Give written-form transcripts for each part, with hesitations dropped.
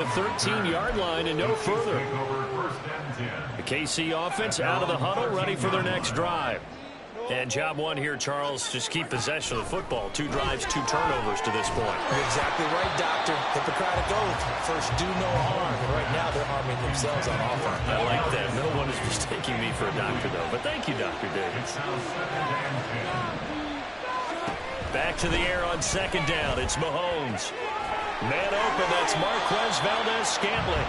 The 13-yard line and no further. The KC offense out of the huddle, ready for their next drive. And job one here, Charles, just keep possession of the football. 2 drives, 2 turnovers to this point. You're exactly right, Doctor. Hippocratic oath. First, do no harm. And right now, they're harming themselves on offense. I like that. No one is mistaking me for a doctor, though. But thank you, Dr. Davis. Back to the air on second down. It's Mahomes. Man open, that's Marquez Valdez-Scantling.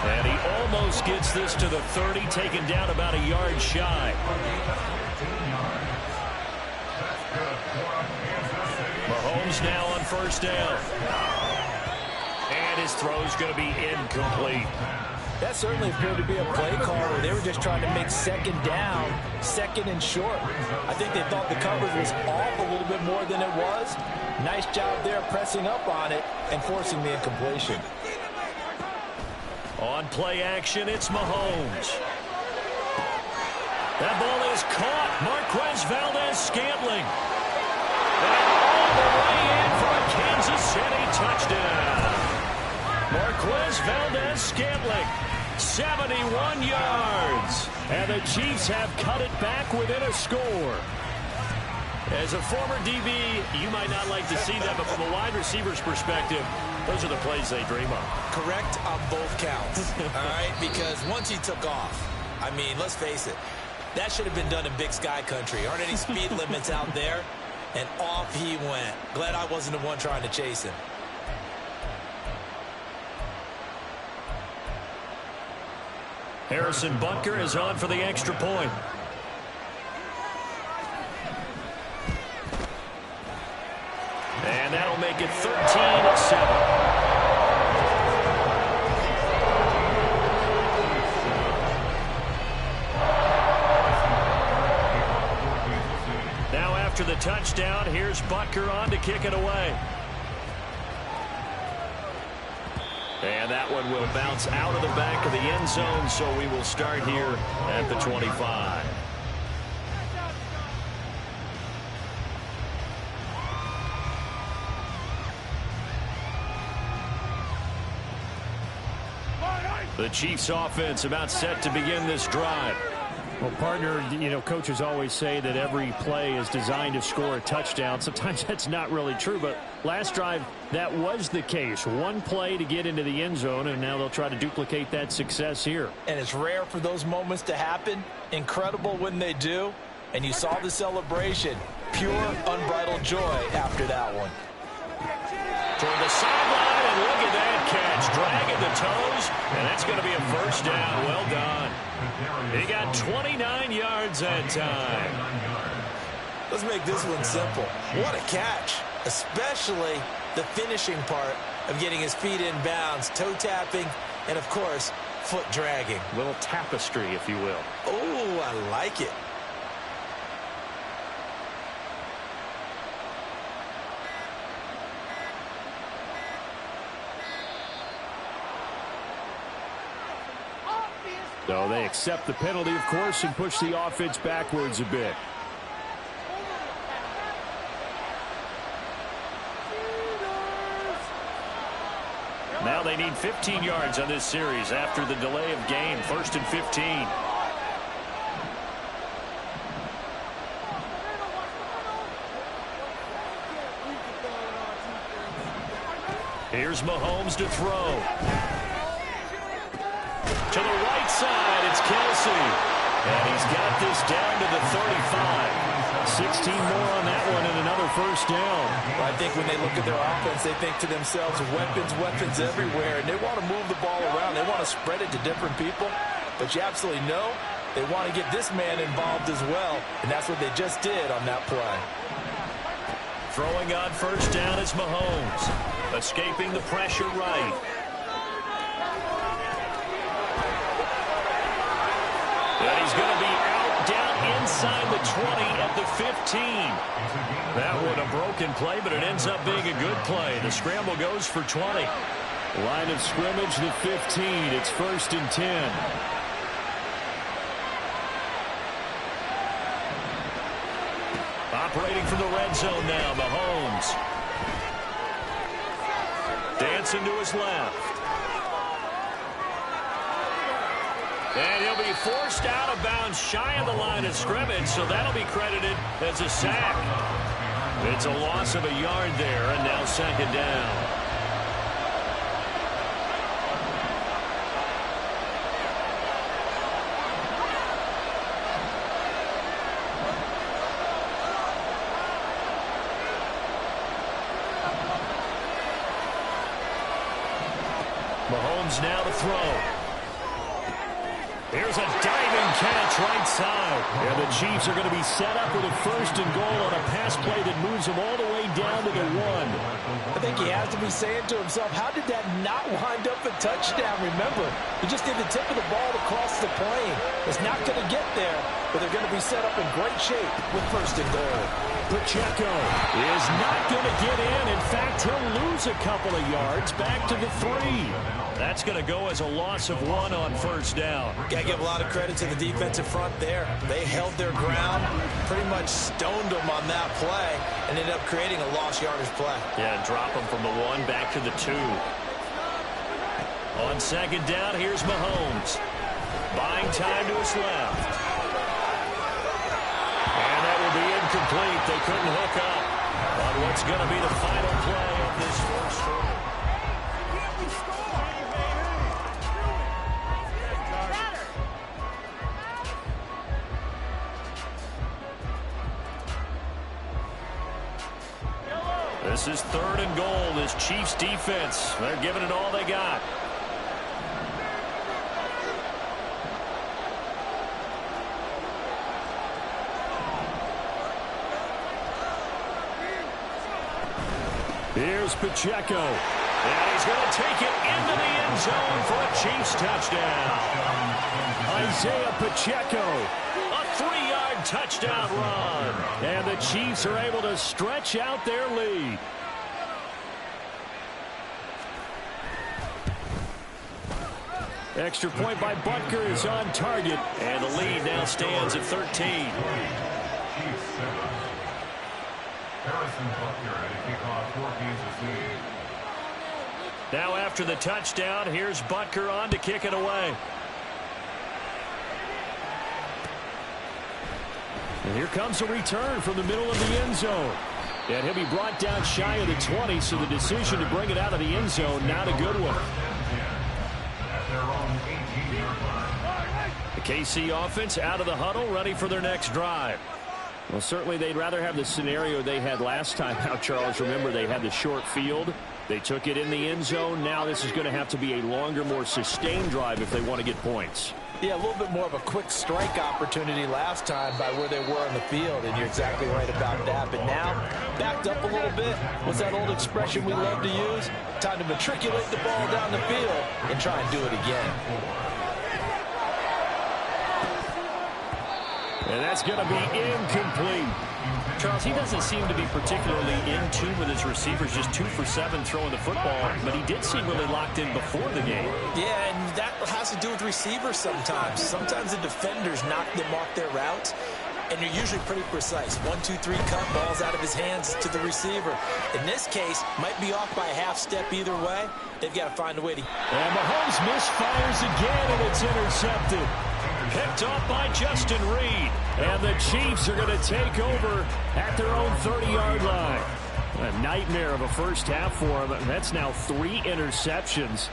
And he almost gets this to the 30, taken down about a yard shy. Mahomes now on first down. And his throw's going to be incomplete. That certainly appeared to be a play call where they were just trying to make second down, second and short. I think they thought the coverage was off a little bit more than it was. Nice job there pressing up on it and forcing the incompletion. On play action, it's Mahomes. That ball is caught. Marquez Valdez-Scantling. And all the way in for a Kansas City touchdown. Marquez Valdez-Scantling, 71 yards. And the Chiefs have cut it back within a score. As a former DB, you might not like to see that, but from a wide receiver's perspective, those are the plays they dream of. Correct on both counts, all right? Because once he took off, I mean, let's face it, that should have been done in Big Sky country. Aren't any speed limits out there? And off he went. Glad I wasn't the one trying to chase him. Harrison Butker is on for the extra point. And that'll make it 13-7. After the touchdown, here's Butker on to kick it away. And that one will bounce out of the back of the end zone, so we will start here at the 25. The Chiefs offense about set to begin this drive. Well, partner, you know, coaches always say that every play is designed to score a touchdown. Sometimes that's not really true, but last drive, that was the case. One play to get into the end zone, and now they'll try to duplicate that success here. And it's rare for those moments to happen. Incredible when they do. And you saw the celebration. Pure, unbridled joy after that one. Toward the sideline, and look at that catch. Dragging the toes, and that's going to be a first down. Well done. He got 29 yards that time. Let's make this one simple. What a catch, especially the finishing part of getting his feet in bounds, toe tapping, and, of course, foot dragging. Little tapestry, if you will. Oh, I like it. So they accept the penalty, of course, and push the offense backwards a bit. Now they need 15 yards on this series after the delay of game. 1st and 15. Here's Mahomes to throw. To the right side, it's Kelsey. And he's got this down to the 35. 16 more on that one and another first down. Well, I think when they look at their offense, they think to themselves, weapons, weapons everywhere. And they want to move the ball around. They want to spread it to different people. But you absolutely know they want to get this man involved as well. And that's what they just did on that play. Throwing on first down is Mahomes. Escaping the pressure right. And he's going to be out down inside the 20 at the 15. That one a broken play, but it ends up being a good play. The scramble goes for 20. Line of scrimmage, the 15. It's 1st and 10. Operating from the red zone now, Mahomes. Dancing to his left. And he'll be forced out of bounds shy of the line of scrimmage, so that'll be credited as a sack. It's a loss of a yard there, and now second down. Mahomes now to throw. Here's a diving catch right side. And the Chiefs are going to be set up with a 1st and goal on a pass play that moves them all the way down to the 1. I think he has to be saying to himself, how did that not wind up a touchdown? Remember, he just did the tip of the ball across the plane. It's not going to get there, but they're going to be set up in great shape with 1st and goal. Pacheco is not going to get in. In fact, he'll lose a couple of yards back to the 3. That's going to go as a loss of 1 on 1st down. Got to give a lot of credit to the defensive front there. They held their ground, pretty much stoned them on that play, and ended up creating a lost yardage play. Yeah, drop them from the 1 back to the 2. On second down, here's Mahomes. Buying time to his left. And that will be incomplete. They couldn't hook up on what's going to be the final play of this first quarter. This is 3rd and goal. This Chiefs defense, they're giving it all they got. Here's Pacheco. And he's going to take it into the end zone for a Chiefs touchdown. Isaiah Pacheco. A 3-yard touchdown run. And the Chiefs are able to stretch out their lead. Extra point by Butker is on target. And the lead now stands at 13. Now after the touchdown, here's Butker on to kick it away. And here comes a return from the middle of the end zone. And he'll be brought down shy of the 20, so the decision to bring it out of the end zone, not a good one. The KC offense out of the huddle, ready for their next drive. Well, certainly they'd rather have the scenario they had last time out, Charles. Remember, they had the short field. They took it in the end zone. Now this is going to have to be a longer, more sustained drive if they want to get points. Yeah, a little bit more of a quick strike opportunity last time by where they were on the field, and you're exactly right about that. But now, backed up a little bit. What's that old expression we love to use? Time to matriculate the ball down the field and try and do it again. And that's going to be incomplete. Charles, he doesn't seem to be particularly in tune with his receivers, just 2 for 7 throwing the football, but he did seem really locked in before the game. Yeah, and that has to do with receivers sometimes. Sometimes the defenders knock them off their routes, and they're usually pretty precise. 1, 2, 3 cut, balls out of his hands to the receiver. In this case, might be off by a half step either way. They've got to find a way to... And Mahomes misfires again, and it's intercepted. Picked off by Justin Reed. And the Chiefs are going to take over at their own 30-yard line. A nightmare of a first half for him. That's now 3 interceptions.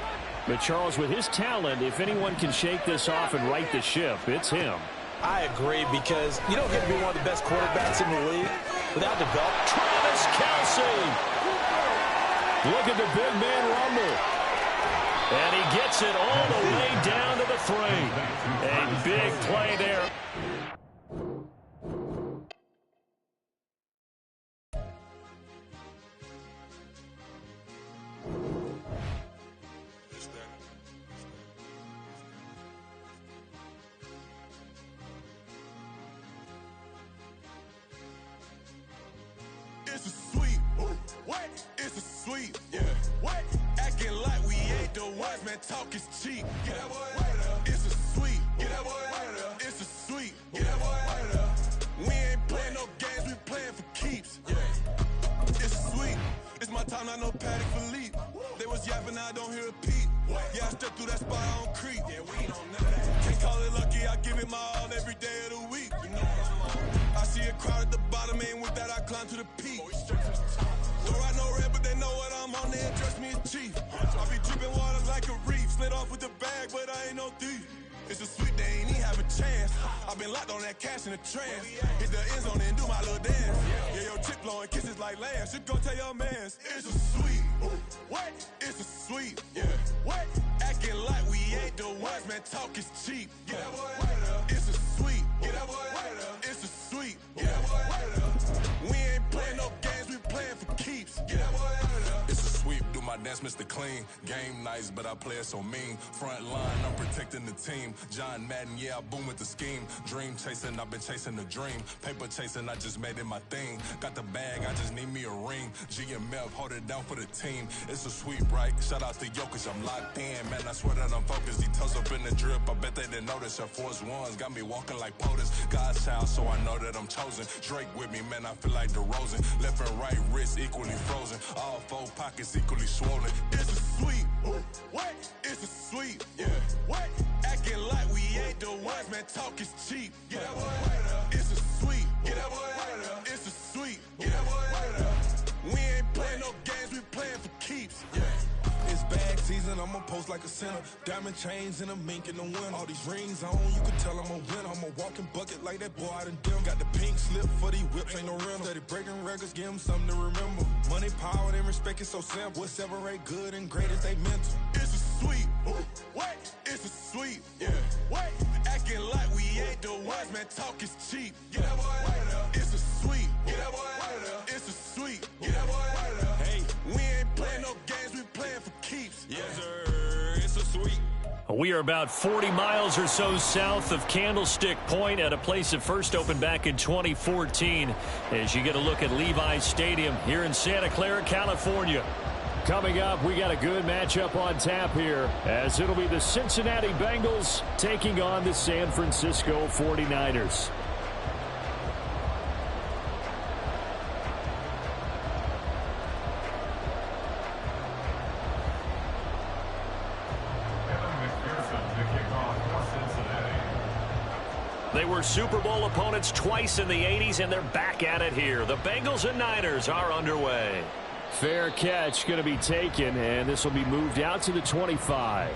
But Charles, with his talent, if anyone can shake this off and right the ship, it's him. I agree, because you don't get to be one of the best quarterbacks in the league without the belt. Travis Kelce. Look at the big man rumble. And he gets it all the way down to the 3. A big play there. It's a sweet. What? It's a sweet. Yeah. What? Acting like we ain't the ones, man. Talk is cheap. Get that boy out of there. It's a sweet. Get that boy out of there. It's a sweet. Get that boy out of there. We ain't playing no games. We playing for keeps. Yeah. It's sweet. It's my time. I know Paddock Philippe. They was yapping. I don't hear a peep. Yeah, I step through that spot, I don't creep. Yeah, we don't know that. Can't call it lucky, I give it my all every day of the week. You know what I'm on. I see a crowd at the bottom, and with that I climb to the peak. Don't ride no red, but they know what I'm on, they address me as chief. I be dripping water like a reef, slid off with the bag, but I ain't no thief. It's a sweet, they ain't even have a chance. I've been locked on that cash in a trance. Hit the end zone and do my little dance. Yeah, your chick blowing kisses like lambs. Should go tell your mans. It's a sweet. What? It's a sweet. Yeah. What? Acting like we ain't the ones, man. Talk is cheap. Get that boy right up. It's a sweet. Get that boy right up. It's a sweet. Get that boy right up. We ain't playing no games, we playing for keeps. Get that boy right up. It's a sweep. Do my dance, Mr. Clean. Game nice, but I play it so mean. Front line, I'm protecting the team. John Madden, yeah, I boom with the scheme. Dream chasing, I've been chasing the dream. Paper chasing, I just made it my thing. Got the bag, I just need me a ring. GMF, hold it down for the team. It's a sweep, right? Shout out to Jokic, I'm locked in. Man, I swear that I'm focused. He toes up in the drip, I bet they didn't notice. Air Force Ones got me walking like POTUS. God's child, so I know that I'm chosen. Drake with me, man, I feel like DeRozan. Left and right wrist equally frozen. All four pockets equally swollen. It's a sweep. What? It's a sweep. Yeah. What? Acting like we ain't the ones, man. Talk is cheap. Get that boy right up. It's a sweep. Get that boy right up. It's a sweep. Get that boy right up. We ain't playing no games, we playing for keeps. Yeah. It's bag season, I'ma post like a sinner. Diamond chains and a mink in the wind. All these rings on, you can tell I'm a winner. I'm a walking bucket like that boy out in dim. Got the pink slip for these whips, ain't no rental. Steady breaking records, give them something to remember. Money, power, and respect is so simple. What separate good and great is they mental. It's a sweep. What? It's a sweep. Yeah. What? Acting like we ain't the ones, man. Talk is cheap. Get that boy right up. It's a sweep. Get that boy right up. It's a sweep. Get that boy right up. Hey, we ain't playing no games, we playing for keeps. Yes, sir. It's a sweep. We are about 40 miles or so south of Candlestick Point at a place that first opened back in 2014 as you get a look at Levi's Stadium here in Santa Clara, California. Coming up, we got a good matchup on tap here as it'll be the Cincinnati Bengals taking on the San Francisco 49ers. They were Super Bowl opponents twice in the 80s, and they're back at it here. The Bengals and Niners are underway. Fair catch going to be taken, and this will be moved out to the 25.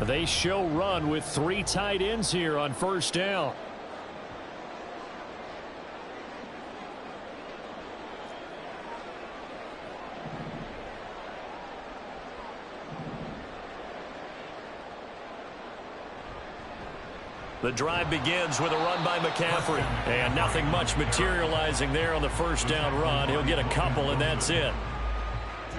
They show run with 3 tight ends here on first down. The drive begins with a run by McCaffrey. And nothing much materializing there on the first down run. He'll get a couple, and that's it.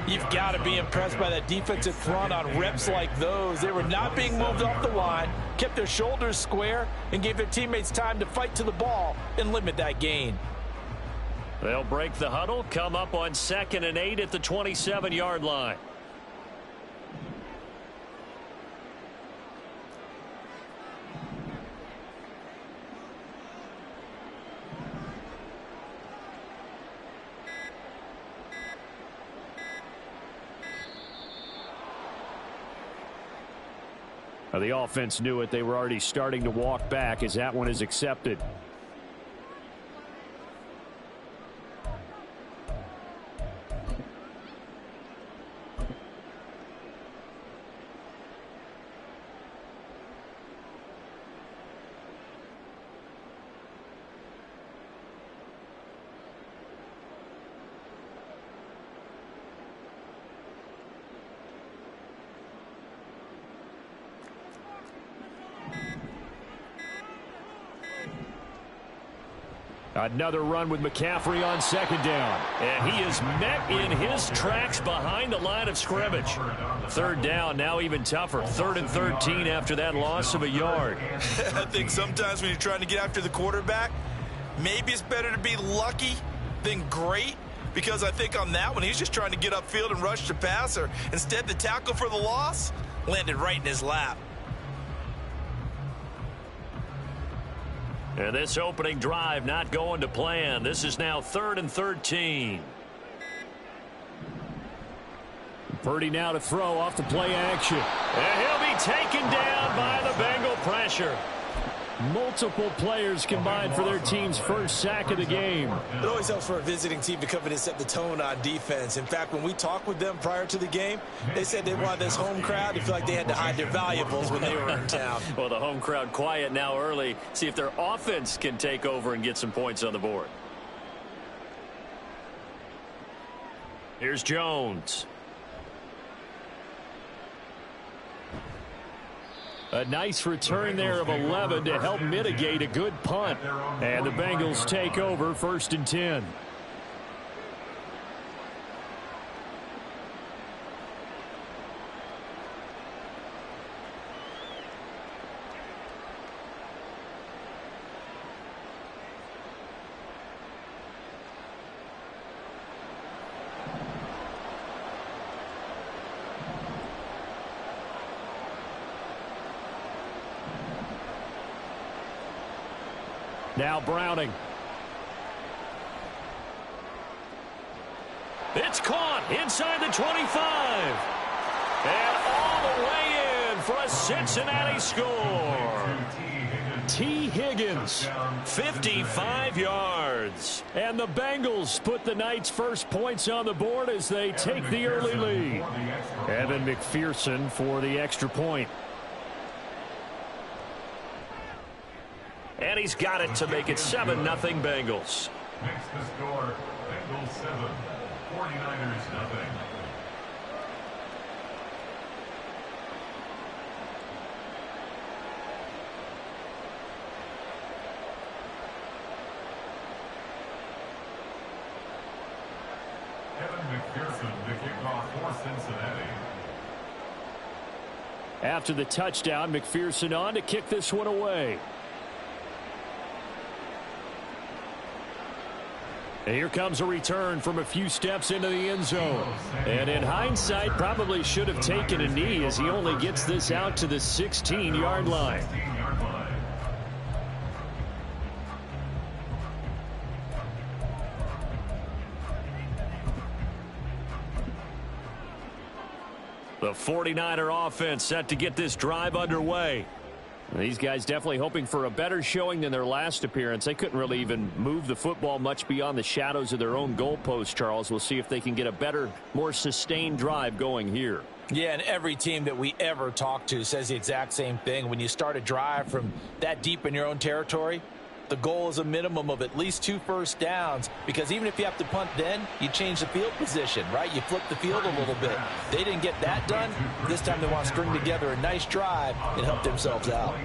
You've got to be impressed by that defensive front on reps like those. They were not being moved off the line, kept their shoulders square, and gave their teammates time to fight to the ball and limit that gain. They'll break the huddle, come up on 2nd and 8 at the 27-yard line. The offense knew it. They were already starting to walk back as that one is accepted. Another run with McCaffrey on 2nd down. And he is met in his tracks behind the line of scrimmage. 3rd down, now even tougher. 3rd and 13 after that loss of a yard. I think sometimes when you're trying to get after the quarterback, maybe it's better to be lucky than great, because I think on that one, he's just trying to get upfield and rush the passer. Instead, the tackle for the loss landed right in his lap. And this opening drive not going to plan. This is now 3rd and 13. Purdy now to throw off the play action. And he'll be taken down by the Bengal pressure. Multiple players combined for their team's first sack of the game. It always helps for a visiting team to come in and set the tone on defense. In fact, when we talked with them prior to the game, they said they wanted this home crowd to feel like they had to hide their valuables when they were in town. Well, the home crowd quiet now early. See if their offense can take over and get some points on the board. Here's Jones. A nice return there of 11 to help mitigate a good punt. And the Bengals take over 1st and 10. Now Browning. It's caught inside the 25. And all the way in for a Cincinnati score. T. Higgins. 55 yards. And the Bengals put the night's first points on the board as they take the early lead. Evan McPherson for the extra point. And he's got it to make it 7-0 Bengals. Makes the score Bengals 7, 49ers nothing. Evan McPherson, the kickoff for Cincinnati. After the touchdown, McPherson on to kick this one away. And here comes a return from a few steps into the end zone. And in hindsight, probably should have taken a knee as he only gets this out to the 16-yard line. The 49er offense set to get this drive underway. These guys definitely hoping for a better showing than their last appearance. They couldn't really even move the football much beyond the shadows of their own goalpost, Charles. We'll see if they can get a better, more sustained drive going here. Yeah, and every team that we ever talk to says the exact same thing. When you start a drive from that deep in your own territory, the goal is a minimum of at least 2 first downs, because even if you have to punt then, you change the field position, right? You flip the field a little bit. They didn't get that done. This time they want to string together a nice drive and help themselves out.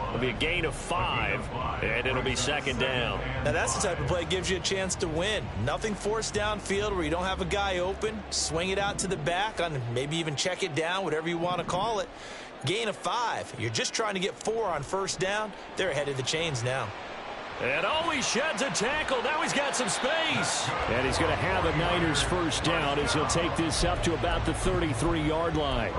It'll be a gain of 5, and it'll be 2nd down. Now that's the type of play that gives you a chance to win. Nothing forced downfield where you don't have a guy open. Swing it out to the back, on maybe even check it down, whatever you want to call it. Gain of 5. You're just trying to get 4 on first down. They're ahead of the chains now. And he sheds a tackle. Now he's got some space. And he's going to have a Niners first down as he'll take this up to about the 33-yard line.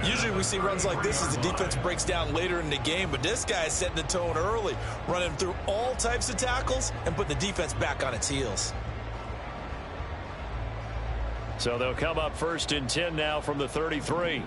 Usually we see runs like this as the defense breaks down later in the game, but this guy is setting the tone early, running through all types of tackles and put the defense back on its heels. So they'll come up 1st and 10 now from the 33.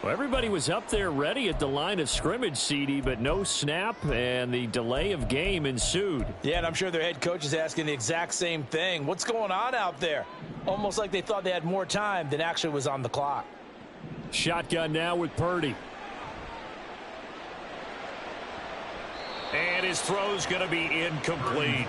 Well, everybody was up there ready at the line of scrimmage, CD, but no snap, and the delay of game ensued. Yeah, and I'm sure their head coach is asking the exact same thing. What's going on out there? Almost like they thought they had more time than actually was on the clock. Shotgun now with Purdy. And his throw's going to be incomplete.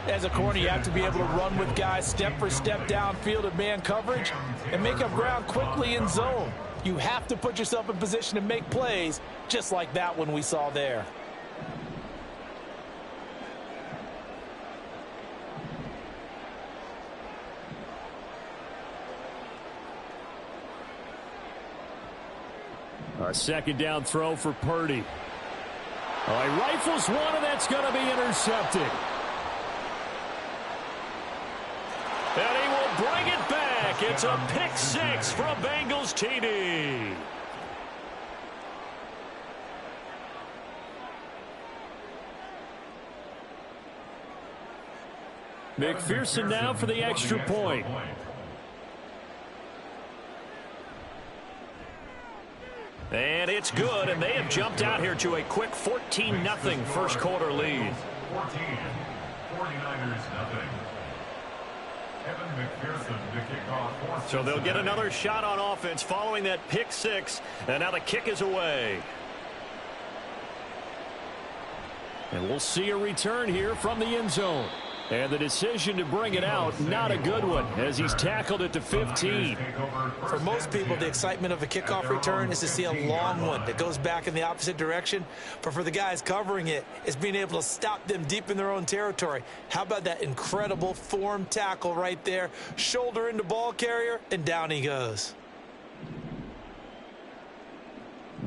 As a corner, you have to be able to run with guys step for step downfield in man coverage and make up ground quickly in zone. You have to put yourself in position to make plays, just like that one we saw there. A second down throw for Purdy. Oh, he rifles one, and that's going to be intercepted. And he will bring it back. It's a pick six for a Bengals TD. McPherson now for the extra point. And it's good, and they have jumped out here to a quick 14-0 first quarter lead. 14, 49ers nothing. Evan McPherson to kick off. So they'll get another shot on offense following that pick six, and now the kick is away. And we'll see a return here from the end zone. And the decision to bring it out, not a good one, as he's tackled it to 15. For most people, the excitement of a kickoff return is to see a long one that goes back in the opposite direction. But for the guys covering it, it's being able to stop them deep in their own territory. How about that incredible form tackle right there? Shoulder into ball carrier, and down he goes.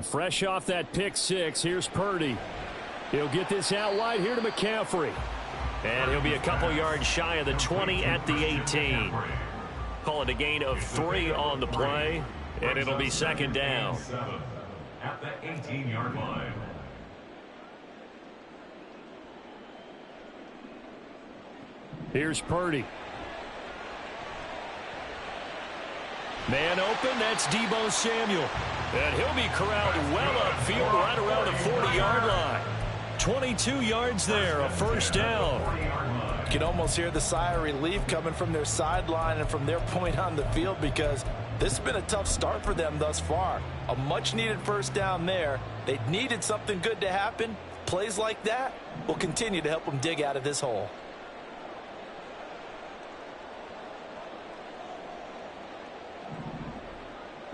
Fresh off that pick six, here's Purdy. He'll get this out wide here to McCaffrey. And he'll be a couple yards shy of the 20 at the 18. Call it a gain of 3 on the play, and it'll be second down. At the 18-yard line. Here's Purdy. Man open, that's Deebo Samuel. And he'll be corralled well upfield right around the 40-yard line. 22 yards there, a first down. You can almost hear the sigh of relief coming from their sideline and from their point on the field, because this has been a tough start for them thus far. A much-needed first down there. They needed something good to happen. Plays like that will continue to help them dig out of this hole.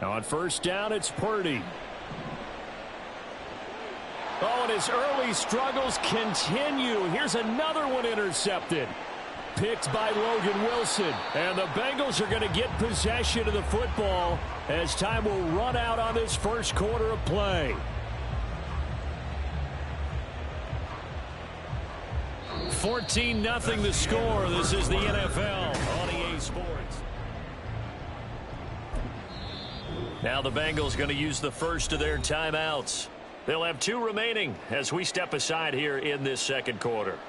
Now on first down, it's Purdy. Oh, and his early struggles continue. Here's another one intercepted. Picked by Logan Wilson. And the Bengals are going to get possession of the football as time will run out on this first quarter of play. $14-0 the score. This is the NFL on EA Sports. Now the Bengals going to use the first of their timeouts. They'll have 2 remaining as we step aside here in this second quarter.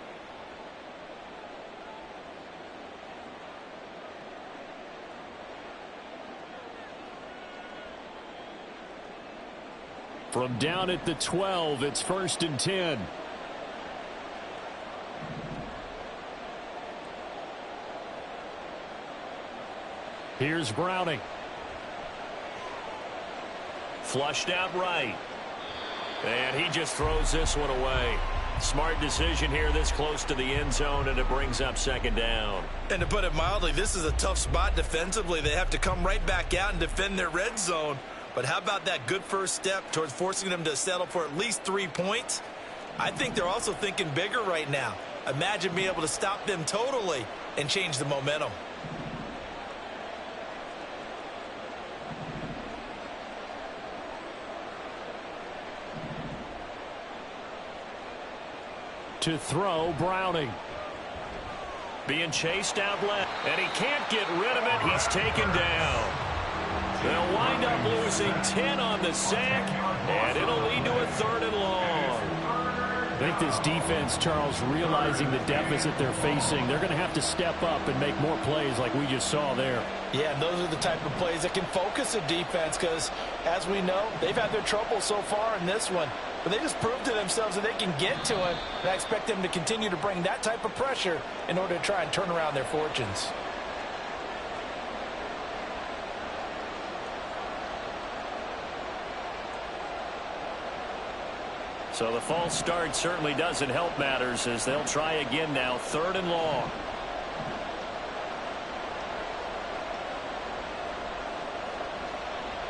From down at the 12, it's 1st and 10. Here's Browning. Flushed out right. And he just throws this one away. Smart decision here this close to the end zone, and it brings up second down. And to put it mildly, this is a tough spot defensively. They have to come right back out and defend their red zone. But how about that good first step towards forcing them to settle for at least 3 points? I think they're also thinking bigger right now. Imagine being able to stop them totally and change the momentum. To throw, Browning. Being chased out left, and he can't get rid of it. He's taken down. They'll wind up losing 10 on the sack, and it'll lead to a 3rd and long. I think this defense, Charles, realizing the deficit they're facing, they're going to have to step up and make more plays like we just saw there. Yeah, and those are the type of plays that can focus a defense, because, as we know, they've had their trouble so far in this one. But they just proved to themselves that they can get to him, and I expect them to continue to bring that type of pressure in order to try and turn around their fortunes. So the false start certainly doesn't help matters as they'll try again now, 3rd and long.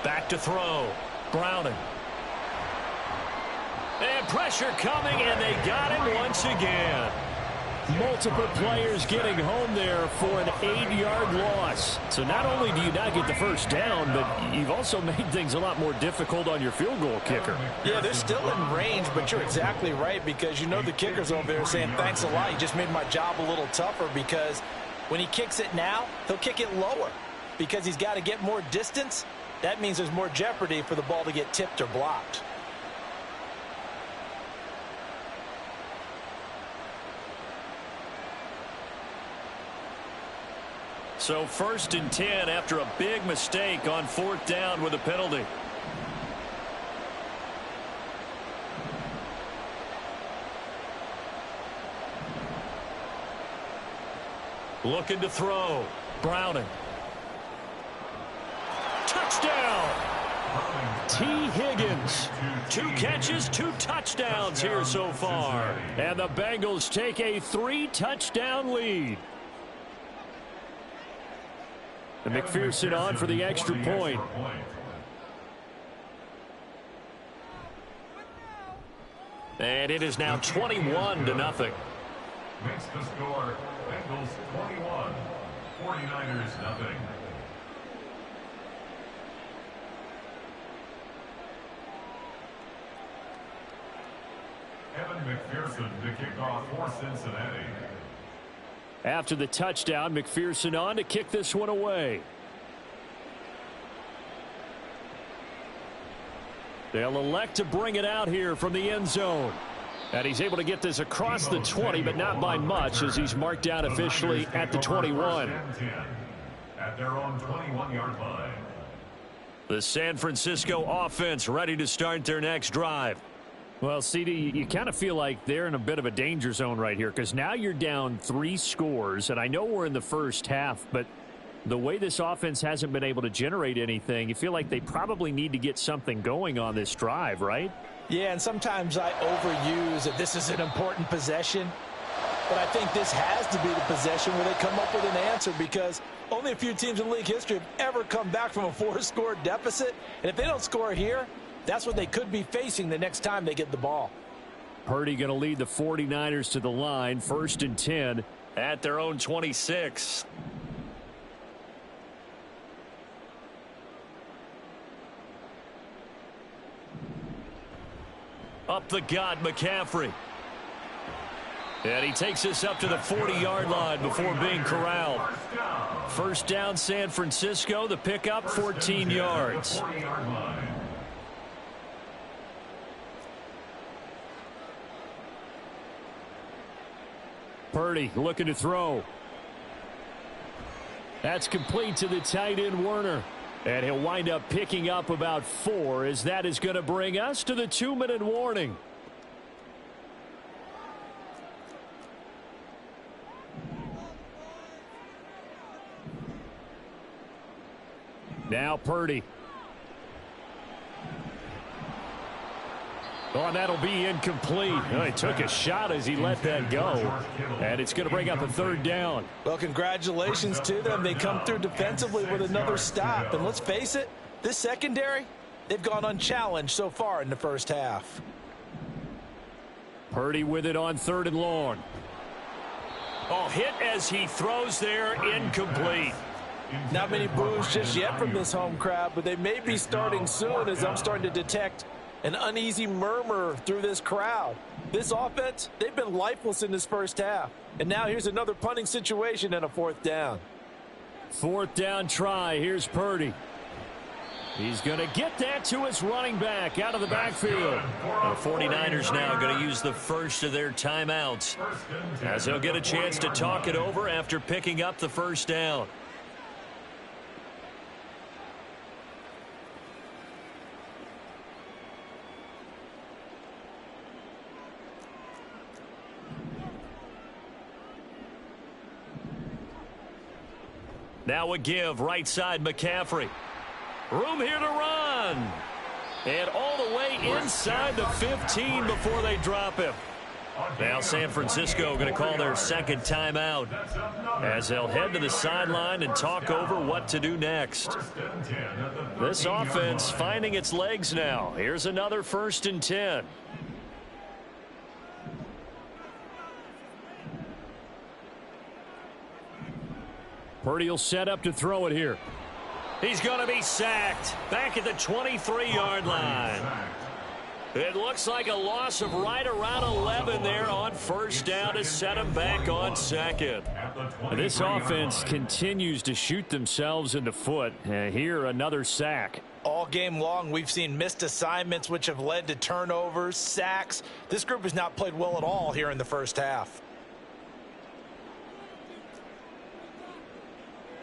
Back to throw. Browning. And pressure coming, and they got him once again. Multiple players getting home there for an 8-yard loss. So not only do you not get the first down, but you've also made things a lot more difficult on your field goal kicker. Yeah, they're still in range, but you're exactly right, because you know the kicker's over there saying, thanks a lot, you just made my job a little tougher, because when he kicks it now, he'll kick it lower because he's got to get more distance. That means there's more jeopardy for the ball to get tipped or blocked. So 1st and 10 after a big mistake on 4th down with a penalty. Looking to throw. Browning. Touchdown! T. Higgins. 2 catches, 2 touchdowns here so far. And the Bengals take a 3-touchdown lead. And McPherson on for the extra point. And it is now 21-0. Makes the score Bengals 21, 49ers nothing. Evan McPherson to kick off for Cincinnati. After the touchdown, McPherson on to kick this one away. They'll elect to bring it out here from the end zone. And he's able to get this across the 20, but not by much, as he's marked down officially at the 21. At their own 21-yard line. The San Francisco offense ready to start their next drive. Well, CD, you kind of feel like they're in a bit of a danger zone right here, because now you're down 3 scores, and I know we're in the first half, but the way this offense hasn't been able to generate anything, you feel like they probably need to get something going on this drive, right? Yeah, and sometimes I overuse that this is an important possession, but I think this has to be the possession where they come up with an answer, because only a few teams in league history have ever come back from a 4-score deficit, and if they don't score here, that's what they could be facing the next time they get the ball. Purdy going to lead the 49ers to the line, 1st and 10 at their own 26. Up the gut, McCaffrey. And he takes this up to the 40-yard line before being corralled. First down, San Francisco. The pickup, 14 yards. Purdy looking to throw. That's complete to the tight end, Werner. And he'll wind up picking up about 4, as that is going to bring us to the 2-minute warning. Now Purdy. Oh, and that'll be incomplete. Oh, he took a shot as he let that go. And it's going to bring up a 3rd down. Well, congratulations to them. They come through defensively with another stop. And let's face it, this secondary, they've gone unchallenged so far in the first half. Purdy with it on 3rd and long. Oh, hit as he throws there, incomplete. Not many boos just yet from this home crowd, but they may be starting soon, as I'm starting to detect an uneasy murmur through this crowd. This offense, they've been lifeless in this first half. And now here's another punting situation and a 4th down. 4th down try. Here's Purdy. He's going to get that to his running back out of the backfield. The 49ers now going to use the first of their timeouts, as they'll get a chance to talk it over after picking up the first down. Now a give, right side, McCaffrey. Room here to run. And all the way inside the 15 before they drop him. Now San Francisco going to call their 2nd timeout, as they'll head to the sideline and talk over what to do next. This offense finding its legs now. Here's another 1st and 10. Purdy will set up to throw it here. He's going to be sacked back at the 23-yard line. It looks like a loss of right around 11 there on first down to set him back on second. This offense continues to shoot themselves in the foot. Here, another sack. All game long, we've seen missed assignments, which have led to turnovers, sacks. This group has not played well at all here in the first half.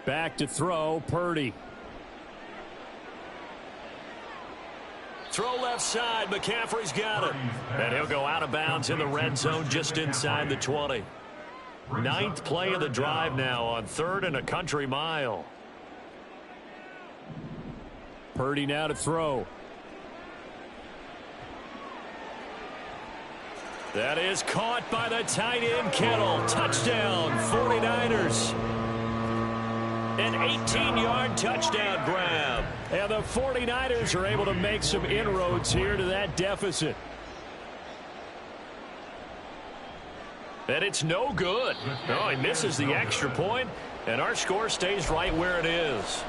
Back to throw, Purdy. Throw left side. McCaffrey's got it. And he'll go out of bounds in the red zone just inside the 20. Ninth play of the drive now on 3rd and a country mile. Purdy now to throw. That is caught by the tight end Kittle. Touchdown, 49ers. An 18-yard touchdown grab. And the 49ers are able to make some inroads here to that deficit. And it's no good. No, he misses the extra point, and our score stays right where it is.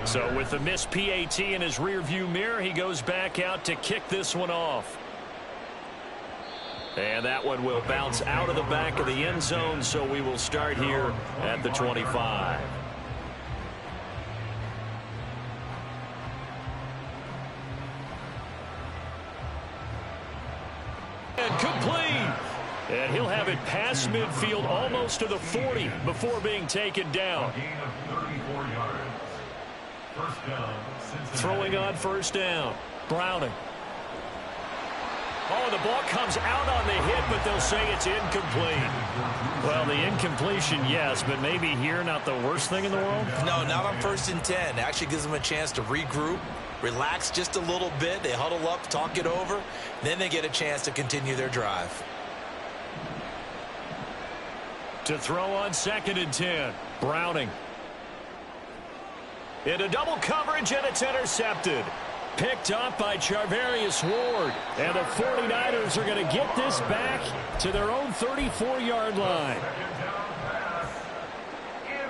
So with the missed PAT in his rearview mirror, he goes back out to kick this one off. And that one will bounce out of the back of the end zone, so we will start here at the 25. And complete. And he'll have it past midfield almost to the 40 before being taken down. Throwing on first down. Browning. Oh, the ball comes out on the hit, but they'll say it's incomplete. Well, the incompletion, yes, but maybe here not the worst thing in the world? No, not on 1st and 10. Actually gives them a chance to regroup, relax just a little bit. They huddle up, talk it over. Then they get a chance to continue their drive. To throw on 2nd and 10. Browning. Into double coverage, and it's intercepted. Picked up by Charvarius Ward. And the 49ers are going to get this back to their own 34-yard line.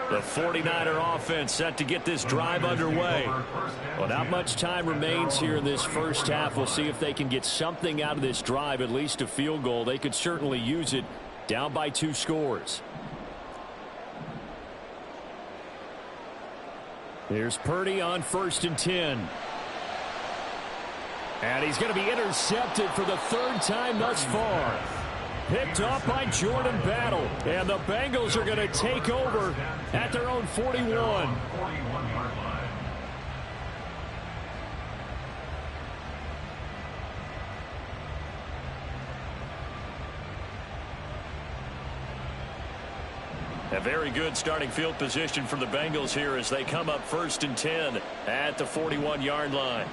The 49er offense set to get this drive underway. Well, not much time remains here in this first half. We'll see if they can get something out of this drive, at least a field goal. They could certainly use it, down by 2 scores. Here's Purdy on 1st and 10. And he's going to be intercepted for the 3rd time thus far. Picked off by Jordan Battle. And the Bengals are going to take over at their own 41. A very good starting field position for the Bengals here as they come up 1st and 10 at the 41-yard line.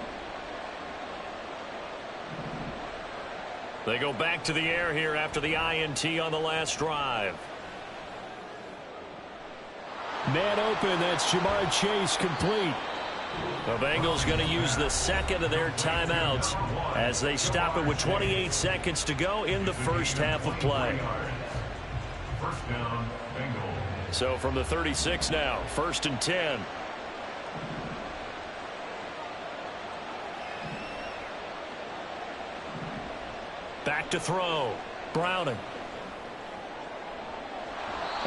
They go back to the air here after the INT on the last drive. Man open, that's Jamar Chase complete. The Bengals going to use the 2nd of their timeouts as they stop it with 28 seconds to go in the first half of play. So from the 36 now, 1st and 10. Back to throw. Browning.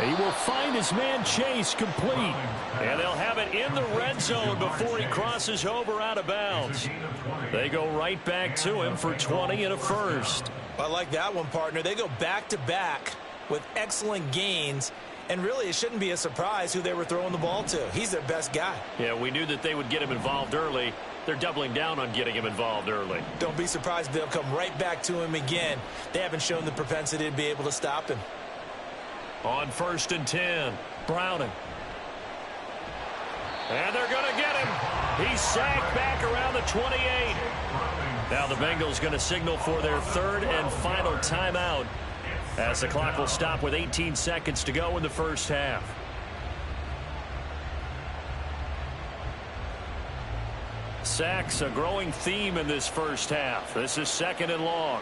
He will find his man Chase complete. And they'll have it in the red zone before he crosses over out of bounds. They go right back to him for 20 and a first. I like that one, partner. They go back-to-back with excellent gains. And really, it shouldn't be a surprise who they were throwing the ball to. He's their best guy. Yeah, we knew that they would get him involved early. They're doubling down on getting him involved early. Don't be surprised if they'll come right back to him again. They haven't shown the propensity to be able to stop him. On 1st and 10, Browning. And they're going to get him. He's sacked back around the 28. Now the Bengals going to signal for their 3rd and final timeout as the clock will stop with 18 seconds to go in the first half. Sacks, a growing theme in this first half. This is 2nd and long.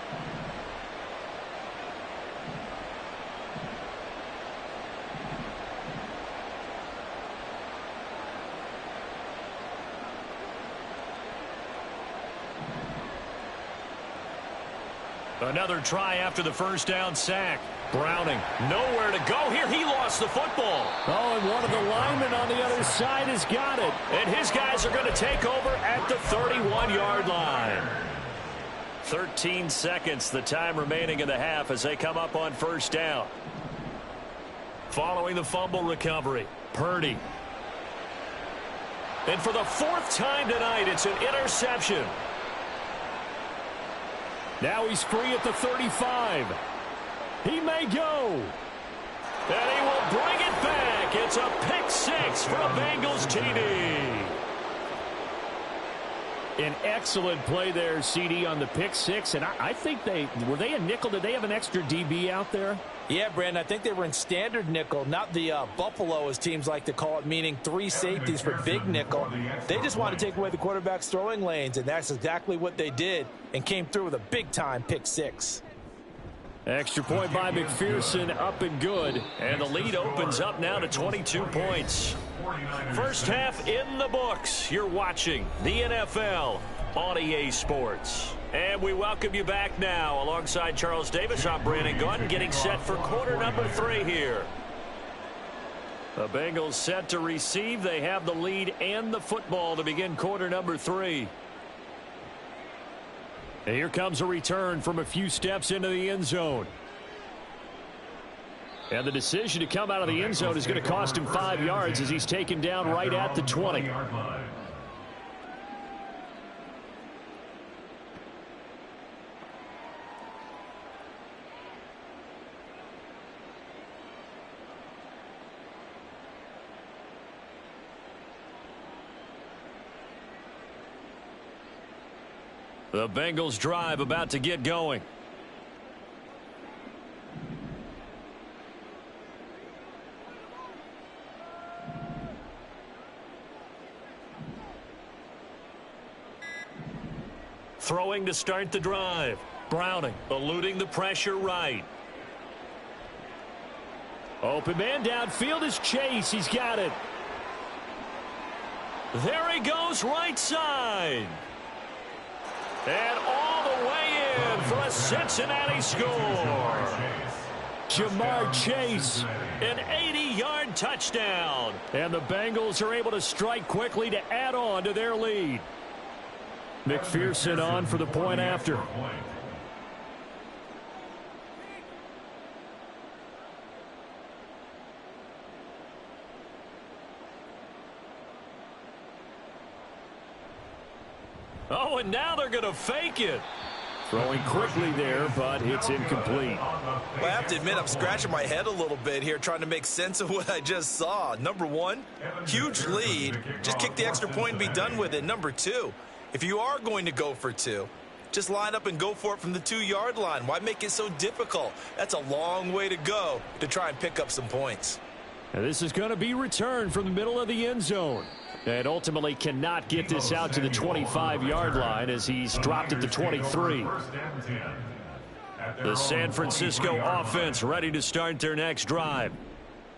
Another try after the first down sack. Browning, nowhere to go here. He lost the football. Oh, and one of the linemen on the other side has got it. And his guys are going to take over at the 31-yard line. 13 seconds, the time remaining in the half as they come up on first down. Following the fumble recovery, Purdy. And for the fourth time tonight, it's an interception. Now he's free at the 35. He may go. And he will bring it back. It's a pick six for a Bengals TD. An excellent play there, CD, on the pick six. And I think were they a nickel? Did they have an extra DB out there? Yeah, Brandon, I think they were in standard nickel, not the Buffalo, as teams like to call it, meaning three safeties for big nickel. They just wanted to take away the quarterback's throwing lanes, and that's exactly what they did and came through with a big-time pick six. Extra point by McPherson, up and good. And the lead opens up now to 22 points. First half in the books. You're watching the NFL on EA Sports. And we welcome you back now. Alongside Charles Davis, I'm Brandon Gunn, getting set for quarter number 3 here. The Bengals set to receive. They have the lead and the football to begin quarter number 3. And here comes a return from a few steps into the end zone. And the decision to come out of the end zone is going to cost him 5 yards as he's taken down right at the 20. The Bengals drive about to get going. Throwing to start the drive. Browning eluding the pressure right. Open man downfield is Chase. He's got it. There he goes right side. And all the way in for a Cincinnati score. Jamar Chase. An 80-yard touchdown. And the Bengals are able to strike quickly to add on to their lead. McPherson on for the point after. Oh, and now they're going to fake it. Throwing quickly there, but it's incomplete. Well, I have to admit, I'm scratching my head a little bit here trying to make sense of what I just saw. Number one, huge lead. Just kick the extra point and be done with it. Number two, if you are going to go for two, just line up and go for it from the 2-yard line. Why make it so difficult? That's a long way to go to try and pick up some points. And this is going to be returned from the middle of the end zone. And ultimately cannot get this out to the 25-yard line as he's dropped at the 23. The San Francisco offense ready to start their next drive.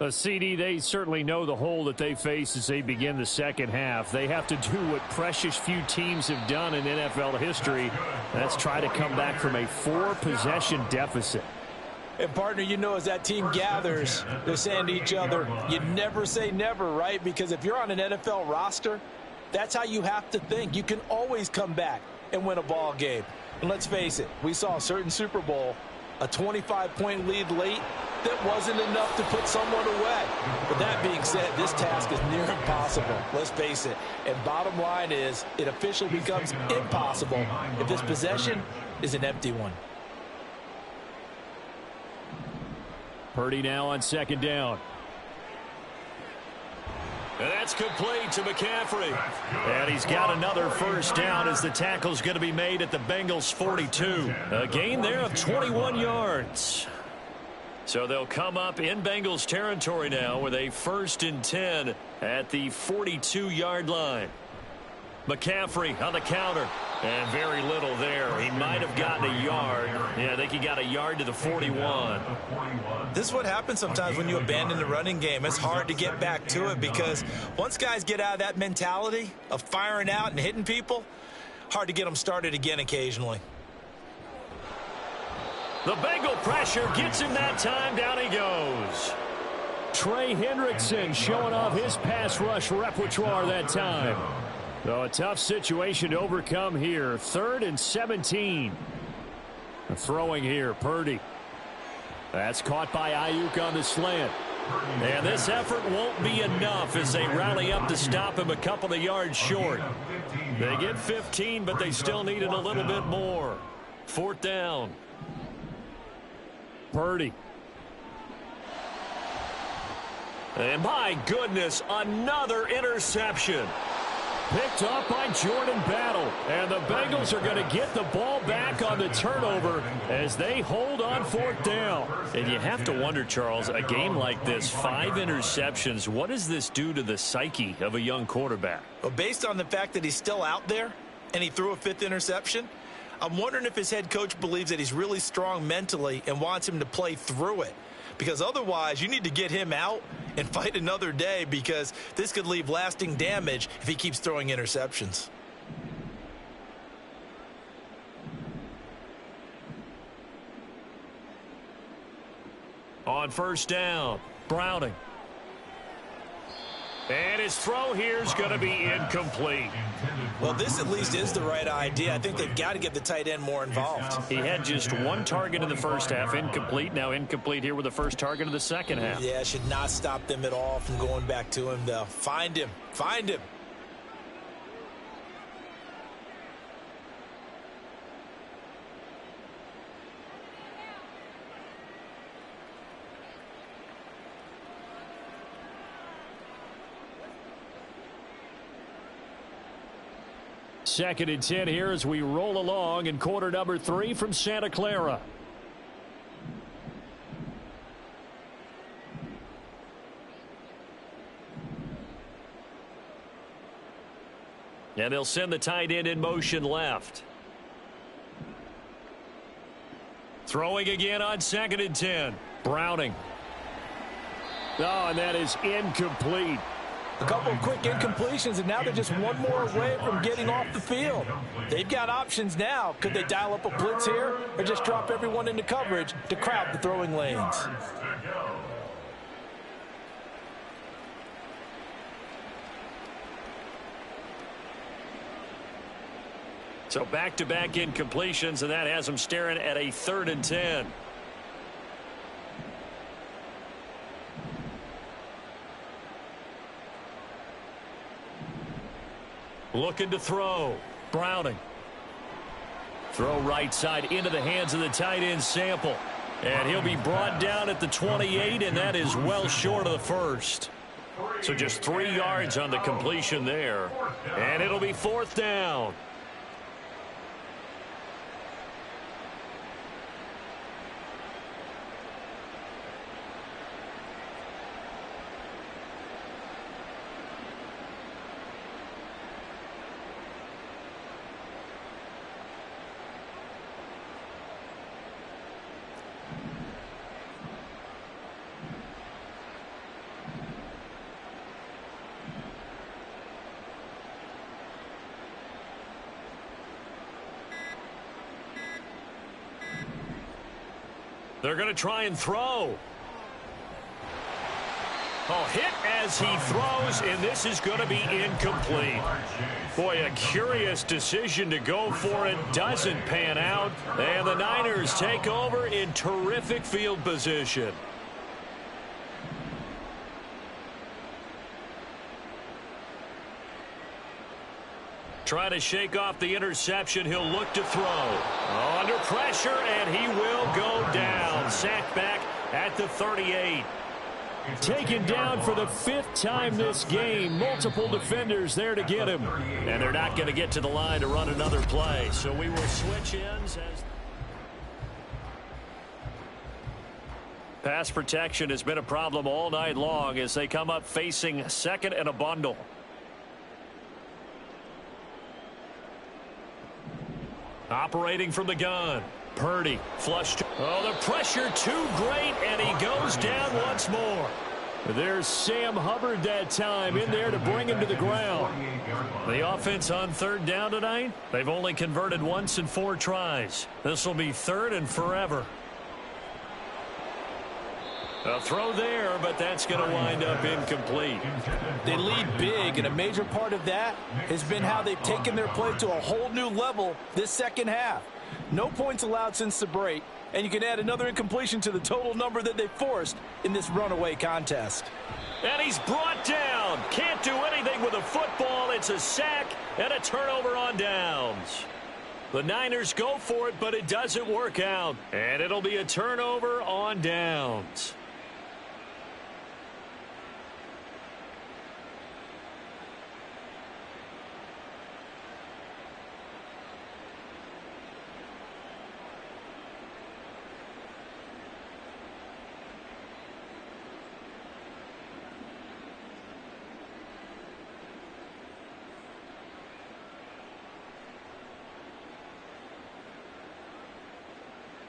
CD, they certainly know the hole that they face as they begin the second half. They have to do what precious few teams have done in NFL history. That's try to come back from a 4-possession deficit. And, partner, you know, as that team gathers, they're saying to each other, you never say never, right? Because if you're on an NFL roster, that's how you have to think. You can always come back and win a ball game. And let's face it, we saw a certain Super Bowl, a 25-point lead late that wasn't enough to put someone away. But that being said, this task is near impossible. Let's face it. And bottom line is, it officially becomes impossible if this possession is an empty one. Purdy now on second down. And that's complete to McCaffrey. And he's got another first down as the tackle's going to be made at the Bengals 42. A gain there of 21 yards. So they'll come up in Bengals territory now with a 1st and 10 at the 42-yard line. McCaffrey on the counter. And very little there. He might have gotten a yard. Yeah, I think he got a yard to the 41. This is what happens sometimes when you abandon the running game. It's hard to get back to it because once guys get out of that mentality of firing out and hitting people, hard to get them started again occasionally. The Bengal pressure gets him that time. Down he goes. Trey Hendrickson showing off his pass rush repertoire that time. So a tough situation to overcome here. 3rd and 17. Throwing here, Purdy. That's caught by Ayuk on the slant. And this effort won't be enough as they rally up to stop him a couple of yards short. They get 15, but they still needed a little bit more. 4th down. Purdy. And my goodness, another interception. Picked off by Jordan Battle. And the Bengals are going to get the ball back on the turnover as they hold on 4th down. And you have to wonder, Charles, a game like this, 5 interceptions, what does this do to the psyche of a young quarterback? Well, based on the fact that he's still out there and he threw a 5th interception, I'm wondering if his head coach believes that he's really strong mentally and wants him to play through it. Because otherwise, you need to get him out and fight another day, because this could leave lasting damage if he keeps throwing interceptions. On 1st down, Browning. And his throw here is going to be incomplete. Well, this at least is the right idea. I think they've got to get the tight end more involved. He had just 1 target in the first half, incomplete. Now incomplete here with the first target of the second half. Yeah, should not stop them at all from going back to him, though. Find him. Find him. Second and 10 here as we roll along in quarter number 3 from Santa Clara. And they'll send the tight end in motion left. Throwing again on 2nd and 10. Browning. Oh, and that is incomplete. A couple of quick incompletions, and now they're just one more away from getting off the field. They've got options now. Could they dial up a blitz here or just drop everyone into coverage to crowd the throwing lanes? So back-to-back incompletions, and that has them staring at a 3rd and 10. Looking to throw. Browning. Throw right side into the hands of the tight end Sample. And he'll be brought down at the 28, and that is well short of the first. So just 3 yards on the completion there. And it'll be 4th down. They're going to try and throw. Oh, hit as he throws, and this is going to be incomplete. Boy, a curious decision to go for it. Doesn't pan out, and the Niners take over in terrific field position. Trying to shake off the interception. He'll look to throw. Under pressure, and he will go down. Sacked back at the 38. Taken down for the 5th time this game. Multiple defenders there to get him. And they're not going to get to the line to run another play. So we will switch ends as pass protection has been a problem all night long as they come up facing 2nd and a bundle. Operating from the gun. Purdy flushed. Oh, the pressure too great, and he goes down once more. There's Sam Hubbard that time in there to bring him to the ground. The offense on 3rd down tonight, they've only converted once in 4 tries. This will be 3rd and forever. A throw there, but that's going to wind up incomplete. They lead big, and a major part of that has been how they've taken their play to a whole new level this second half. No points allowed since the break, and you can add another incompletion to the total number that they forced in this runaway contest. And he's brought down. Can't do anything with a football. It's a sack and a turnover on downs. The Niners go for it, but it doesn't work out. And it'll be a turnover on downs.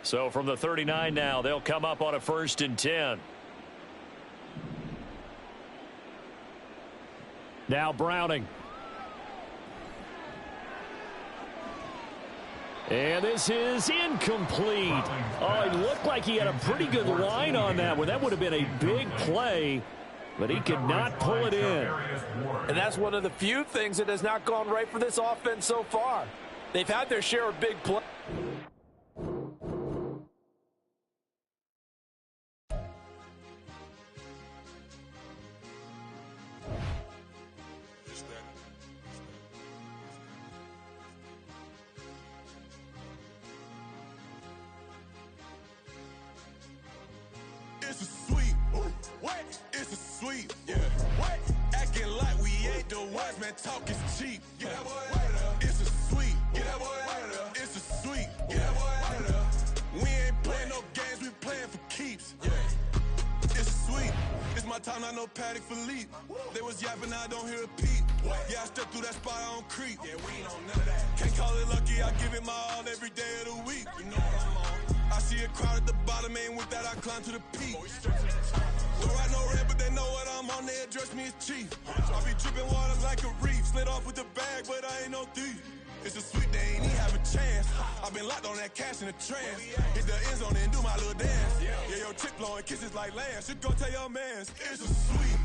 So from the 39 now, they'll come up on a 1st and 10. Now Browning. And this is incomplete. Oh, it looked like he had a pretty good line on that one. That would have been a big play, but he could not pull it in. And that's one of the few things that has not gone right for this offense so far. They've had their share of big plays. It's a sweep. What? It's a sweep. Yeah. What? Acting like we ain't the ones, man. Talk is cheap. Get that boy out of there. It's a sweep. Get that boy out of there. It's a sweep. Get that boy out of there. We ain't playing no games. We playing for keeps. Yeah. It's a sweep. It's my time, not no Paddock Philippe. They was yapping, I don't hear a peep. Yeah, I step through that spot, I don't creep. Yeah, we ain't on none of that. Can't call it lucky, I give it my all every day of the week. You know what I'm on. I see a crowd at the bottom, and with that I climb to the peak. Don't write no red, but they know what I'm on. They address me as chief. I be dripping water like a reef. Slid off with the bag, but I ain't no thief. It's a sweet, they ain't even have a chance. I've been locked on that cash in a trance. Hit the end zone and do my little dance. Yeah, your chick blowing kisses like Lance. You go tell your mans. It's a sweet.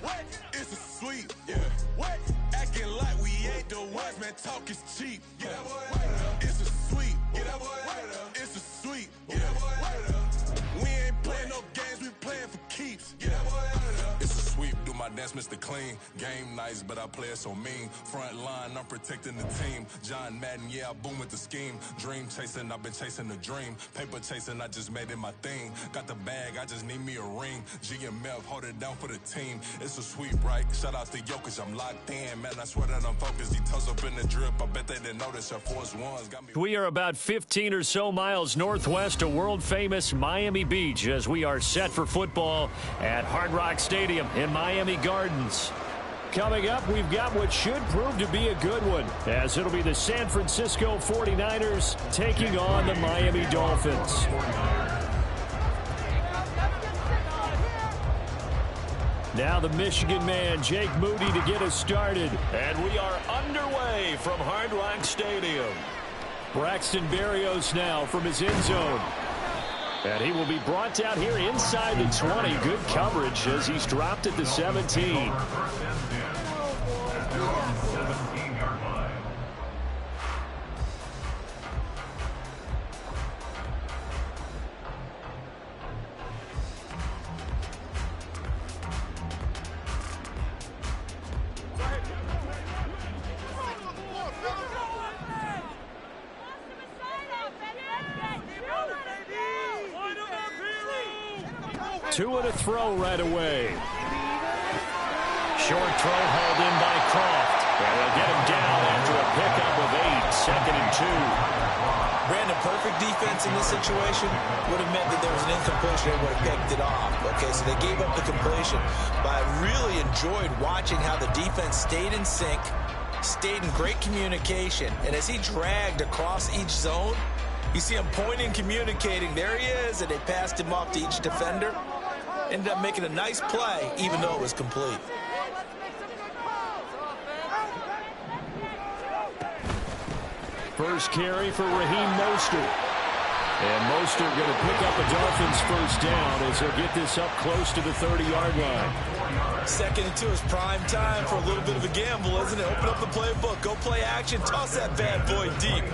What? It's a sweet. Yeah. What? Acting like we ain't the ones, man. Talk is cheap. Get that boy out of there. It's a sweet. Get that boy out of there. It's a sweet. Get that boy out of there. We ain't playing no games. We playing for keeps. Get that boy out of there. It's a sweep. Do my dance, Mr. Clean. Game nice, but I play it so mean. Front line, I'm protecting the team. John Madden, yeah, I boom with the scheme. Dream chasing, I've been chasing the dream. Paper chasing, I just made it my thing. Got the bag, I just need me a ring. GMF, hold it down for the team. It's a sweep, right? Shout out to Jokic, I'm locked in. Man, I swear that I'm focused. He toes up in the drip. I bet they didn't notice. Our force ones got me. We are about 15 or so miles northwest of world-famous Miami Beach as we are set for football at Hard Rock Stadium in Miami Gardens. Coming up, we've got what should prove to be a good one, as it'll be the San Francisco 49ers taking on the Miami Dolphins. Now the Michigan man, Jake Moody, to get us started. And we are underway from Hard Rock Stadium. Braxton Berrios now from his end zone. And he will be brought down here inside the 20. Good coverage as he's dropped at the 17. Two and a throw right away. Short throw hauled in by Croft. And they'll get him down after a pickup of 8, 2nd and 2. Brandon, perfect defense in this situation would have meant that there was an incompletion and would have picked it off. Okay, so they gave up the completion. But I really enjoyed watching how the defense stayed in sync, stayed in great communication. And as he dragged across each zone, you see him pointing, communicating. There he is, and they passed him off to each defender. Ended up making a nice play, even though it was complete. First carry for Raheem Mostert. And Mostert going to pick up a Dolphins first down as he'll get this up close to the 30-yard line. 2nd and 2 is prime time for a little bit of a gamble, isn't it? Open up the playbook, go play action, toss that bad boy deep.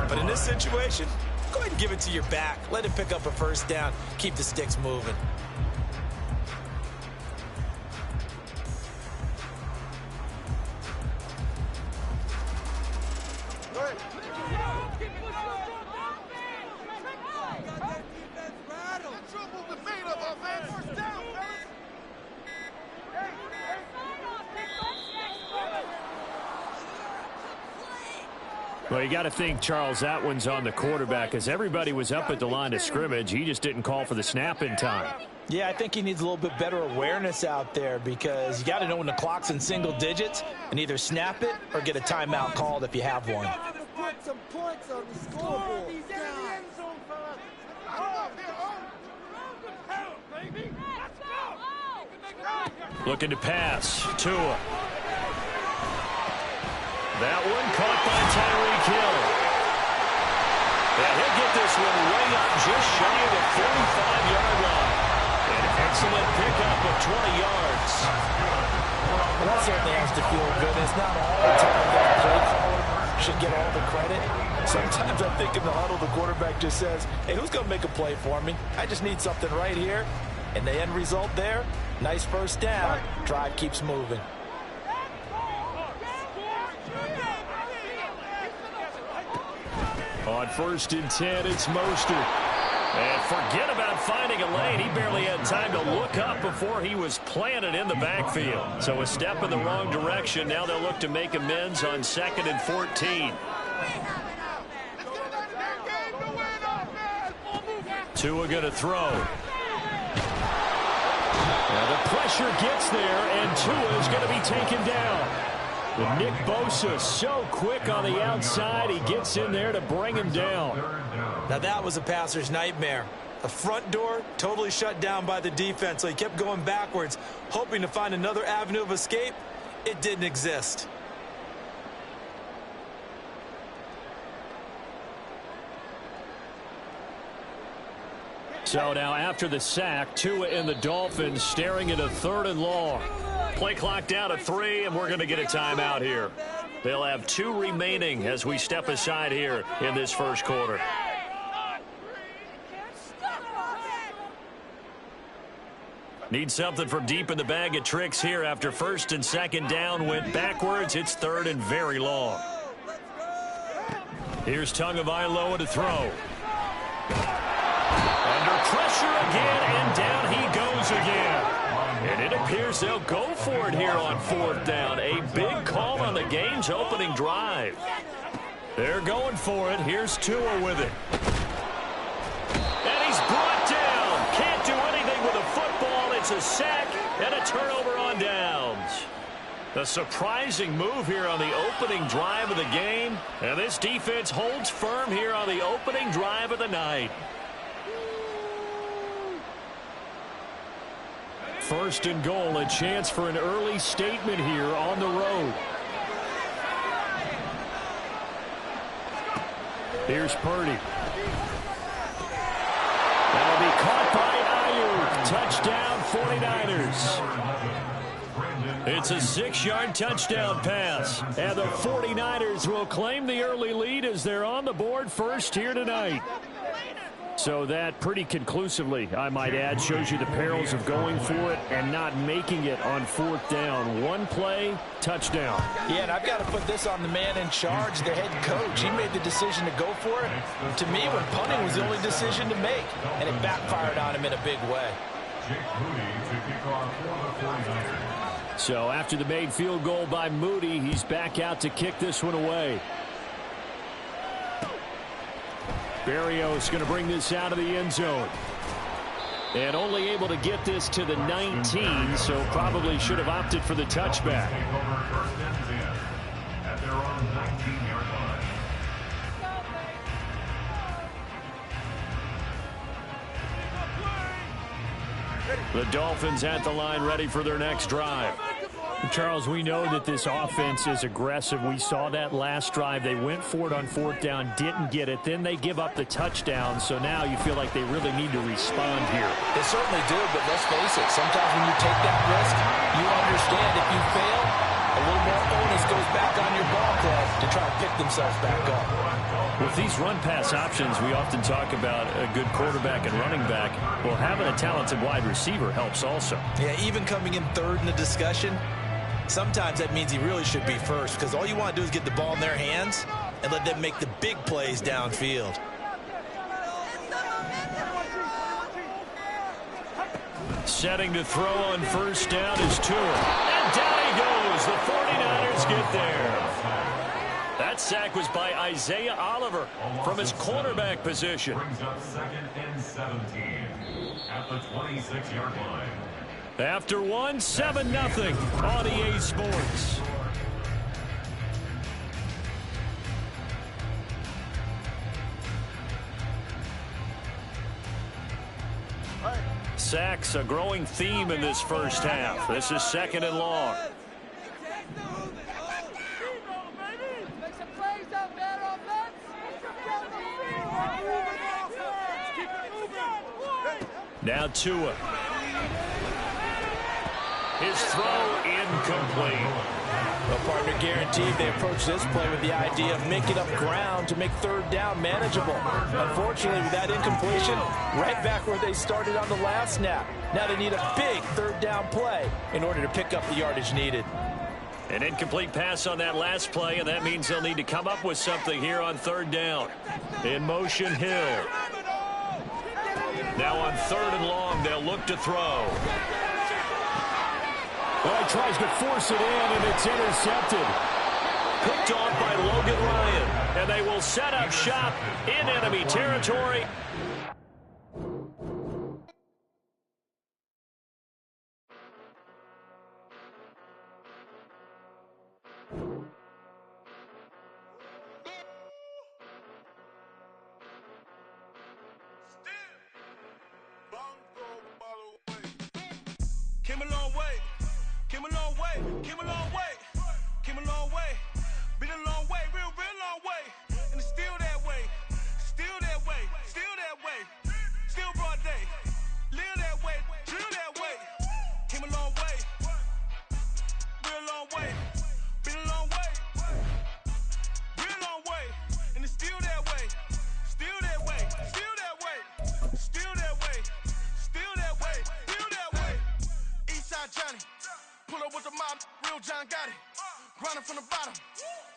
But in this situation, go ahead and give it to your back. Let him pick up a first down. Keep the sticks moving. Well, you got to think, Charles, that one's on the quarterback as everybody was up at the line of scrimmage. He just didn't call for the snap in time. Yeah, I think he needs a little bit better awareness out there because you got to know when the clock's in single digits and either snap it or get a timeout called if you have one. Put some points on the scoreboard. Looking to pass. Tua. That one caught by Tyreek Hill. And he'll get this one way up just shy of the 45-yard line. An excellent pickup of 20 yards. Well, that certainly has to feel good. It's not all the time that the play caller should get all the credit. Sometimes I think in the huddle, the quarterback just says, hey, who's going to make a play for me? I just need something right here. And the end result there, nice first down. Drive keeps moving. On 1st and 10, it's Mostert. And forget about finding a lane. He barely had time to look up before he was planted in the backfield. So a step in the wrong direction. Now they'll look to make amends on 2nd and 14. Tua going to throw. Now the pressure gets there, and Tua is going to be taken down. But Nick Bosa so quick on the outside, he gets in there to bring him down. Now that was a passer's nightmare. The front door totally shut down by the defense, so he kept going backwards, hoping to find another avenue of escape. It didn't exist. So now after the sack, Tua and the Dolphins staring at a 3rd and long. Play clock down to 3, and we're going to get a timeout here. They'll have 2 remaining as we step aside here in this first quarter. Need something from deep in the bag of tricks here after 1st and 2nd down went backwards. It's 3rd and very long. Here's Tagovailoa to throw. Under pressure again, and down he goes again. And it appears they'll go for it here on 4th down. A big call on the game's opening drive. They're going for it. Here's Tua with it. And he's brought down. Can't do anything with a football. It's a sack and a turnover on downs. A surprising move here on the opening drive of the game. And this defense holds firm here on the opening drive of the night. 1st and goal, a chance for an early statement here on the road. Here's Purdy. That'll be caught by Ayuk. Touchdown 49ers. It's a 6-yard touchdown pass. And the 49ers will claim the early lead as they're on the board first here tonight. So that pretty conclusively, I might add, shows you the perils of going for it and not making it on 4th down. One play, touchdown. Yeah, and I've got to put this on the man in charge, the head coach. He made the decision to go for it. To me, when punting was the only decision to make, and it backfired on him in a big way. So after the made field goal by Moody, he's back out to kick this one away. Berrios going to bring this out of the end zone. And only able to get this to the 19, so probably should have opted for the touchback. The Dolphins at the line ready for their next drive. Charles, we know that this offense is aggressive. We saw that last drive. They went for it on fourth down, didn't get it. Then they give up the touchdown. So now you feel like they really need to respond here. They certainly do, but let's face it. Sometimes when you take that risk, you understand if you fail, a little more onus goes back on your ball club to try and pick themselves back up. With these run-pass options, we often talk about a good quarterback and running back. Well, having a talented wide receiver helps also. Yeah, even coming in third in the discussion, sometimes that means he really should be first, because all you want to do is get the ball in their hands and let them make the big plays downfield. Setting to throw on first down is Tua. And down he goes. The 49ers get there. That sack was by Isaiah Oliver from his cornerback position. Brings up 2nd and 17 at the 26-yard line. After one, 7-0 on EA Sports. Sacks, a growing theme in this first half. This is 2nd and long. Now Tua. His throw incomplete. Well, partner, guaranteed they approach this play with the idea of making up ground to make third down manageable. Unfortunately, with that incompletion, right back where they started on the last snap. Now they need a big third down play in order to pick up the yardage needed. An incomplete pass on that last play, and that means they'll need to come up with something here on third down. In motion, Hill. Now on 3rd and long, they'll look to throw. Well, he tries to force it in, and it's intercepted. Picked off by Logan Ryan, and they will set up shop in enemy territory. Came a long way, came a long way, came a long way, came a long way, been a long way, real long way, and it's still that way, still that way, still that way, still broad day, live that way, drill that way, came a long way, real long way, been a long way, real long way, and it's still that way, still that way, still that way, still that way, still that way, still that way. Eastside Johnny, pull up with the mob, real John got it. Grinding from the bottom,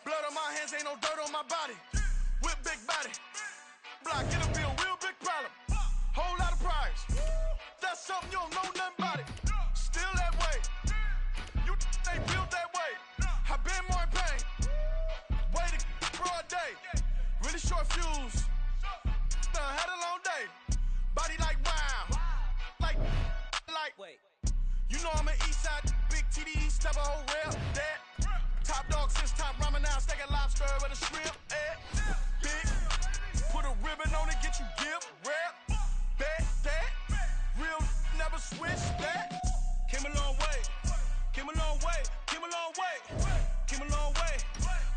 blood on my hands, ain't no dirt on my body. With big body, block, get a bill, real big problem. Whole lot of priors, that's something you don't know nothing about it. Still that way, you ain't built that way. I been more in pain, way to broad day. Really short fuse, had a long day. Body like wow, like. Wait. You know I'm an Eastside, big TD, step a whole rail, that. Top dog since top ramen now, steak and lobster with a shrimp, big. Put a ribbon on it, get you give, rap, bet, that. Real never switch, that. Came a long way, came a long way, came a long way, came a long way.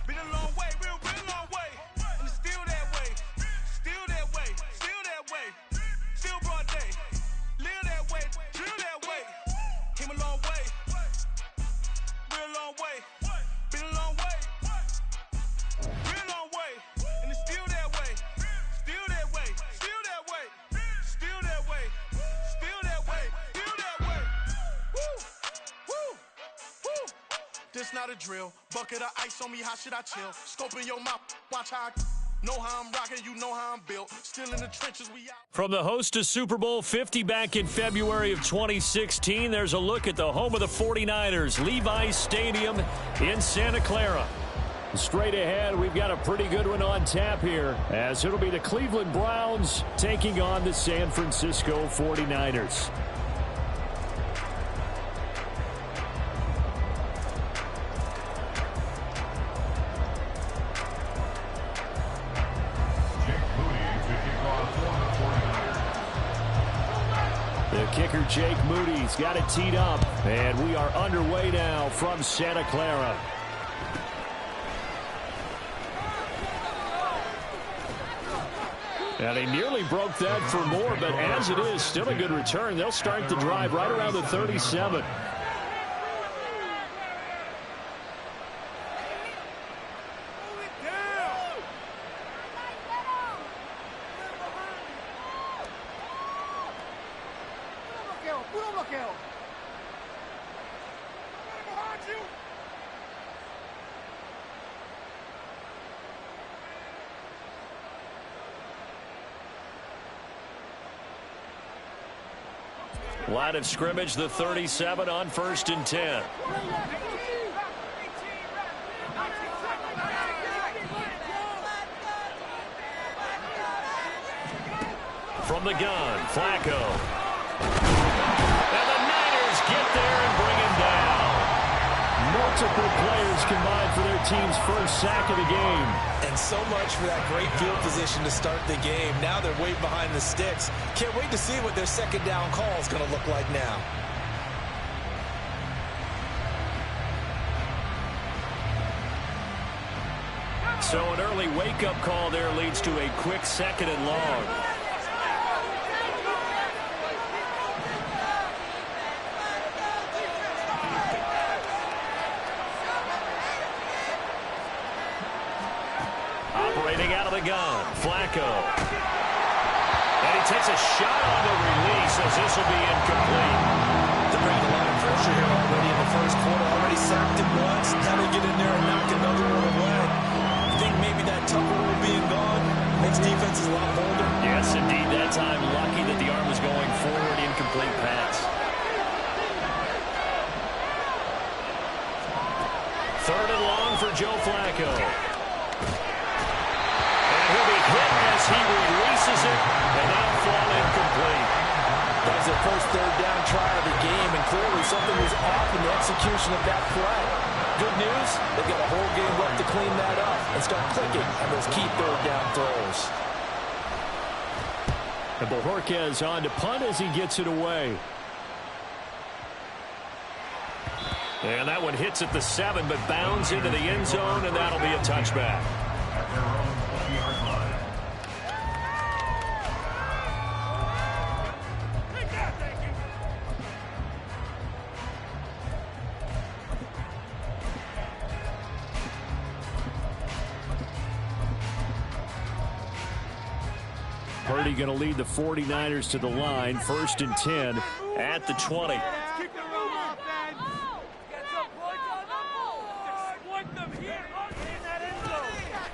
Been a long way, real long way. And it's still that way, still that way, still that way. Still broad day, live that way, drill that way. Came a long way, real long way, been a long way, real long way, and it's still that way, still that way, still that way, still that way, still that way, still that way. Woo, woo, woo. This not a drill, bucket of ice on me, how should I chill? Scope in your mouth, watch how I know how I'm rocking, you know how I'm built. Still in the trenches, we out. From the host to Super Bowl 50 back in February of 2016, there's a look at the home of the 49ers, Levi's Stadium in Santa Clara. Straight ahead, we've got a pretty good one on tap here, as it'll be the Cleveland Browns taking on the San Francisco 49ers. The kicker, Jake Moody's got it teed up. And we are underway now from Santa Clara. And they nearly broke that for more, but as it is, still a good return. They'll start the drive right around the 37. Line of scrimmage, the 37 on 1st and 10. From the gun, Flacco. And the Niners get there and bring him down. Multiple players combined for their team's first sack of the game. And so much for that great field position to start the game. Now they're way behind the sticks. Can't wait to see what their second down call is going to look like now. So an early wake-up call there leads to a quick 2nd and long. Operating out of the gun, Flacco. And he takes a shot on the release as this will be incomplete. They're bringing a lot of pressure here already in the first quarter. Already sacked him once. Now they get in there and knock another one away. I think maybe that Tucker rule being gone makes defenses a lot bolder. Yes, indeed. That time, lucky that the arm was going forward. Incomplete pass. 3rd and long for Joe Flacco. He'll be hit as he releases it, and now fall incomplete. That was their first 3rd down try of the game, and clearly something was off in the execution of that play. Good news, they've got a whole game left to clean that up and start clicking on those key 3rd down throws. And Bojorquez on to punt as he gets it away. And that one hits at the 7, but bounds into the end zone, and that'll be a touchback. Purdy going to lead the 49ers to the line. 1st and 10 at the 20.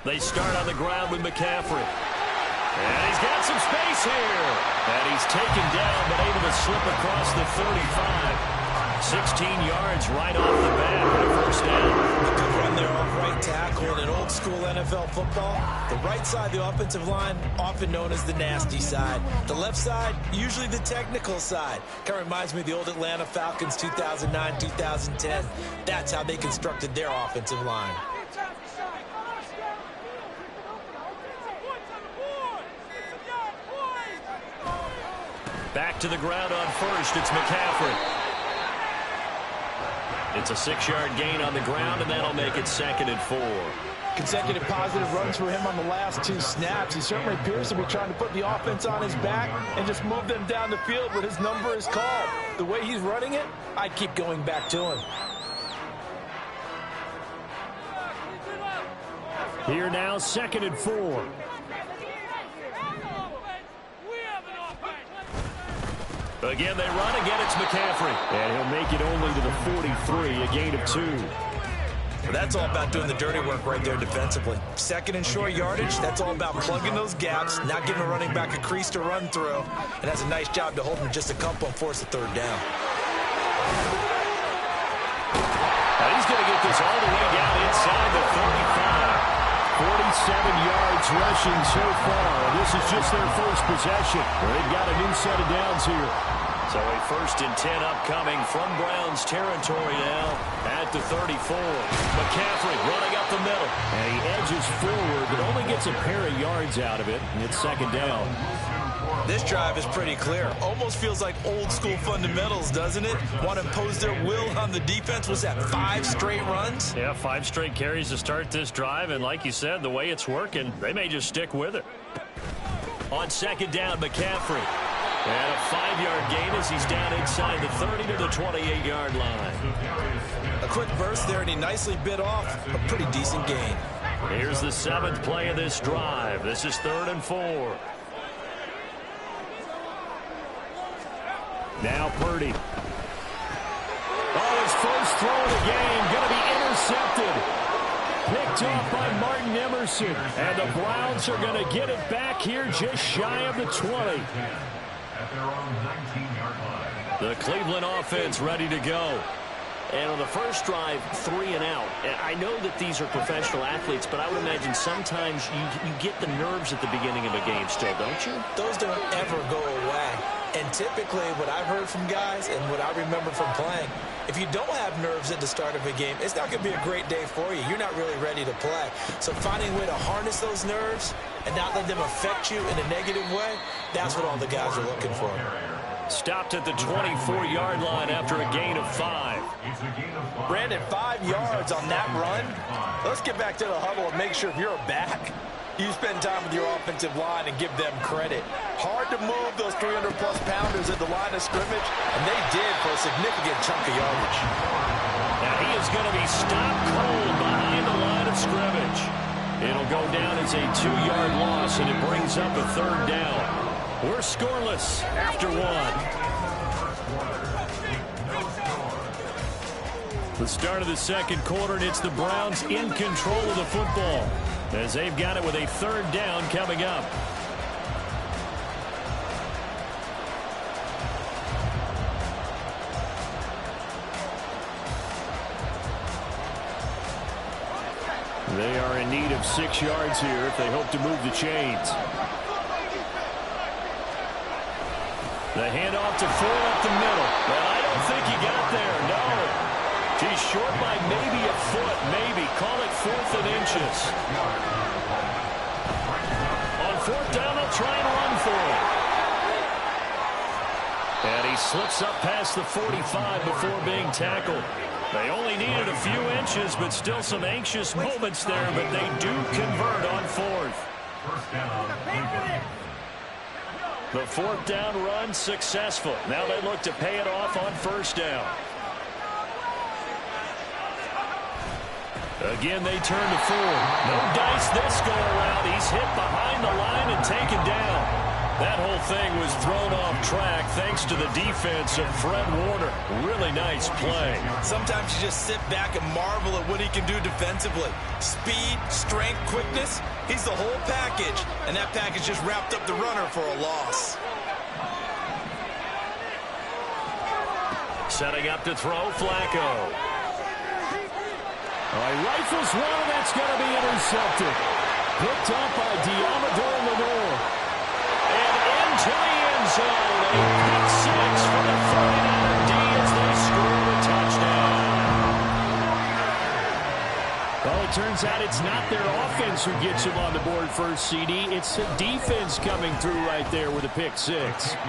They start on the ground with McCaffrey. And he's got some space here. And he's taken down, but able to slip across the 35. 16 yards right off the bat for the first down. A good run there off right tackle. In old school NFL football, the right side of the offensive line, often known as the nasty side. The left side, usually the technical side. Kind of reminds me of the old Atlanta Falcons 2009, 2010. That's how they constructed their offensive line. Back to the ground on 1st. It's McCaffrey. It's a 6-yard gain on the ground, and that'll make it 2nd and 4. Consecutive positive runs for him on the last 2 snaps. He certainly appears to be trying to put the offense on his back and just move them down the field when his number is called. The way he's running it, I'd keep going back to him. Here now, 2nd and 4. Again, they run. Again, it's McCaffrey. And he'll make it only to the 43, a gain of 2. Well, that's all about doing the dirty work right there defensively. 2nd and short yardage, that's all about plugging those gaps, not giving a running back a crease to run through, and has a nice job to hold him just a couple and force a 3rd down. Now he's going to get this all the way down inside the 35. 47 yards rushing so far. This is just their first possession. They've got a new set of downs here. So a 1st and 10 upcoming from Browns territory now at the 34. McCaffrey running up the middle. And he edges forward, but only gets a pair of yards out of it. And it's 2nd down. This drive is pretty clear. Almost feels like old school fundamentals, doesn't it? Want to impose their will on the defense. Was that 5 straight runs? Yeah, 5 straight carries to start this drive. And like you said, the way it's working, they may just stick with it. On second down, McCaffrey. And a 5-yard gain as he's down inside the 30 to the 28-yard line. A quick burst there, and he nicely bit off a pretty decent gain. Here's the 7th play of this drive. This is 3rd and 4. Now Purdy. Oh, his first throw of the game going to be intercepted. Picked off by Martin Emerson. And the Browns are going to get it back here just shy of the 20. At their own 19-yard line. The Cleveland offense ready to go. And on the first drive, 3 and out. And I know that these are professional athletes, but I would imagine sometimes you get the nerves at the beginning of a game still, don't you? Those don't ever go away. And typically what I've heard from guys and what I remember from playing, if you don't have nerves at the start of a game, it's not going to be a great day for you. You're not really ready to play. So finding a way to harness those nerves and not let them affect you in a negative way, that's what all the guys are looking for. Stopped at the 24-yard line after a gain of 5. Brandon, 5 yards on that run. Let's get back to the huddle and make sure if you're a back, you spend time with your offensive line and give them credit. Hard to move those 300-plus pounders at the line of scrimmage, and they did for a significant chunk of yardage. Now he is going to be stopped cold behind the line of scrimmage. It'll go down as a 2-yard loss, and it brings up a 3rd down. We're scoreless after 1. The start of the second quarter, and it's the Browns in control of the football as they've got it with a 3rd down coming up. They are in need of 6 yards here if they hope to move the chains. The handoff to Ford up the middle. But I don't think he got there. No. He's short by maybe a foot. Maybe. Call it 4th and inches. On 4th down, they'll try and run for it. And he slips up past the 45 before being tackled. They only needed a few inches, but still some anxious moments there. But they do convert on 4th. First down. The 4th down run successful. Now they look to pay it off on 1st down. Again, they turn to Ford. No dice this go around. He's hit behind the line and taken down. That whole thing was thrown off track thanks to the defense of Fred Warner. Really nice play. Sometimes you just sit back and marvel at what he can do defensively. Speed, strength, quickness. He's the whole package. And that package just wrapped up the runner for a loss. Setting up to throw, Flacco. He rifles one, and that's going to be intercepted. Picked up by Diamador Lenore. And into the end zone. A pick 6 for the 49er D as they score a touchdown. Well, it turns out it's not their offense who gets him on the board first, CD. It's the defense coming through right there with a pick 6.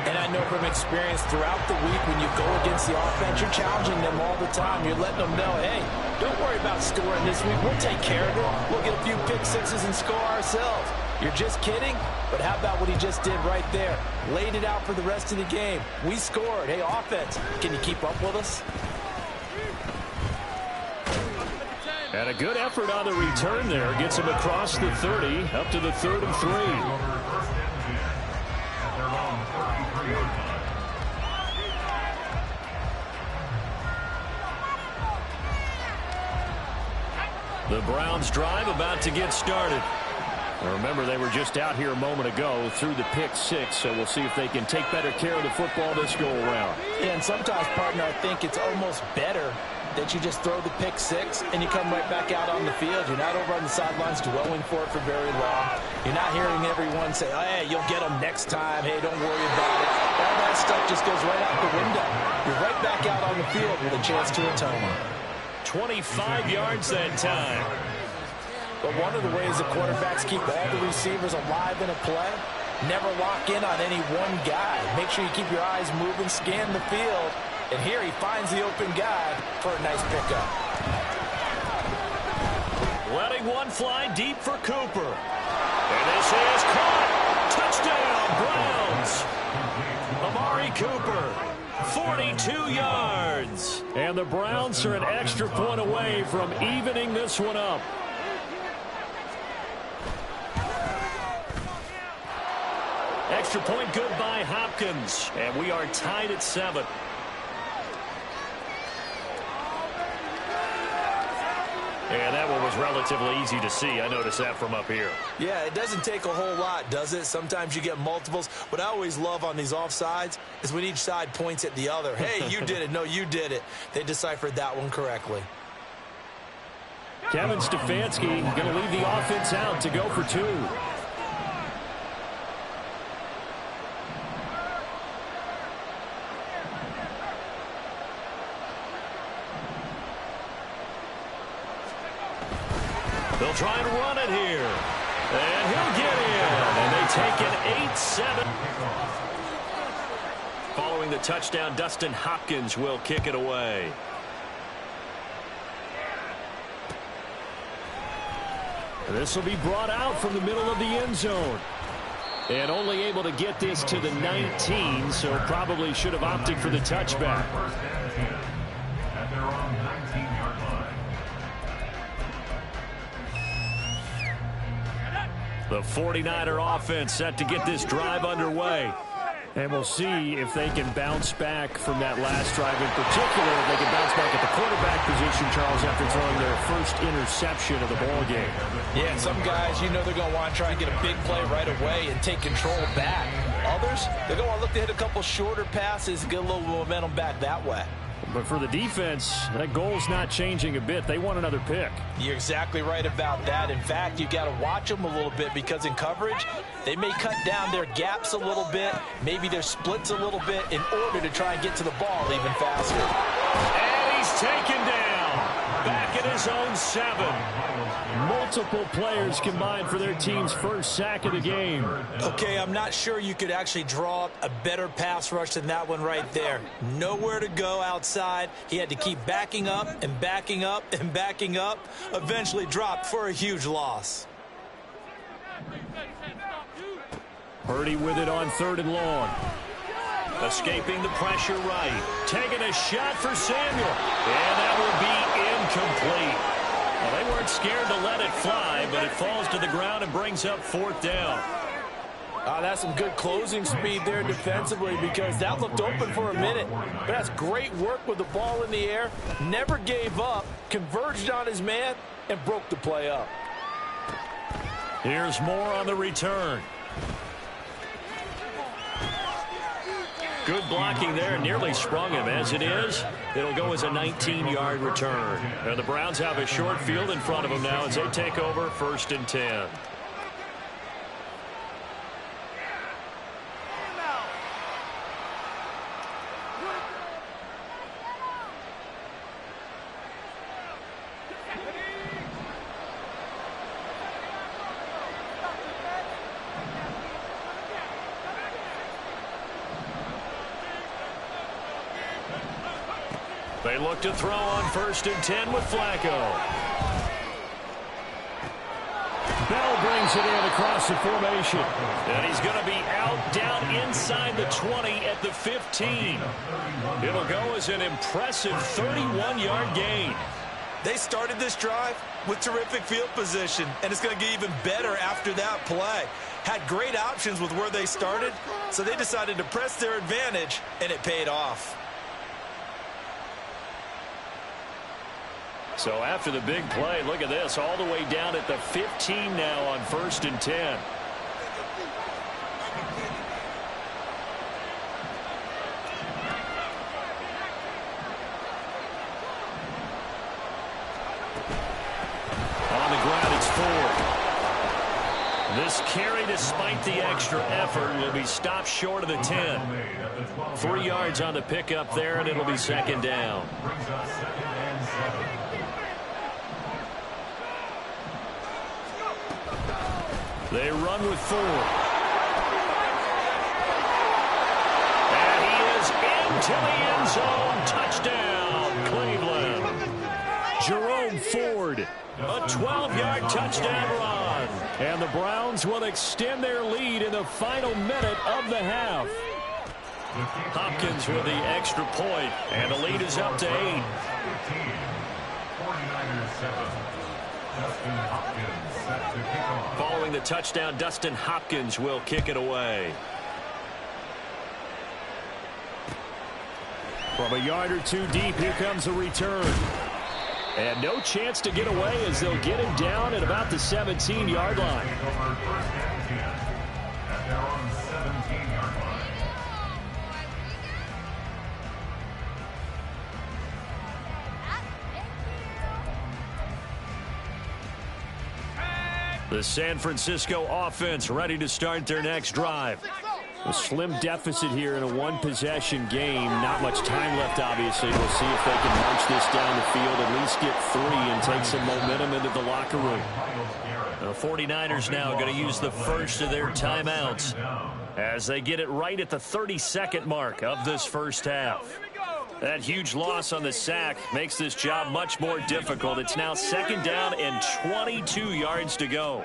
And I know from experience throughout the week when you go against the offense, you're challenging them all the time. You're letting them know, hey, don't worry about scoring this week. We'll take care of it. We'll get a few pick 6s and score ourselves. You're just kidding? But how about what he just did right there? Laid it out for the rest of the game. We scored. Hey, offense, can you keep up with us? And a good effort on the return there. Gets him across the 30, up to the 3rd and 3. The Browns drive about to get started. Remember, they were just out here a moment ago through the pick 6, so we'll see if they can take better care of the football this go-around. Yeah, and sometimes, partner, I think it's almost better that you just throw the pick 6 and you come right back out on the field. You're not over on the sidelines dwelling for it for very long. You're not hearing everyone say, oh, hey, you'll get them next time. Hey, don't worry about it. All that stuff just goes right out the window. You're right back out on the field with a chance to atone. 25 yards that time. But one of the ways the quarterbacks keep all the receivers alive in a play Never lock in on any one guy. Make sure you keep your eyes moving, scan the field. And here he finds the open guy for a nice pickup. Letting one fly deep for Cooper. And this is caught. Touchdown, Browns. Amari Cooper, 42 yards. And the Browns are an extra point away from evening this one up. Extra point good by Hopkins. And we are tied at 7. And that one was relatively easy to see. I noticed that from up here. Yeah, it doesn't take a whole lot, does it? Sometimes you get multiples. What I always love on these offsides is when each side points at the other. Hey, you did it. No, you did it. They deciphered that one correctly. Kevin Stefanski going to leave the offense out to go for 2. They'll try and run it here. And he'll get in. And they take an 8-7. Following the touchdown, Dustin Hopkins will kick it away. This will be brought out from the middle of the end zone. And only able to get this to the 19, so probably should have opted for the touchback. At their own 19-yard line. The 49er offense set to get this drive underway. And we'll see if they can bounce back from that last drive in particular. If they can bounce back at the quarterback position, Charles, after throwing their first interception of the ball game. Yeah, some guys, you know they're going to want to try and get a big play right away and take control back. Others, they're going to want to look to hit a couple shorter passes and get a little momentum back that way. But for the defense, that goal's not changing a bit. They want another pick. You're exactly right about that. In fact, you got to watch them a little bit because in coverage, they may cut down their gaps a little bit, maybe their splits a little bit in order to try and get to the ball even faster. And he's taken down. Back at his own 7. Multiple players combined for their team's first sack of the game. Okay, I'm not sure you could actually draw up a better pass rush than that one right there. Nowhere to go outside. He had to keep backing up and backing up and backing up. Eventually dropped for a huge loss. Purdy with it on 3rd and long. Escaping the pressure right. Taking a shot for Samuel. And that will be incomplete. Well, they weren't scared to let it fly, but it falls to the ground and brings up 4th down. That's some good closing speed there defensively because that looked open for a minute. But that's great work with the ball in the air. Never gave up, converged on his man, and broke the play up. Here's more on the return. Good blocking there, nearly sprung him. As it is, it'll go as a 19-yard return. And the Browns have a short field in front of them now as they take over 1st and 10. They look to throw on 1st and 10 with Flacco. Bell brings it in across the formation. And he's going to be out down inside the 20 at the 15. It'll go as an impressive 31-yard gain. They started this drive with terrific field position, and it's going to get even better after that play. Had great options with where they started, so they decided to press their advantage, and it paid off. So after the big play, look at this, all the way down at the 15 now on 1st and 10. On the ground, it's 4. This carry, despite the extra effort, will be stopped short of the 10. 3 yards on the pickup there, and it'll be 2nd down. Brings us 2nd and 7. They run with 4. to the end zone. Touchdown, Cleveland. Jerome Ford. A 12-yard touchdown run. And the Browns will extend their lead in the final minute of the half. Hopkins with the extra point, and the lead is up to 8. 49ers 7. Dustin Hopkins set to kick off. Following the touchdown, Dustin Hopkins will kick it away. From a yard or two deep, here comes a return. And no chance to get away as they'll get him down at about the 17-yard line. First and 10 at their own 17-yard line. The San Francisco offense ready to start their next drive. A slim deficit here in a one-possession game. Not much time left, obviously. We'll see if they can march this down the field, at least get 3 and take some momentum into the locker room. The 49ers now going to use the first of their timeouts as they get it right at the 32nd mark of this first half. That huge loss on the sack makes this job much more difficult. It's now 2nd down and 22 yards to go.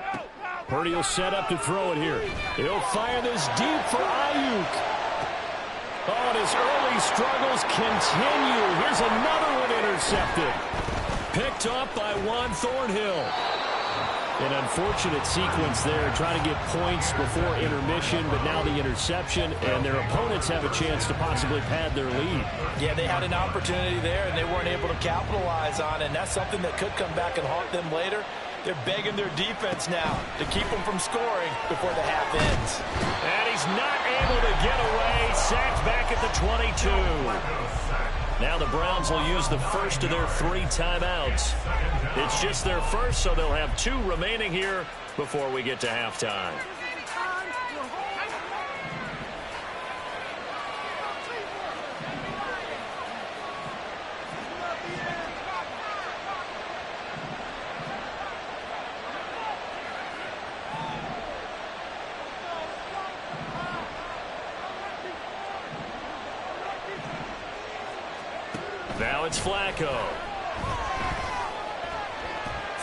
Purdy will set up to throw it here. He'll fire this deep for Ayuk. Oh, and his early struggles continue. Here's another one intercepted. Picked off by Juan Thornhill. An unfortunate sequence there, trying to get points before intermission, but now the interception, and their opponents have a chance to possibly pad their lead. Yeah, they had an opportunity there, and they weren't able to capitalize on it, and that's something that could come back and haunt them later. They're begging their defense now to keep them from scoring before the half ends. And he's not able to get away. Sacked back at the 22. Now the Browns will use the first of their 3 timeouts. It's just their first, so they'll have 2 remaining here before we get to halftime. Now it's Flacco.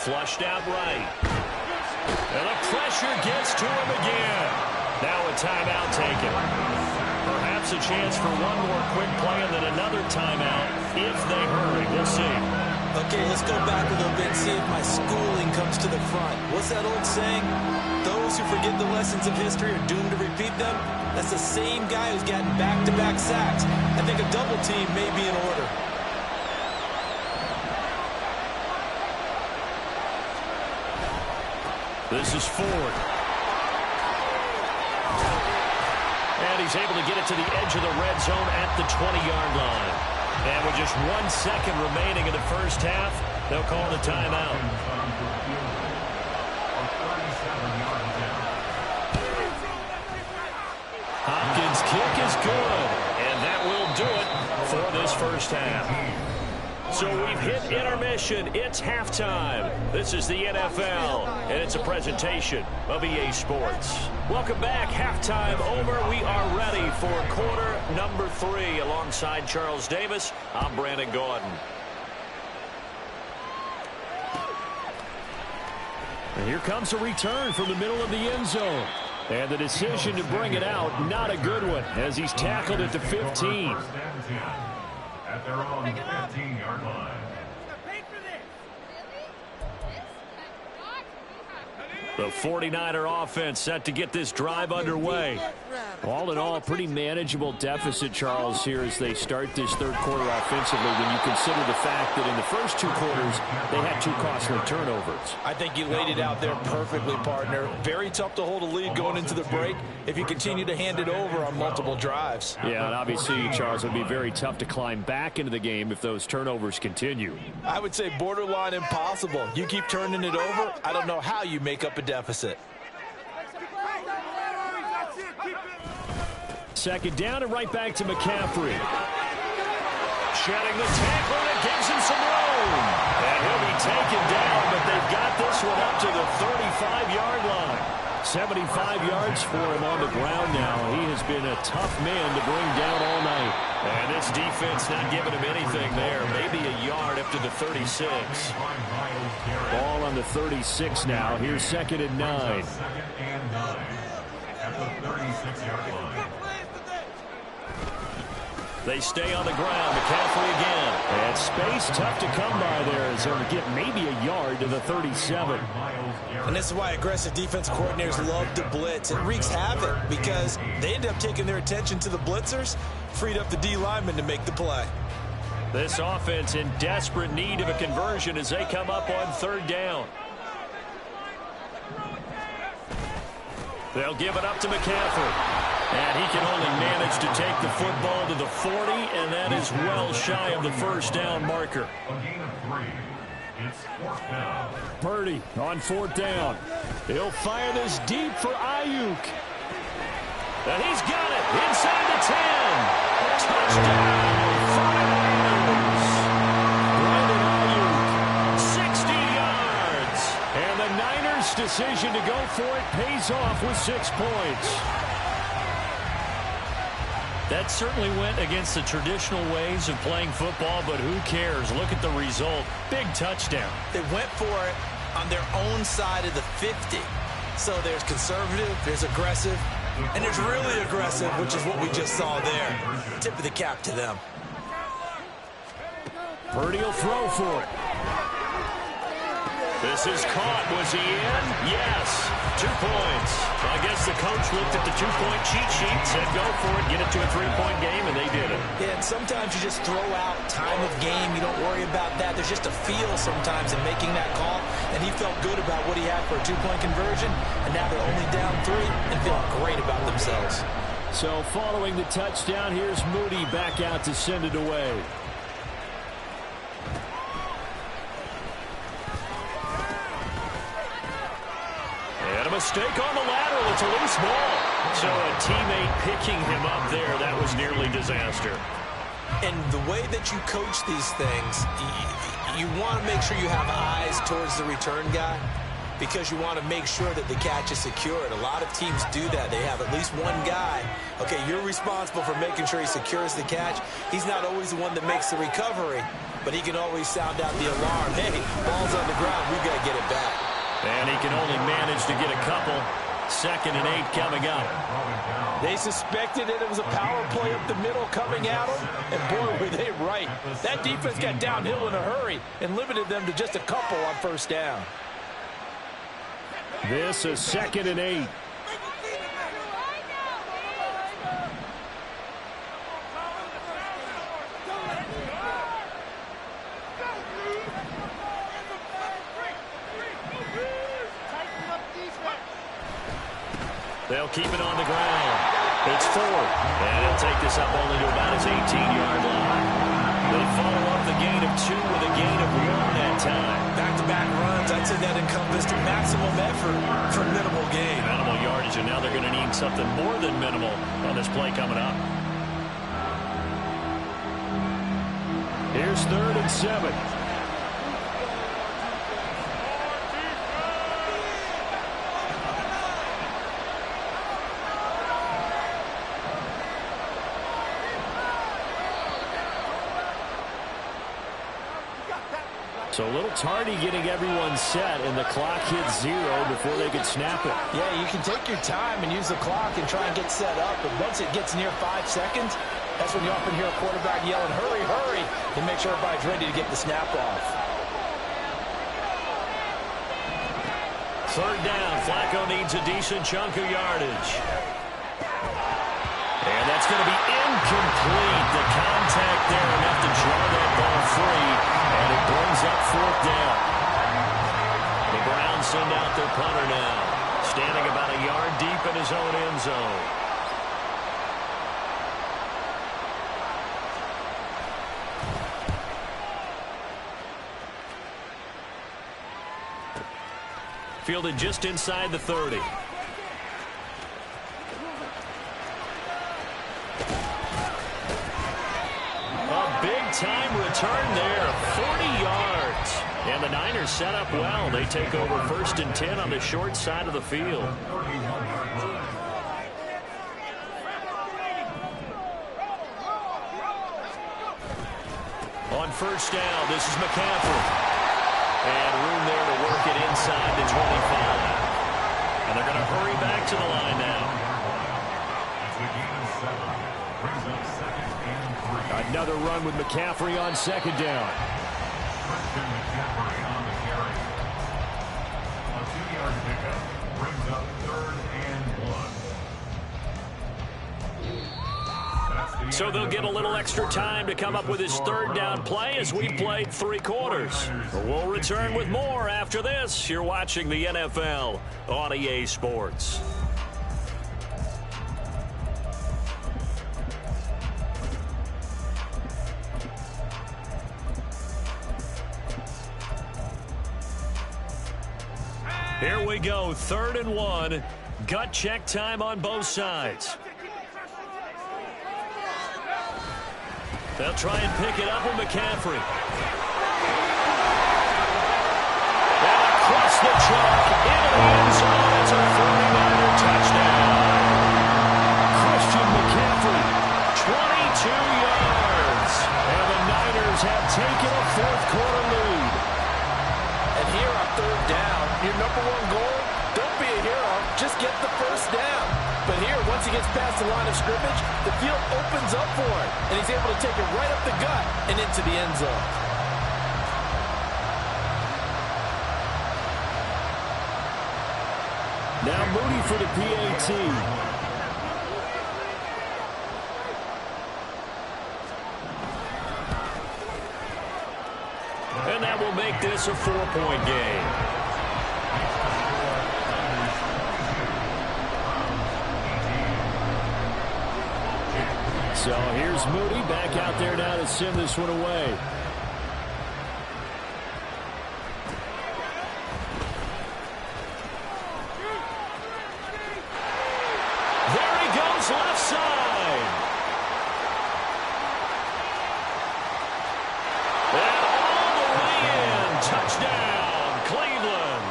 Flushed out right. And the pressure gets to him again. Now a timeout taken. Perhaps a chance for one more quick play and then another timeout if they hurry. We'll see. Okay, let's go back a little bit and see if my schooling comes to the front. What's that old saying? Those who forget the lessons of history are doomed to repeat them. That's the same guy who's gotten back-to-back sacks. I think a double team may be in order. This is Ford. And he's able to get it to the edge of the red zone at the 20-yard line. And with just 1 second remaining in the first half, they'll call the timeout. Hopkins' kick is good. And that will do it for this first half. So we've hit intermission. It's halftime. This is the NFL, and it's a presentation of EA Sports. Welcome back. Halftime over. We are ready for quarter number 3. Alongside Charles Davis, I'm Brandon Gordon. And here comes a return from the middle of the end zone. And the decision to bring it out, not a good one, as he's tackled at the 15. At their own 15-yard line. The 49er offense set to get this drive underway. All in all, pretty manageable deficit, Charles, here as they start this third quarter offensively when you consider the fact that in the first 2 quarters, they had 2 costly turnovers. I think you laid it out there perfectly, partner. Very tough to hold a lead going into the break if you continue to hand it over on multiple drives. Yeah, and obviously, Charles, it would be very tough to climb back into the game if those turnovers continue. I would say borderline impossible. You keep turning it over, I don't know how you make up a deficit. 2nd down and right back to McCaffrey. Shedding the tackle, and it gives him some room. And he'll be taken down, but they've got this one up to the 35-yard line. 75 yards for him on the ground now. He has been a tough man to bring down all night. And this defense not giving him anything there. Maybe a yard up to the 36. Ball on the 36 now. Here's 2nd and 9. Second and 9 at the 36-yard line. They stay on the ground. McCaffrey again. And space tough to come by there as they'll get maybe a yard to the 37. And this is why aggressive defense coordinators love to blitz. It wreaks havoc because they end up taking their attention to the blitzers, freed up the D lineman to make the play. This offense in desperate need of a conversion as they come up on 3rd down. They'll give it up to McCaffrey. And he can only manage to take the football to the 40, and that is well shy of the 1st down marker. A gain of 3. It's 4th down. Purdy on 4th down. He'll fire this deep for Ayuk. And he's got it inside the 10. Touchdown, 49ers. Brandon Ayuk, 60 yards. And the Niners' decision to go for it pays off with 6 points. That certainly went against the traditional ways of playing football, but who cares? Look at the result. Big touchdown. They went for it on their own side of the 50. So there's conservative, there's aggressive, and there's really aggressive, which is what we just saw there. Tip of the cap to them. Purdy will throw for it. This is caught. Was he in? Yes. 2 points. I guess the coach looked at the 2-point cheat sheet, said go for it, get it to a 3-point game, and they did it. Yeah, and sometimes you just throw out time of game. You don't worry about that. There's just a feel sometimes in making that call, and he felt good about what he had for a 2-point conversion, and now they're only down 3 and feeling great about themselves. So following the touchdown, here's Moody back out to send it away. And a mistake on the lateral. It's a loose ball. So a teammate picking him up there, that was nearly disaster. And the way that you coach these things, you want to make sure you have eyes towards the return guy because you want to make sure that the catch is secured. A lot of teams do that. They have at least one guy. Okay, you're responsible for making sure he secures the catch. He's not always the one that makes the recovery, but he can always sound out the alarm. Hey, ball's on the ground. We've got to get it back. And he can only manage to get a couple. 2nd and 8 coming up. They suspected that it was a power play up the middle coming at them, and boy, were they right. That defense got downhill in a hurry and limited them to just a couple on 1st down. This is 2nd and 8. They'll keep it on the ground. It's 4th. And he'll take this up only to about his 18-yard line. They follow up the gain of 2 with a gain of 1 that time. Back-to-back runs, I'd say that encompassed maximum effort for minimal gain. Minimal yardage, and now they're going to need something more than minimal on this play coming up. Here's 3rd and 7. So a little tardy getting everyone set, and the clock hits 0 before they could snap it. Yeah, you can take your time and use the clock and try and get set up, but once it gets near 5 seconds, that's when you often hear a quarterback yelling, hurry, hurry, and make sure everybody's ready to get the snap off. 3rd down. Flacco needs a decent chunk of yardage. And that's going to be incomplete. The contact there enough to draw that ball free. And it brings up 4th down. The Browns send out their punter now. Standing about a yard deep in his own end zone. Fielded just inside the 30. A big Big-time return there, 40 yards. And the Niners set up well. They take over 1st and 10 on the short side of the field. On 1st down, this is McCaffrey. And room there to work it inside the 25. And they're going to hurry back to the line now. Another run with McCaffrey on 2nd down. McCaffrey on the carry. A 2-yard pickup brings up 3rd and 1. So they'll get a little extra time to come up with his 3rd down play as we played 3 quarters. We'll return with more after this. You're watching the NFL on EA Sports. Here we go, 3rd and 1. Gut check time on both sides. They'll try and pick it up with McCaffrey. And across the chalk, into the end zone. It's a 49er touchdown. Christian McCaffrey, 22 yards. And the Niners have taken a 4th quarter lead. And here on 3rd down, your number 1 goal, don't be a hero, just get the 1st down. But here, once he gets past the line of scrimmage, the field opens up for him, and he's able to take it right up the gut and into the end zone. Now Moody for the PAT. And that will make this a 4-point game. So here's Moody back out there now to send this one away. There he goes, left side. And all the way in. Touchdown, Cleveland.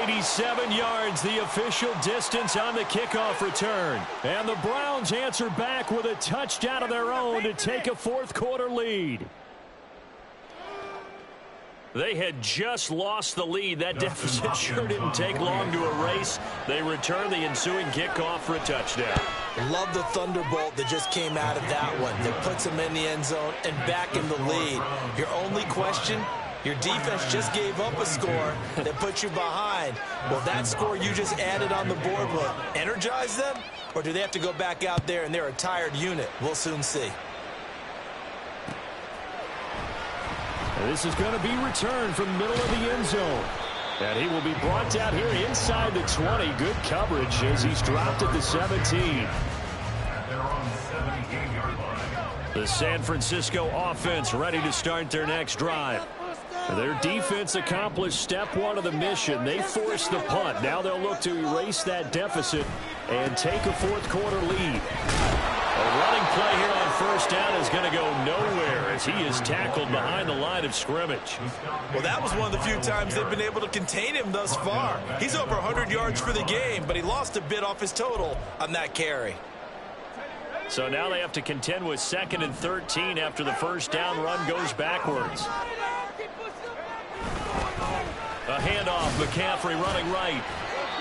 87 yards, the official distance on the kickoff return. And the Browns answer back with a touchdown of their own to take a 4th quarter lead. They had just lost the lead. That deficit sure didn't take long to erase. They return the ensuing kickoff for a touchdown. Love the thunderbolt that just came out of that one. That puts him in the end zone and back in the lead. Your only question? Your defense just gave up a score that put you behind. Will that score you just added on the board will energize them? Or do they have to go back out there and they're a tired unit? We'll soon see. And this is going to be returned from the middle of the end zone. And he will be brought down here inside the 20. Good coverage as he's dropped at the 17. They're on the 78-yard line. The San Francisco offense ready to start their next drive. Their defense accomplished step 1 of the mission. They forced the punt. Now they'll look to erase that deficit and take a 4th quarter lead. A running play here on 1st down is going to go nowhere as he is tackled behind the line of scrimmage. Well, that was one of the few times they've been able to contain him thus far. He's over 100 yards for the game, but he lost a bit off his total on that carry. So now they have to contend with 2nd and 13 after the 1st down run goes backwards. A handoff, McCaffrey running right.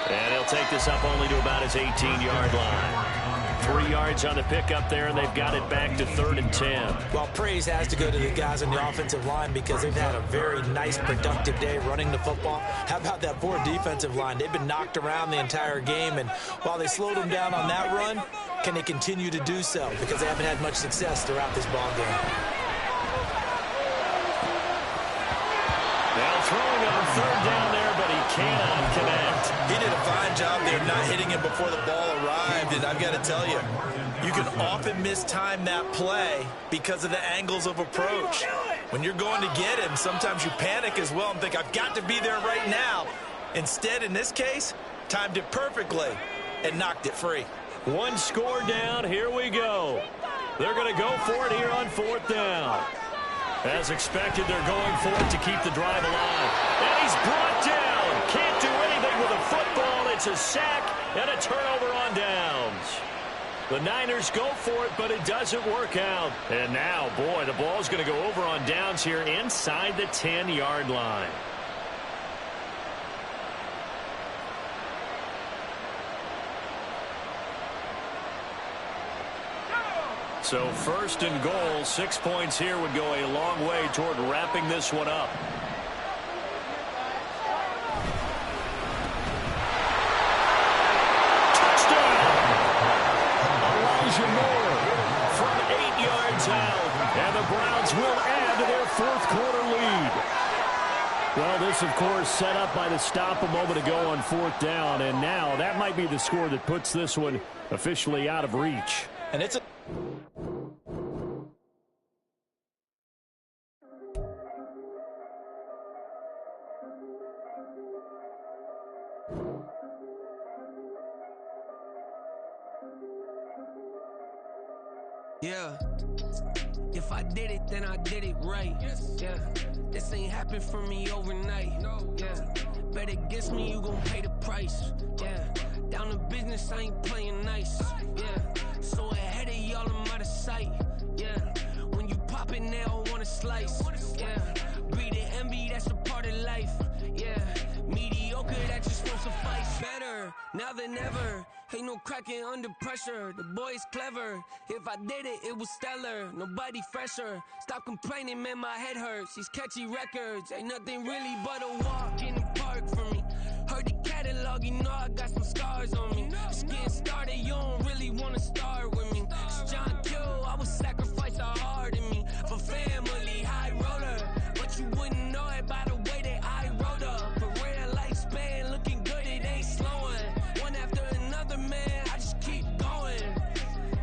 And he'll take this up only to about his 18-yard line. 3 yards on the pickup there, and they've got it back to 3rd and 10. Well, praise has to go to the guys on the offensive line because they've had a very nice, productive day running the football. How about that poor defensive line? They've been knocked around the entire game, and while they slowed them down on that run, can they continue to do so? Because they haven't had much success throughout this ball game. Now throwing on 3rd down there, but he cannot connect. He did a fine job there not hitting him before the ball arrived, and I've got to tell you, you can often mistime that play because of the angles of approach. When you're going to get him, sometimes you panic as well and think, I've got to be there right now. Instead, in this case, timed it perfectly and knocked it free. 1 score down. Here we go. They're going to go for it here on 4th down. As expected, they're going for it to keep the drive alive. And he's brought down. Can't do anything with a football. It's a sack and a turnover on downs. The Niners go for it, but it doesn't work out. And now, boy, the ball's going to go over on downs here inside the 10-yard line. So first and goal, 6 points here would go a long way toward wrapping this one up. From 8 yards out, and the Browns will add to their fourth-quarter lead. Well, this, of course, set up by the stop a moment ago on fourth down, and now that might be the score that puts this one officially out of reach. And it's a... Yeah, if I did it, then I did it right. Yeah, this ain't happened for me overnight. Yeah, bet against me, you gon' pay the price. Yeah, down to business, I ain't playing nice. Yeah, so ahead of y'all, I'm out of sight. Yeah, when you poppin', they don't wanna slice. Yeah, breed and envy, that's a part of life. Yeah, mediocre, that just won't suffice. Better now than ever. Ain't no cracking under pressure. The boy's clever. If I did it, it was stellar. Nobody fresher. Stop complaining, man, my head hurts. These catchy records ain't nothing really but a walk in the park for me. Heard the catalog, you know I got some scars on me. Just getting started, you don't really wanna start with me. It's John Q, I would sacrifice a heart in me for family, high roller. But you wouldn't know it by the way that I wrote up. A real lifespan, looking good, it ain't slowing. One after another, man, I just keep going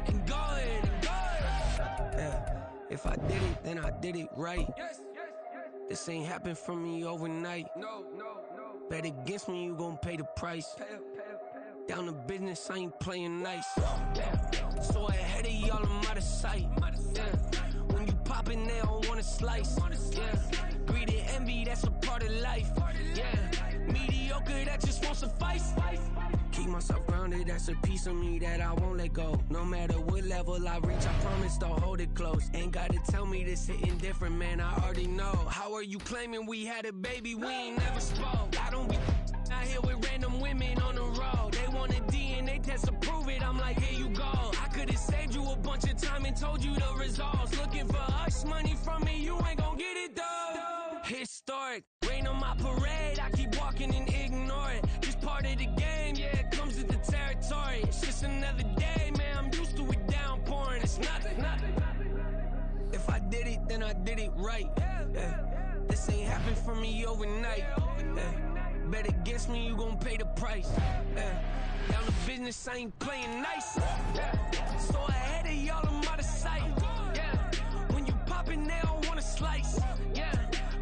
and going and going. Yeah, if I did it, then I did it right. This ain't happened for me overnight. No. Bet against me, you gon' pay the price. Down to business, I ain't playing nice. Yeah, so ahead of y'all, I'm out of sight. Yeah, when you poppin', they don't wanna slice. Yeah, greed and envy, that's a part of life. Yeah, mediocre, that just won't suffice. Keep myself grounded, that's a piece of me that I won't let go. No matter what level I reach, I promise to hold it close. Ain't gotta tell me this hitting different, man, I already know. How are you claiming we had a baby, we ain't never spoke? I don't be out here with random women on the road. They want a DNA test to prove it, I'm like, here you go. I could've saved you a bunch of time and told you the results. Looking for hush money from me, you ain't gon' get it though. Historic, rain on my parade, I keep walking and ignore it. Just part of the game, yeah, it comes with the territory. It's just another day, man, I'm used to it downpouring. It's nothing. If I did it, then I did it right. Yeah. This ain't happened for me overnight. Yeah. Bet against me, you gon' pay the price. Yeah. Down to business, I ain't playing nice. Yeah. So ahead of y'all, I'm out of sight. Yeah. When you poppin', they don't wanna slice. Yeah.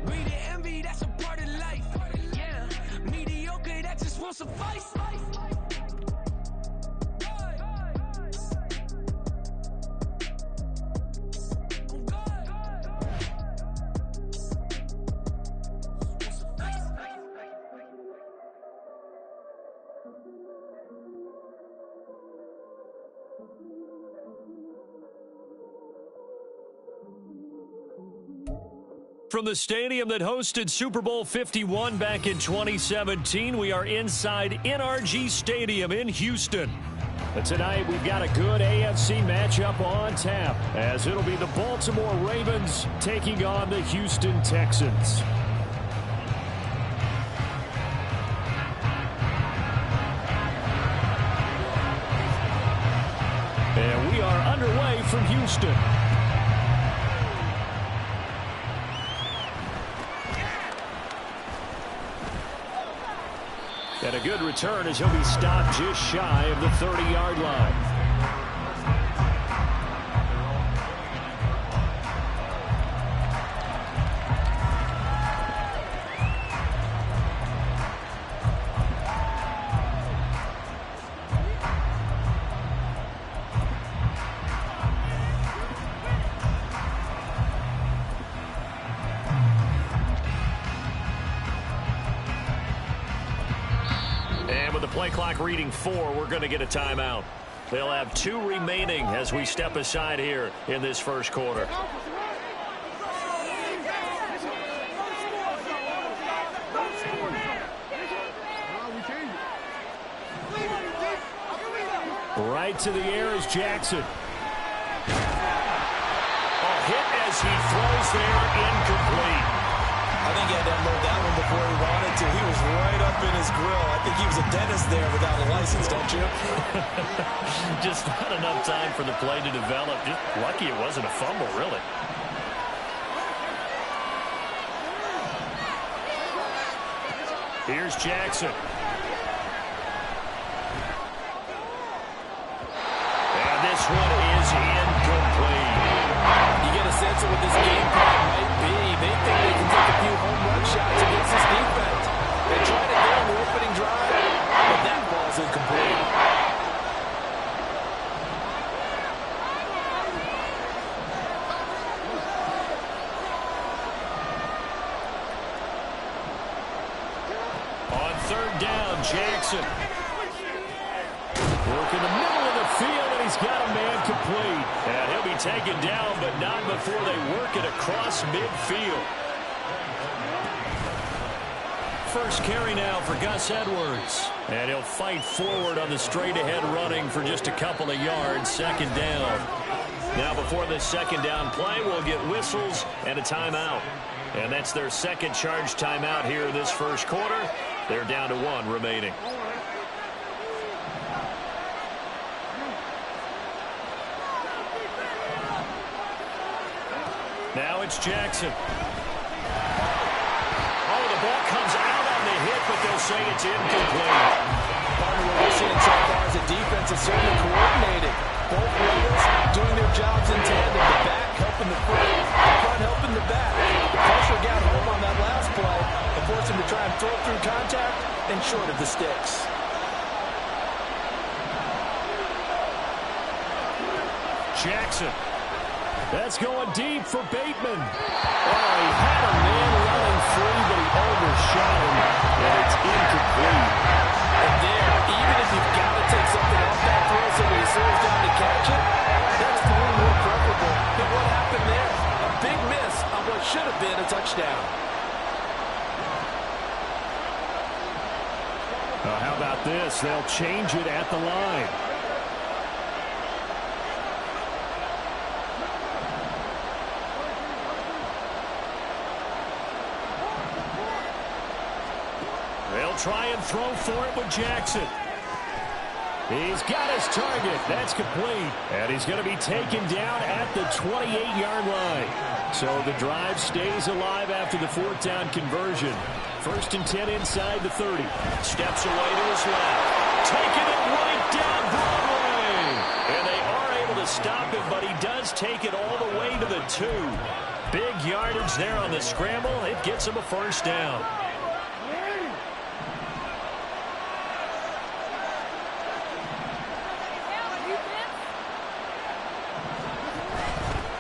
Greed and envy, that's a part of life. Yeah. Mediocre, that just won't suffice. From the stadium that hosted Super Bowl 51 back in 2017, we are inside NRG Stadium in Houston. But tonight, we've got a good AFC matchup on tap, as it'll be the Baltimore Ravens taking on the Houston Texans. And we are underway from Houston. And a good return as he'll be stopped just shy of the 30-yard line. Play clock reading 4. We're going to get a timeout. They'll have 2 remaining as we step aside here in this first quarter. Right to the air is Jackson. Hit as he throws there, incomplete. I think he had to unload that one before he wanted to. He was right up in his grill. I think he was a dentist there without a license, don't you? Just not enough time for the play to develop. Just lucky it wasn't a fumble, really. Here's Jackson. And this one is incomplete. You get a sense of what this game plan might be. They think they can take a few home run shots against this defense. They tried it there on the opening drive, but that ball's incomplete. On third down, Jackson. Working the middle of the field, and he's got a man complete. And he'll be taken down, but not before they work it across midfield. First carry now for Gus Edwards. And he'll fight forward on the straight-ahead running for just a couple of yards. Second down. Now before this second down play, we'll get whistles and a timeout. And that's their second charge timeout here in this first quarter. They're down to 1 remaining. Now it's Jackson. Oh, the ball comes out on the hit, but they'll say it's incomplete. Part of what we're seeing so far is the defense is certainly coordinated. Both levels doing their jobs in tandem. The back helping the front, the front helping the back. The pressure got home on that last play and forced him to try and throw through contact and short of the sticks. Jackson. That's going deep for Bateman. Oh, he had a man running free, but he overshot him, and it's incomplete. And there, even if you've got to take something off that throw so he slows down to catch it, that's a little more preferable. But what happened there? A big miss on what should have been a touchdown. How about this? They'll change it at the line. Try and throw for it with Jackson. He's got his target. That's complete. And he's going to be taken down at the 28-yard line. So the drive stays alive after the 4th down conversion. 1st and 10 inside the 30. Steps away to his left. Taking it right down Broadway. And they are able to stop it, but he does take it all the way to the 2. Big yardage there on the scramble. It gets him a first down.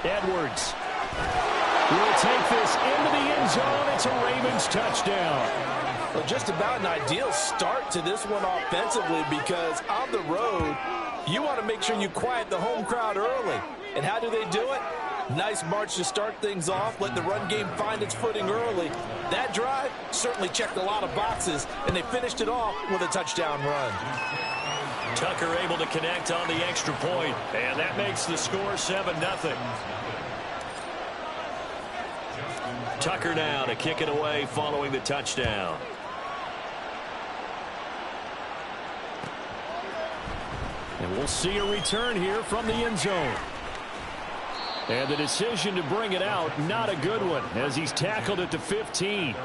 Edwards will take this into the end zone. It's a Ravens touchdown. Well, just about an ideal start to this one offensively, because on the road, you want to make sure you quiet the home crowd early. And how do they do it? Nice march to start things off. Let the run game find its footing early. That drive certainly checked a lot of boxes, and they finished it off with a touchdown run. Tucker able to connect on the extra point, and that makes the score 7-0. Tucker now to kick it away following the touchdown. And we'll see a return here from the end zone. And the decision to bring it out, not a good one, as he's tackled at the 15.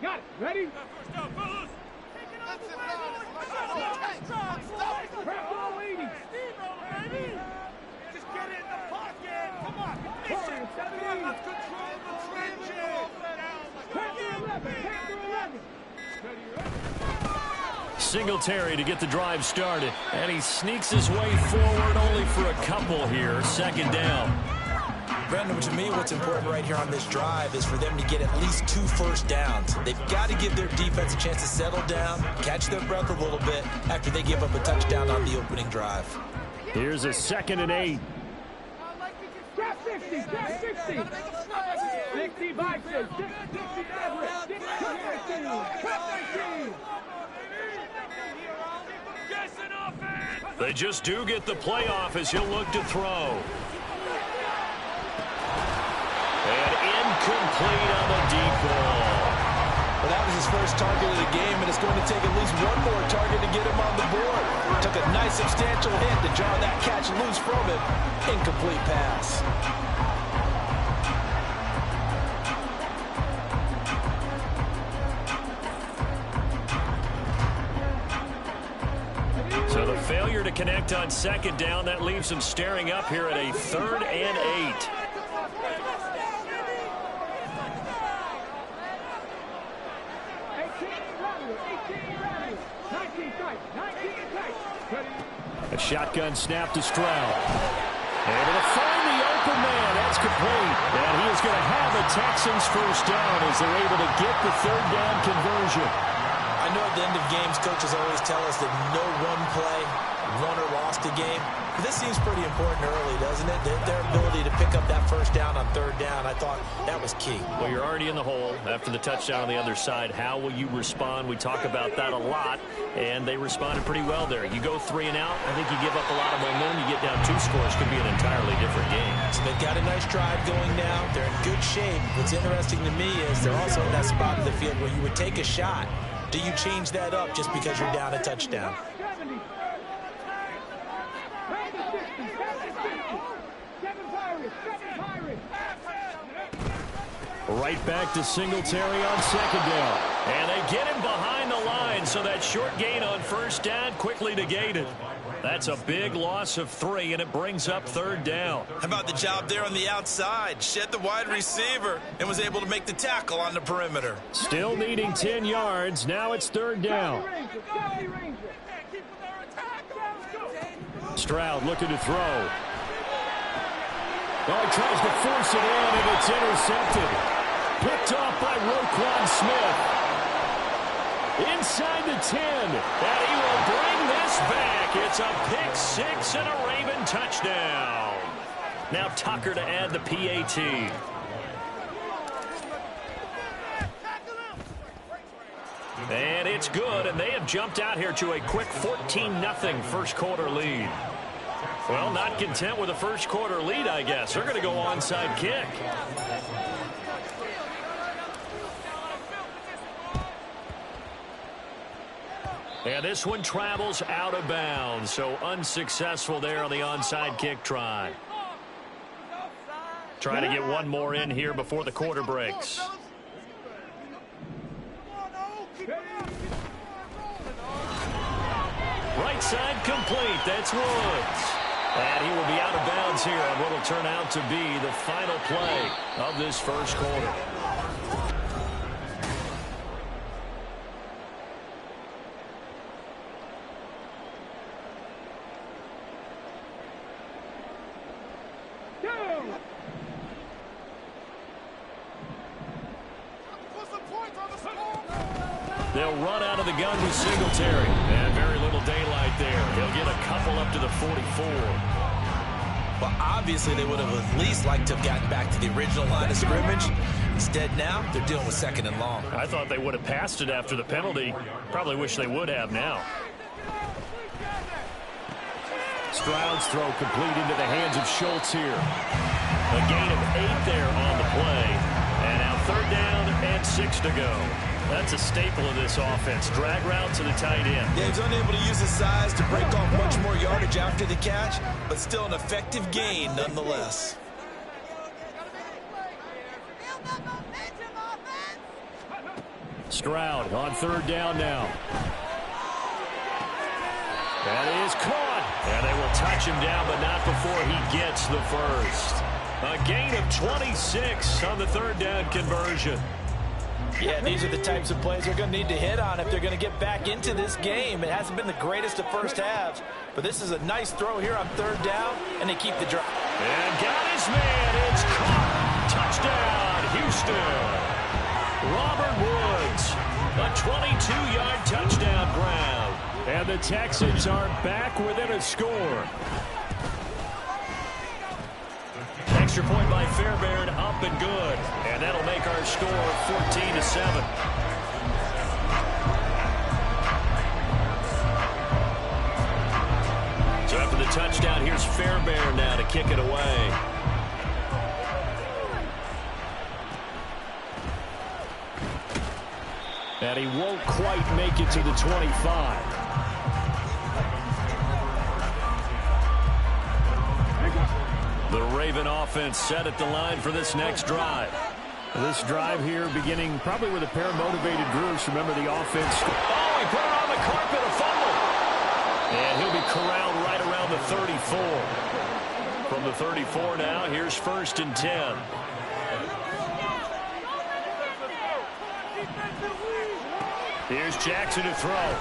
Got it. Ready? First down, fellas. Take it all the way, boys. Go, 80. Steamroller, baby. Just get it in the pocket. Come Singletary to get the drive started. And he sneaks his way forward only for a couple here. Second down. Brandon, to me, what's important right here on this drive is for them to get at least 2 first downs. They've got to give their defense a chance to settle down, catch their breath a little bit after they give up a touchdown on the opening drive. Here's a 2nd and 8. Grab 50, grab 50. 65, 60, They just do get the playoff as he'll look to throw. And incomplete on the deep ball. Well, that was his first target of the game, and it's going to take at least one more target to get him on the board. Took a nice substantial hit to jar that catch loose from him. Incomplete pass. So the failure to connect on 2nd down, that leaves him staring up here at a 3rd and 8. A shotgun snap to Stroud. Able to find the open man. That's complete. And he is going to have the Texans first down as they're able to get the 3rd down conversion. I know at the end of games, coaches always tell us that no one play won or lost a game. But this seems pretty important early, doesn't it? Their ability to pick up that first down on 3rd down, I thought that was key. Well, you're already in the hole after the touchdown on the other side. How will you respond? We talk about that a lot, and they responded pretty well there. You go 3 and out, I think you give up a lot of momentum. You get down 2 scores, could be an entirely different game. So they've got a nice drive going now. They're in good shape. What's interesting to me is they're also in that spot of the field where you would take a shot. Do you change that up just because you're down a touchdown? Right back to Singletary on 2nd down. And they get him behind the line, so that short gain on 1st down quickly negated. That's a big loss of 3, and it brings up 3rd down. How about the job there on the outside? Shed the wide receiver and was able to make the tackle on the perimeter. Still needing 10 yards. Now it's 3rd down. Stroud looking to throw. Oh, he tries to force it in, and it's intercepted. Picked off by Roquan Smith. Inside the 10, and he will bring this back. It's a pick 6 and a Raven touchdown. Now Tucker to add the PAT. And it's good, and they have jumped out here to a quick 14-0 first-quarter lead. Well, not content with a first-quarter lead, I guess. They're going to go onside kick. And this one travels out of bounds, so unsuccessful there on the onside kick try. Trying to get one more in here before the quarter breaks. Right side complete. That's Woods. And he will be out of bounds here on what will turn out to be the final play of this first quarter. They'll run out of the gun with Singletary. And very little daylight there. He'll get a couple up to the 44. Well, obviously they would have at least liked to have gotten back to the original line of scrimmage. Instead now, they're dealing with 2nd and long. I thought they would have passed it after the penalty. Probably wish they would have now. Stroud's throw complete into the hands of Schultz here. A gain of 8 there on the play. And now 3rd down and 6 to go. That's a staple of this offense. Drag route to the tight end. Yeah, he's unable to use his size to break off much more yardage after the catch, but still an effective gain nonetheless. Stroud on 3rd down now. That is caught. And they will touch him down, but not before he gets the first. A gain of 26 on the 3rd down conversion. Yeah, these are the types of plays they're going to need to hit on if they're going to get back into this game. It hasn't been the greatest of first halves, but this is a nice throw here on third down, and they keep the drive. And got his man. It's caught. Touchdown, Houston. Robert Woods, a 22-yard touchdown grab. And the Texans are back within a score. Extra point by Fairbairn, up and good. And that'll make our score 14-7. So after the touchdown, here's Fairbairn now to kick it away. And he won't quite make it to the 25. The Raven offense set at the line for this next drive. This drive here beginning probably with a pair of motivated groups. Remember the offense. Oh, he put it on the carpet, a fumble. And he'll be corralled right around the 34. From the 34 now, here's 1st and 10. Here's Jackson to throw.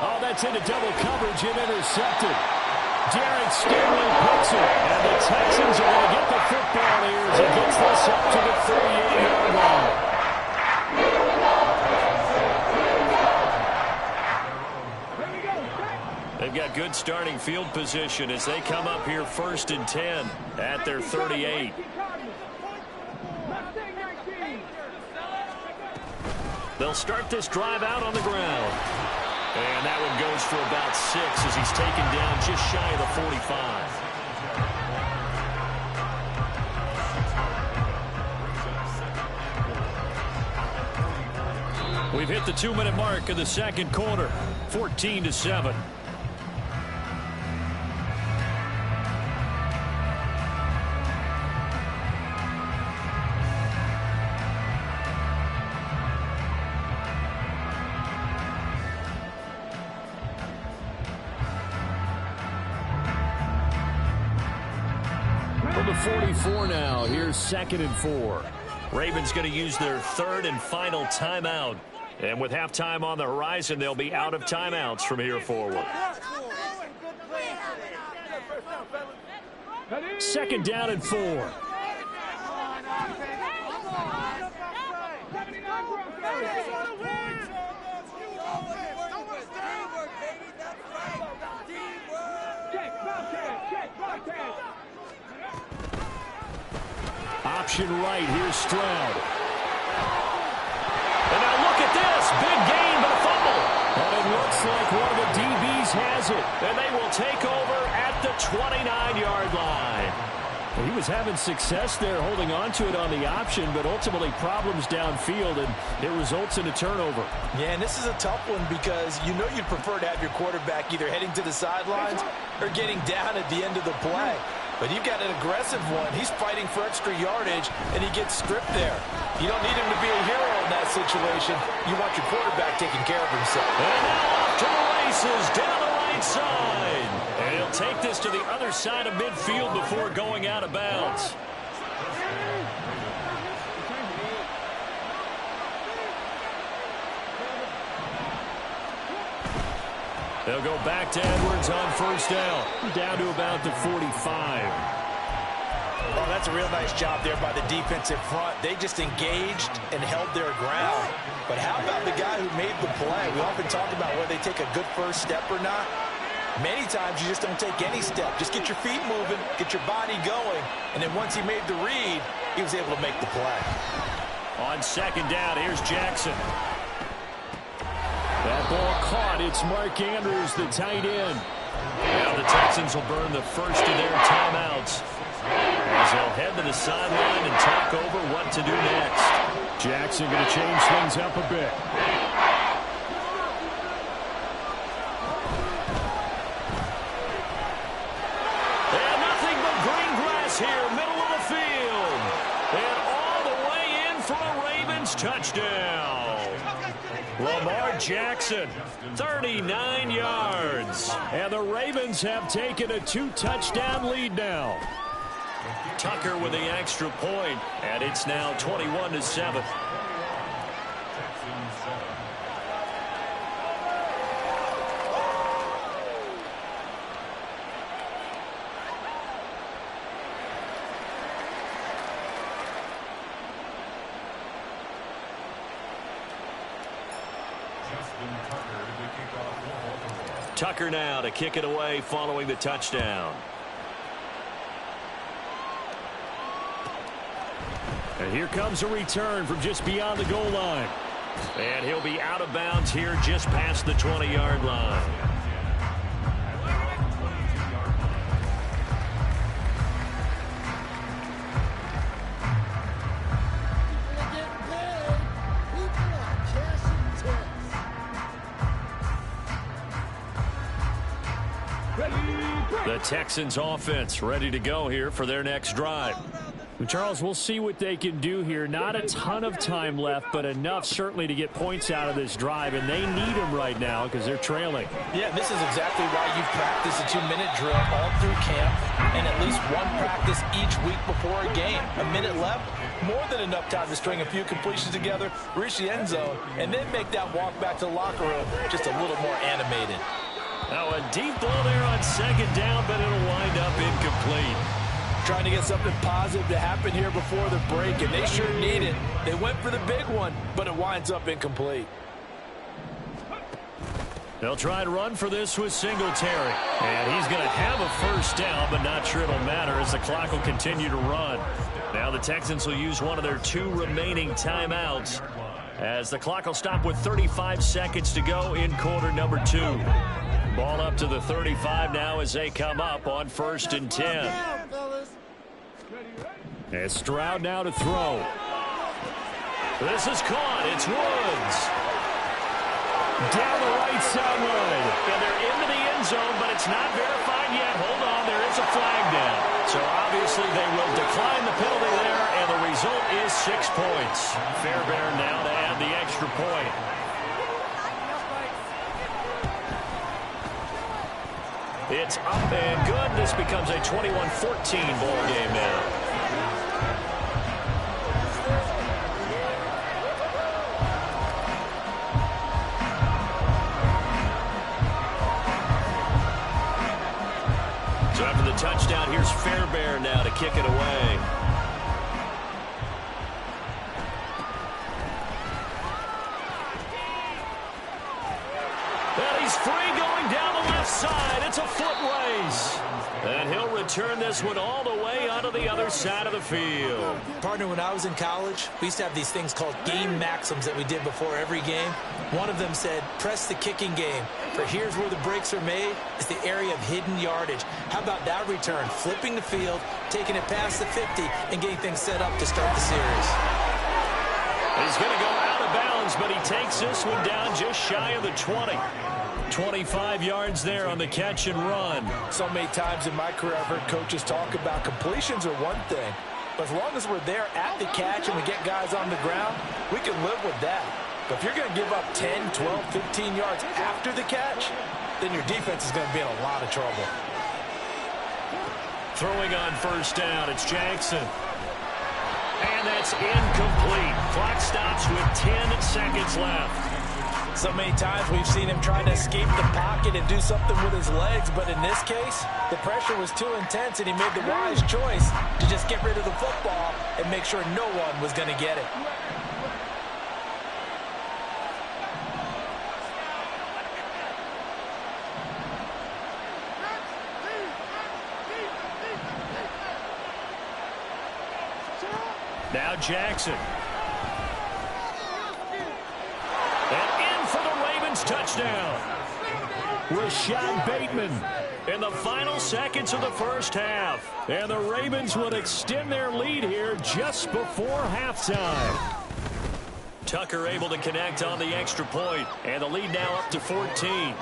Oh, that's into double coverage and intercepted. Derek Stanley puts it, and the Texans are going to get the football here as he gets this up to the 38-yard line. They've got good starting field position as they come up here 1st and 10 at their 38. They'll start this drive out on the ground. And that one goes for about 6 as he's taken down just shy of the 45. We've hit the 2-minute mark of the second quarter, 14-7. From the 44 now, here's 2nd and 4. Ravens going to use their 3rd and final timeout. And with halftime on the horizon, they'll be out of timeouts from here forward. 2nd down and 4. Option right, here's Stroud. And now look at this, big gain but a fumble. And it looks like one of the DBs has it. And they will take over at the 29-yard line. He was having success there holding on to it on the option, but ultimately problems downfield, and it results in a turnover. Yeah, and this is a tough one because you know you'd prefer to have your quarterback either heading to the sidelines or getting down at the end of the play. But you've got an aggressive one. He's fighting for extra yardage, and he gets stripped there. You don't need him to be a hero in that situation. You want your quarterback taking care of himself. And now off to the races down the right side. And he'll take this to the other side of midfield before going out of bounds. They'll go back to Edwards on 1st down. Down to about the 45. Oh, that's a real nice job there by the defensive front. They just engaged and held their ground. But how about the guy who made the play? We often talk about whether they take a good first step or not. Many times you just don't take any step. Just get your feet moving, get your body going, and then once he made the read, he was able to make the play. On 2nd down, here's Jackson. That ball caught. It's Mark Andrews, the tight end. Now the Texans will burn the first of their timeouts as they'll head to the sideline and talk over what to do next. Jackson going to change things up a bit. And nothing but green grass here, middle of the field. And all the way in for a Ravens touchdown. Lamar Jackson, 39 yards. And the Ravens have taken a 2-touchdown lead now. Tucker with the extra point, and it's now 21-7. Tucker now to kick it away following the touchdown. And here comes a return from just beyond the goal line. And he'll be out of bounds here just past the 20-yard line. The Texans offense ready to go here for their next drive. Charles, we'll see what they can do here. Not a ton of time left, but enough certainly to get points out of this drive, and they need them right now because they're trailing. Yeah, this is exactly why you practice a 2-minute drill all through camp and at least one practice each week before a game. A minute left, more than enough time to string a few completions together, reach the end zone, and then make that walk back to the locker room just a little more animated. Now a deep ball there on second down, but it'll wind up incomplete. Trying to get something positive to happen here before the break, and they sure need it. They went for the big one, but it winds up incomplete. They'll try and run for this with Singletary. And he's going to have a first down, but not sure it'll matter as the clock will continue to run. Now the Texans will use one of their 2 remaining timeouts as the clock will stop with 35 seconds to go in quarter number 2. Ball up to the 35 now as they come up on 1st and 10. And Stroud now to throw. This is caught. It's Woods. Down the right sideline. And they're into the end zone, but it's not verified yet. Hold on, there is a flag down. So obviously they will decline the penalty there, and the result is 6 points. Fairbairn now to add the extra point. It's up and good. This becomes a 21-14 ball game now. So after the touchdown, here's Fairbairn now to kick it away. And he's free going down the left side. It's a foot race. And he'll return this one all the way onto the other side of the field. Partner, when I was in college, we used to have these things called game maxims that we did before every game. One of them said, press the kicking game. For here's where the breaks are made. It's the area of hidden yardage. How about that return? Flipping the field, taking it past the 50, and getting things set up to start the series. He's going to go out of bounds, but he takes this one down just shy of the 20. 25 yards there on the catch and run. So many times in my career, I've heard coaches talk about completions are one thing. But as long as we're there at the catch and we get guys on the ground, we can live with that. But if you're going to give up 10, 12, 15 yards after the catch, then your defense is going to be in a lot of trouble. Throwing on first down, it's Jackson. And that's incomplete. Clock stops with 10 seconds left. So many times we've seen him trying to escape the pocket and do something with his legs, but in this case, the pressure was too intense and he made the wise choice to just get rid of the football and make sure no one was going to get it. Now Jackson. And in for the Ravens touchdown. Rashad Bateman. In the final seconds of the first half. And the Ravens would extend their lead here just before halftime. Tucker able to connect on the extra point. And the lead now up to 14.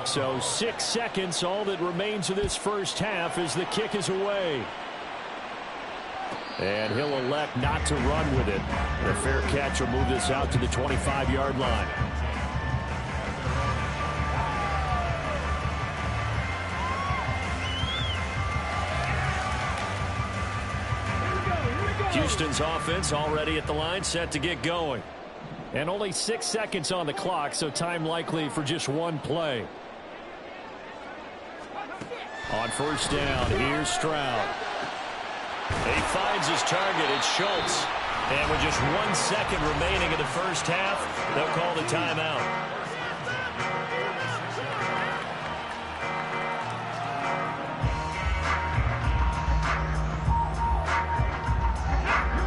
So 6 seconds, all that remains of this first half as the kick is away. And he'll elect not to run with it. And a fair catch will move this out to the 25-yard line. Houston's offense already at the line, set to get going. And only 6 seconds on the clock, so time likely for just one play. On first down, here's Stroud. He finds his target. It's Schultz. And with just 1 second remaining in the first half, they'll call the timeout.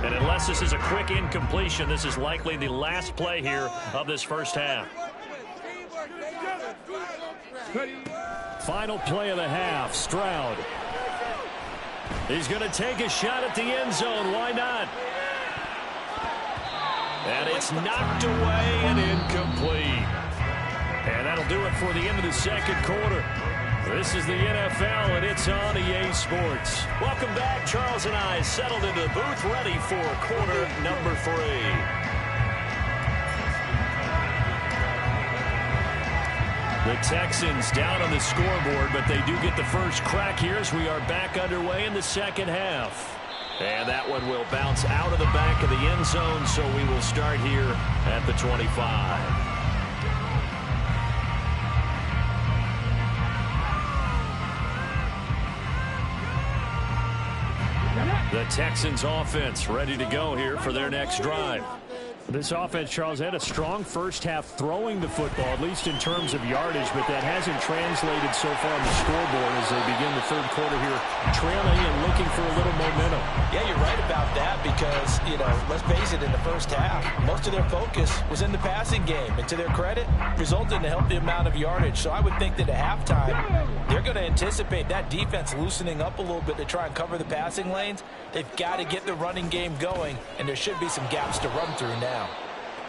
And unless this is a quick incompletion, this is likely the last play here of this first half. Final play of the half, Stroud. He's going to take a shot at the end zone. Why not? And it's knocked away and incomplete. And that'll do it for the end of the second quarter. This is the NFL, and it's on EA Sports. Welcome back. Charles and I settled into the booth, ready for quarter number 3. The Texans down on the scoreboard, but they do get the first crack here as we are back underway in the second half. And that one will bounce out of the back of the end zone, so we will start here at the 25. The Texans offense ready to go here for their next drive. This offense, Charles, had a strong first half throwing the football, at least in terms of yardage, but that hasn't translated so far on the scoreboard as they begin the third quarter here, trailing and looking for a little momentum. Yeah, you're right about that because, let's face it, in the first half, most of their focus was in the passing game. And to their credit, resulted in a healthy amount of yardage. So I would think that at halftime, they're going to anticipate that defense loosening up a little bit to try and cover the passing lanes. They've got to get the running game going, and there should be some gaps to run through now.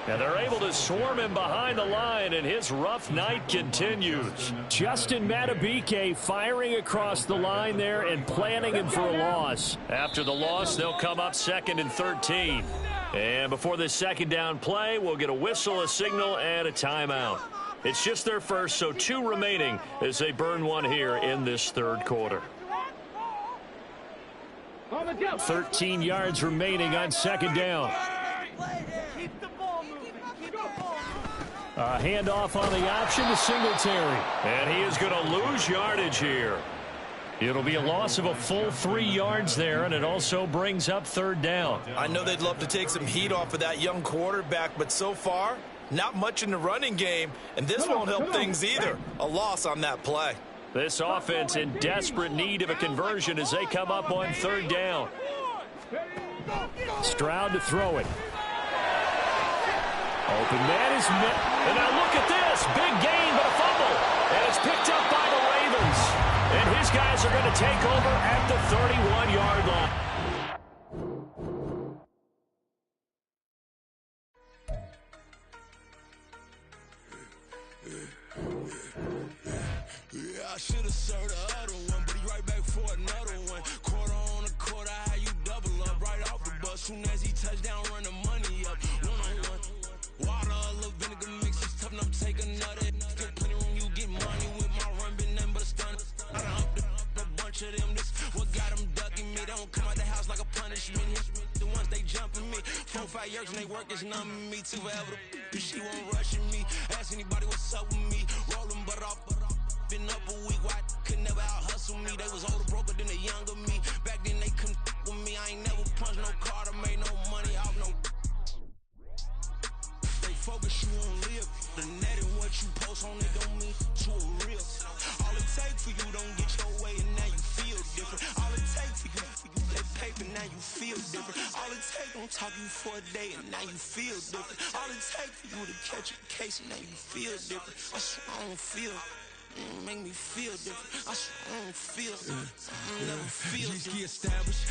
And they're able to swarm him behind the line, and his rough night continues. Justin Madubuike firing across the line there and planning him for a loss. After the loss, they'll come up 2nd and 13. And before this second down play, we'll get a whistle, a signal, and a timeout. It's just their first, so 2 remaining as they burn one here in this third quarter. 13 yards remaining on second down. A handoff on the option to Singletary. And he is going to lose yardage here. It'll be a loss of a full 3 yards there, and it also brings up third down. I know they'd love to take some heat off of that young quarterback, but so far, not much in the running game, and this won't help things either. A loss on that play. This offense in desperate need of a conversion as they come up on third down. Stroud to throw it. Open man is met. And now look at this. Big gain, but a fumble. And it's picked up by the Ravens. And his guys are going to take over at the 31-yard line. Yeah, I should have served the other one, but he right back for another one. Quarter on a quarter, how you double up right off the bus. Soon as he touch down, run the money up. One-on-one. Water, a little vinegar mix, it's tough enough to take another. Still plenty room, you get money with my run, been nothing but a stun. I done upped a bunch of them, this what got them ducking me. They don't come out the house like a punishment. The ones they jumping me. 4-5 years and they work is numbing me. Too forever, she won't rushing me. Ask anybody what's up with me. Rolling butt off, been up a week, why could never out hustle me? They was older, broker than the younger me. Back then they couldn't with me. I ain't never punched no card or made no money off no. Focus, you won't live. The net and what you post on it don't mean to a real. All it take for you don't get your way and now you feel different. All it take for you that paper, now you feel different. All it take don't talk you for a day and now you feel different. All it take for you to catch a case and now you feel different. I swear I don't feel. Make me feel different. I swear I don't feel. I never feel different. Established.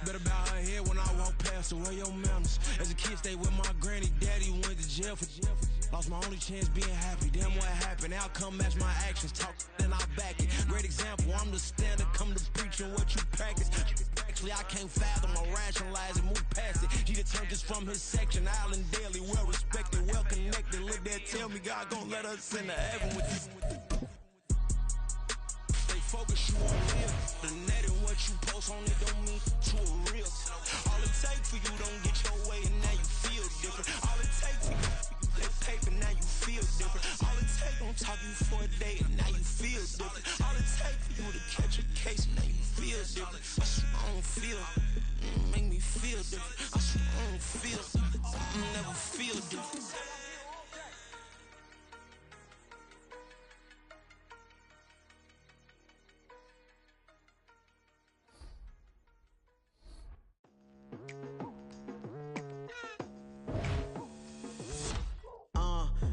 Better bow her head when I walk past the way your manners. As a kid, stayed with my granny, daddy went to jail for. Lost my only chance being happy. Damn, what happened? Outcome match my actions. Talk, then I back it. Great example. I'm the standard. Come to preaching what you practice. Actually, I can't fathom or rationalize and move past it. He turned this from his section. Island daily, well respected, well connected. Look there, tell me God gon' let us into heaven with this. Focus, you won't live. The net and what you post on it don't mean to a real. All it takes feel something, never feel different.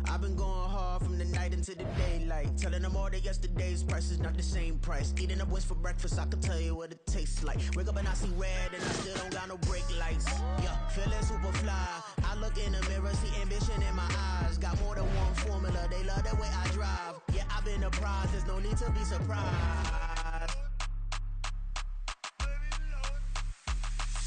I've been going hard from the night into the daylight, telling them all that yesterday's price is not the same price. Eating up wings for breakfast, I can tell you what it tastes like. Wake up and I see red and I still don't got no brake lights. Yeah, feeling super fly. I look in the mirror, see ambition in my eyes. Got more than one formula, they love the way I drive. Yeah, I've been a prize, there's no need to be surprised.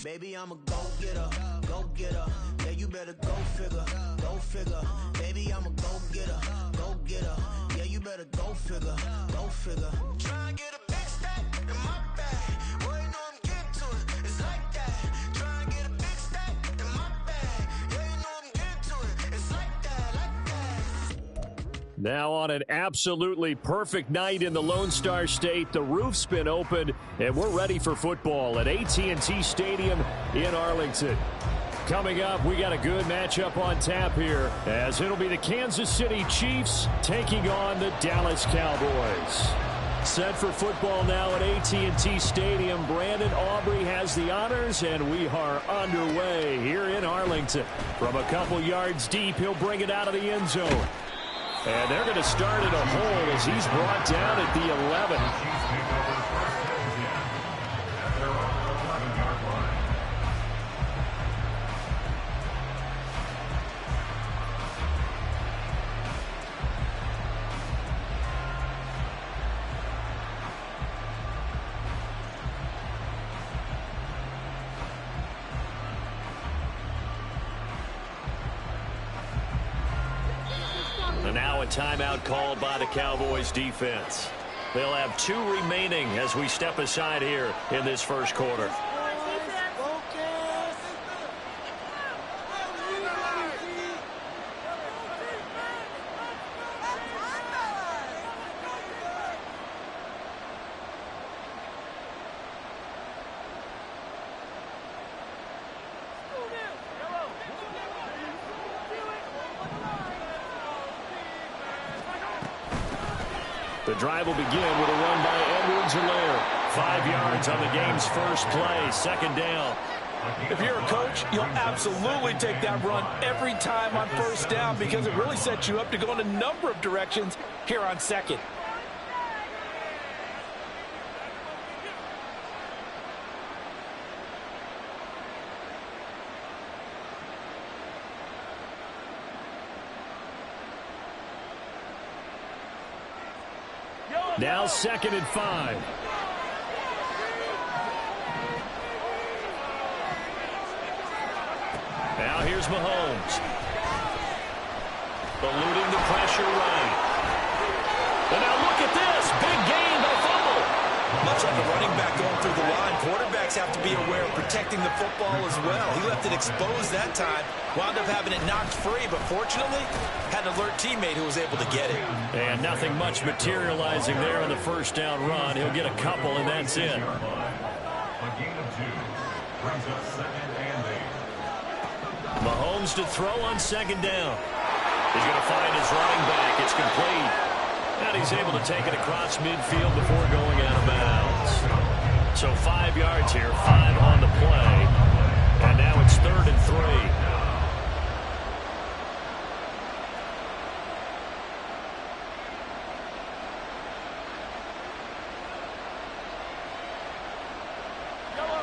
Baby, I'm a go-getter, go-getter. Yeah, you better go figure, go figure. Baby, I'm a go-getter, go-getter. Yeah, you better go figure, go figure. Try and get a big stack in my bag. Boy, you know I'm getting to it, it's like that. Try and get a big stack in my bag. Yeah, you know I'm getting to it, it's like that, like that. Now on an absolutely perfect night in the Lone Star State, the roof's been opened, and we're ready for football at AT&T Stadium in Arlington. Coming up, we got a good matchup on tap here, as it'll be the Kansas City Chiefs taking on the Dallas Cowboys. Set for football now at AT&T Stadium. Brandon Aubrey has the honors, and we are underway here in Arlington. From a couple yards deep, he'll bring it out of the end zone. And they're going to start at a hole as he's brought down at the 11. And now a timeout called by the Cowboys defense. They'll have 2 remaining as we step aside here in this first quarter. The drive will begin with a run by Edwards-Helaire. 5 yards on the game's first play, second down. If you're a coach, you'll absolutely take that run every time on first down because it really sets you up to go in a number of directions here on second. Now 2nd and 5. Now here's Mahomes. Eluding the pressure right. And now look at this. Big gain, but a fumble. Much like a running back going through the line, quarterbacks have to be aware of protecting the football as well. He left it exposed that time, wound up having it knocked free, but fortunately had an alert teammate who was able to get it. And nothing much materializing there on the first down run. He'll get a couple, and that's it. A gain of 2 brings up 2nd and 8. Mahomes to throw on 2nd down. He's going to find his running back. It's complete. And he's able to take it across midfield before going out of bounds. So 5 yards here, 5 on the play. And now it's 3rd and 3.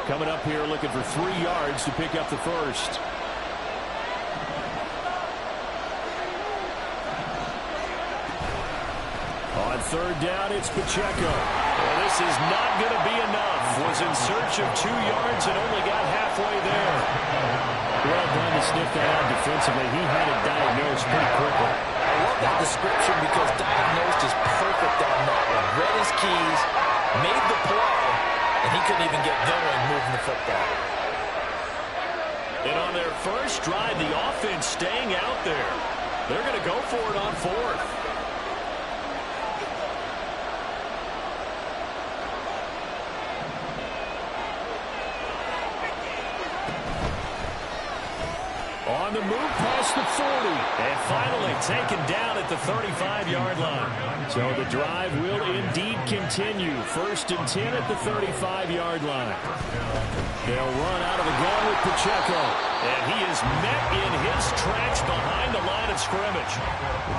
Coming up here looking for 3 yards to pick up the first. On 3rd down, it's Pacheco. Well, this is not going to be enough. Was in search of 2 yards and only got halfway there. Well done to sniff that out defensively. He had it diagnosed pretty quickly. I love that description because diagnosed is perfect on that one. Read his keys, made the play, and he couldn't even get going moving the football. And on their first drive, the offense staying out there. They're going to go for it on 4th. On the move past the 40. And finally taken down at the 35-yard line. So the drive will indeed continue. 1st and 10 at the 35-yard line. They'll run out of the gun with Pacheco. And he is met in his tracks behind the line of scrimmage.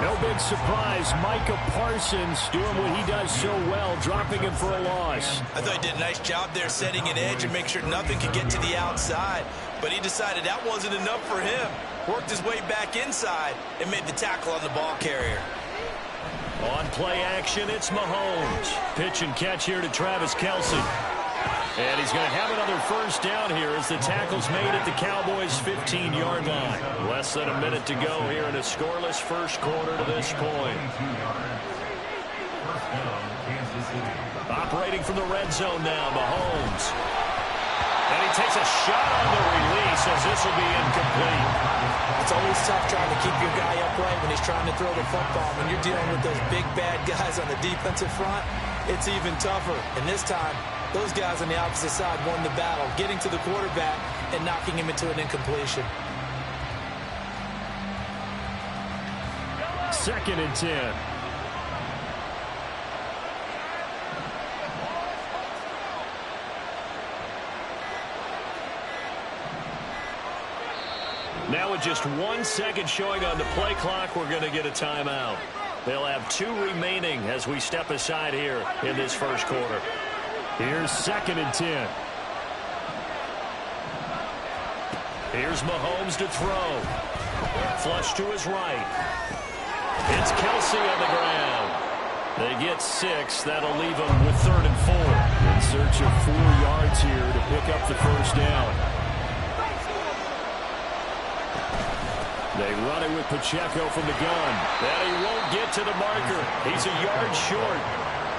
No big surprise. Micah Parsons doing what he does so well, dropping him for a loss. I thought he did a nice job there setting an edge and make sure nothing could get to the outside. But he decided that wasn't enough for him. Worked his way back inside and made the tackle on the ball carrier. On play action, it's Mahomes. Pitch and catch here to Travis Kelce. And he's going to have another first down here as the tackle's made at the Cowboys' 15-yard line. Less than a minute to go here in a scoreless first quarter to this point. Operating from the red zone now, Mahomes. And he takes a shot on the release as this will be incomplete. It's always tough trying to keep your guy upright when he's trying to throw the football. When you're dealing with those big, bad guys on the defensive front, it's even tougher. And this time, those guys on the opposite side won the battle, getting to the quarterback and knocking him into an incompletion. 2nd and 10. Now with just 1 second showing on the play clock, we're going to get a timeout. They'll have 2 remaining as we step aside here in this first quarter. Here's 2nd and 10. Here's Mahomes to throw. Flush to his right. It's Kelce on the ground. They get 6. That'll leave them with 3rd and 4. In search of 4 yards here to pick up the first down. They run it with Pacheco from the gun. And he won't get to the marker. He's a yard short.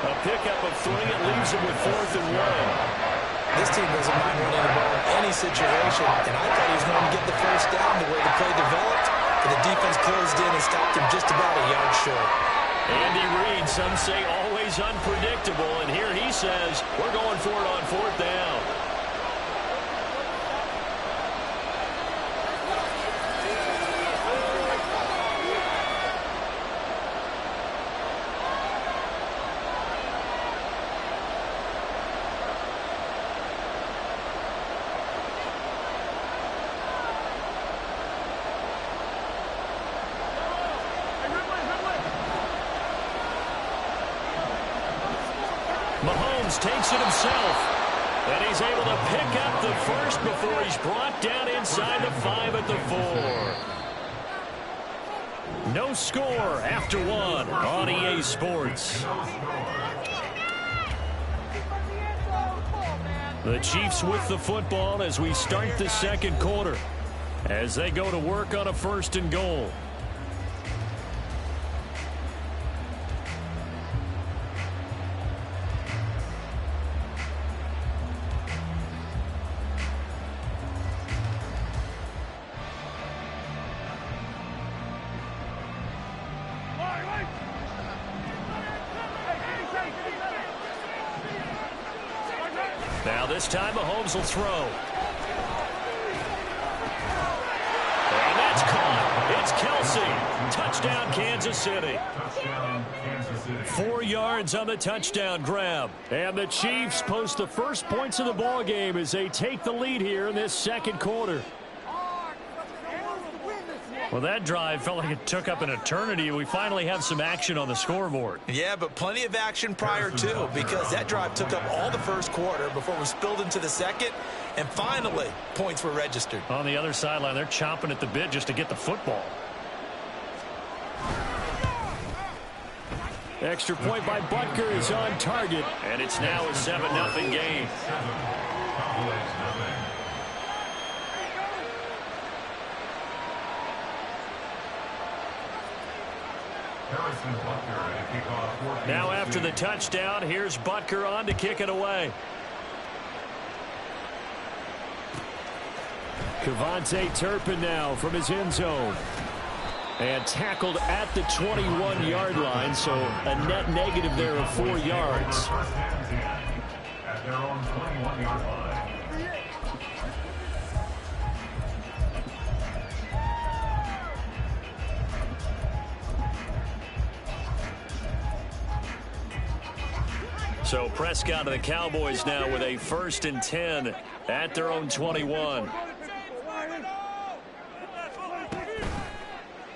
A pickup of 3. It leaves him with 4th and 1. This team doesn't mind running the ball in any situation, and I thought he was going to get the first down the way the play developed, but the defense closed in and stopped him just about a yard short. Andy Reid, some say always unpredictable, and here he says, we're going for it on 4th down. Mahomes takes it himself, and he's able to pick up the first before he's brought down inside the 5 at the 4. No score after 1 on EA Sports. The Chiefs with the football as we start the second quarter, as they go to work on a 1st and goal. Now this time Mahomes will throw. And that's caught. It's Kelce. Touchdown Kansas City. 4 yards on the touchdown grab. And the Chiefs post the first points of the ball game as they take the lead here in this second quarter. Well, that drive felt like it took up an eternity. We finally have some action on the scoreboard. Yeah, but plenty of action prior to, because that drive took up all the first quarter before we spilled into the second, and finally, points were registered. On the other sideline, they're chomping at the bit just to get the football. Extra point by Butker is on target. And it's now a 7-0 game. Now after the touchdown, here's Butker on to kick it away. Kevontae Turpin now from his end zone. And tackled at the 21-yard line, so a net negative there of 4 yards. At their own 21-yard line. So Prescott and the Cowboys now with a 1st and 10 at their own 21.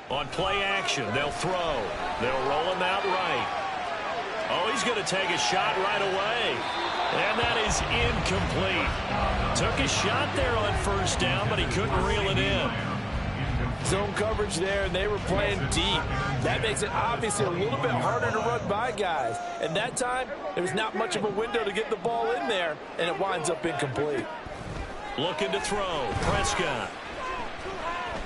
On play action, they'll throw. They'll roll him out right. Oh, he's going to take a shot right away. And that is incomplete. Took a shot there on 1st down, but he couldn't reel it in. Zone coverage there, and they were playing deep. That makes it obviously a little bit harder to run by guys. And that time, there was not much of a window to get the ball in there, and it winds up incomplete. Looking to throw. Prescott.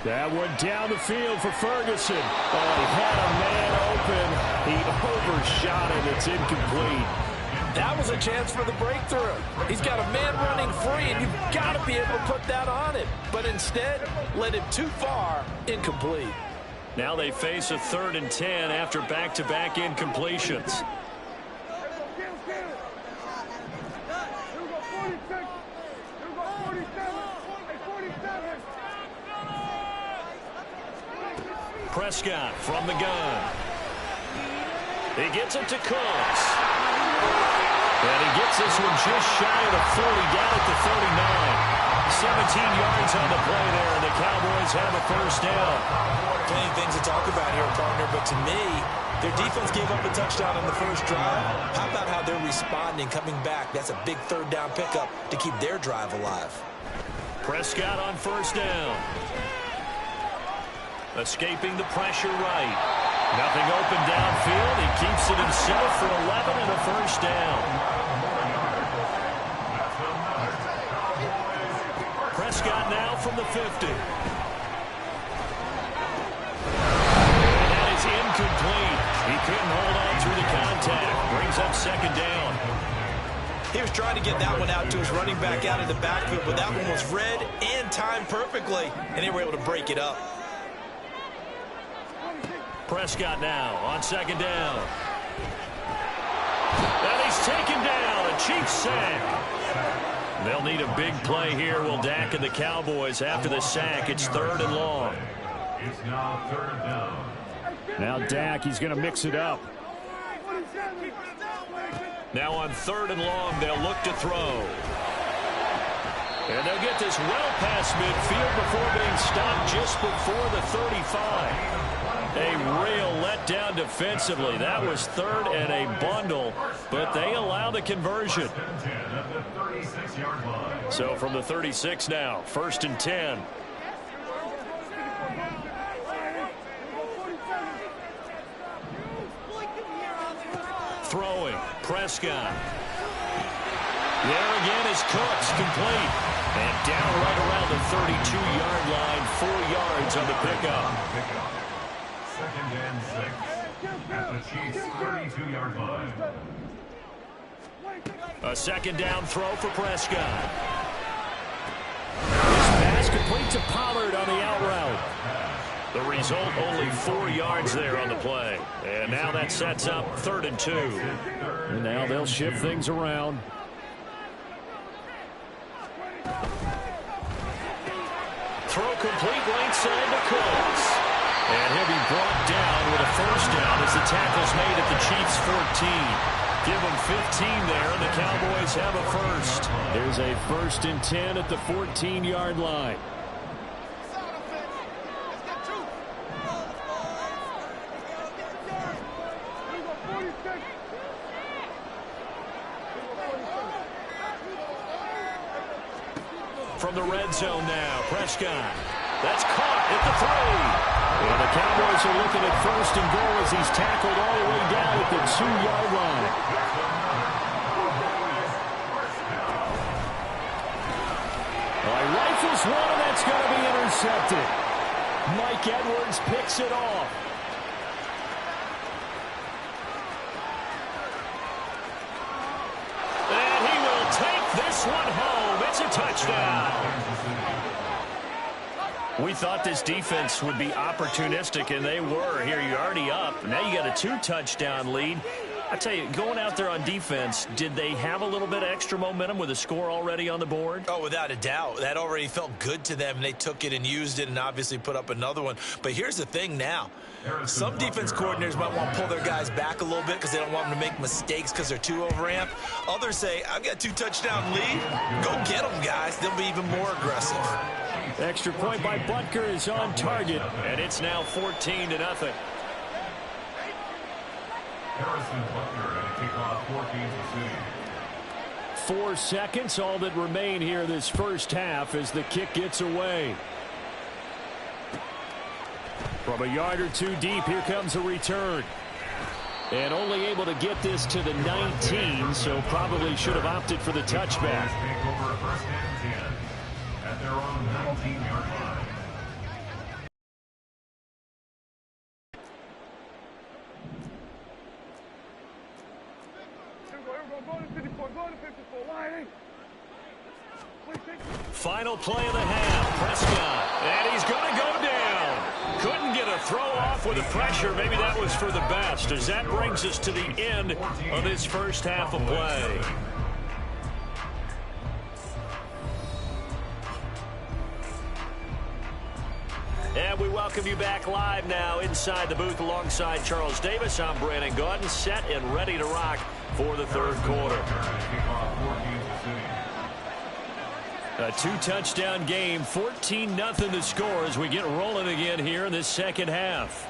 That one down the field for Ferguson. Oh, he had a man open. He overshot it. It's incomplete. That was a chance for the breakthrough. He's got a man running free, and you've got to be able to put that on him. But instead, led him too far, incomplete. Now they face a 3rd and 10 after back-to-back incompletions. Prescott from the gun. He gets it to Cooks. And he gets this one just shy of the 40, down at the 39. 17 yards on the play there, and the Cowboys have a 1st down. Plenty of things to talk about here, partner, but to me, their defense gave up a touchdown on the 1st drive. How about how they're responding, coming back? That's a big 3rd down pickup to keep their drive alive. Prescott on 1st down. Escaping the pressure right. Nothing open downfield. He keeps it himself for 11 and a 1st down. Prescott now from the 50. And that is incomplete. He couldn't hold on through the contact. Brings up 2nd down. He was trying to get that one out to his running back out of the backfield, but that one was read and timed perfectly, and they were able to break it up. Prescott now on 2nd down. And he's taken down. A Chiefs sack. They'll need a big play here, will Dak and the Cowboys. After the sack, it's 3rd and long. It's now 3rd down. Now Dak, he's going to mix it up. Now on 3rd and long, they'll look to throw. And they'll get this well past midfield before being stopped just before the 35. A real letdown defensively. That was 3rd and a bundle, but they allow the conversion. So from the 36 now, 1st and 10. Throwing, Prescott. There again is Cooks, complete. And down right around the 32-yard line, 4 yards on the pickup. 2nd and 6 at the Chiefs' 32-yard line. A 2nd down throw for Prescott. This pass complete to Pollard on the out route. The result, only 4 yards there on the play. And now that sets up 3rd and 2. And now they'll shift things around. Throw complete right side to Cooks. And he'll be brought down with a 1st down as the tackle's made at the Chiefs' 14. Give them 15 there, and the Cowboys have a 1st. There's a 1st and 10 at the 14-yard line. From the red zone now, Prescott. That's caught at the 3. And the Cowboys are looking at 1st and goal as he's tackled all the way down at the 2-yard line. Well, he rifles one, and that's going to be intercepted. Mike Edwards picks it off. And he will take this one home. It's a touchdown. We thought this defense would be opportunistic, and they were. Here you're already up. Now you got a 2-touchdown lead. I tell you, going out there on defense, did they have a little bit of extra momentum with a score already on the board? Oh, without a doubt. That already felt good to them. They took it and used it and obviously put up another one. But here's the thing now. Some defense coordinators might want to pull their guys back a little bit because they don't want them to make mistakes because they're too overamped. Others say, I've got 2-touchdown lead. Go get them, guys. They'll be even more aggressive. Extra point by Butker is on target, and it's now 14-0. Harrison Butker at a kickoff for Kansas City. 4 seconds, all that remain here this first half as the kick gets away. From a yard or two deep, here comes a return. And only able to get this to the 19, so probably should have opted for the touchback. Take over first and 10 at their own 19-yard line. Final play of the half, Prescott, and he's going to go down. Couldn't get a throw off with the pressure. Maybe that was for the best, as that brings us to the end of this first half of play. And we welcome you back live now inside the booth alongside Charles Davis. I'm Brandon Gaudin, set and ready to rock for the third quarter. A 2-touchdown game, 14-0 the score as we get rolling again here in this second half.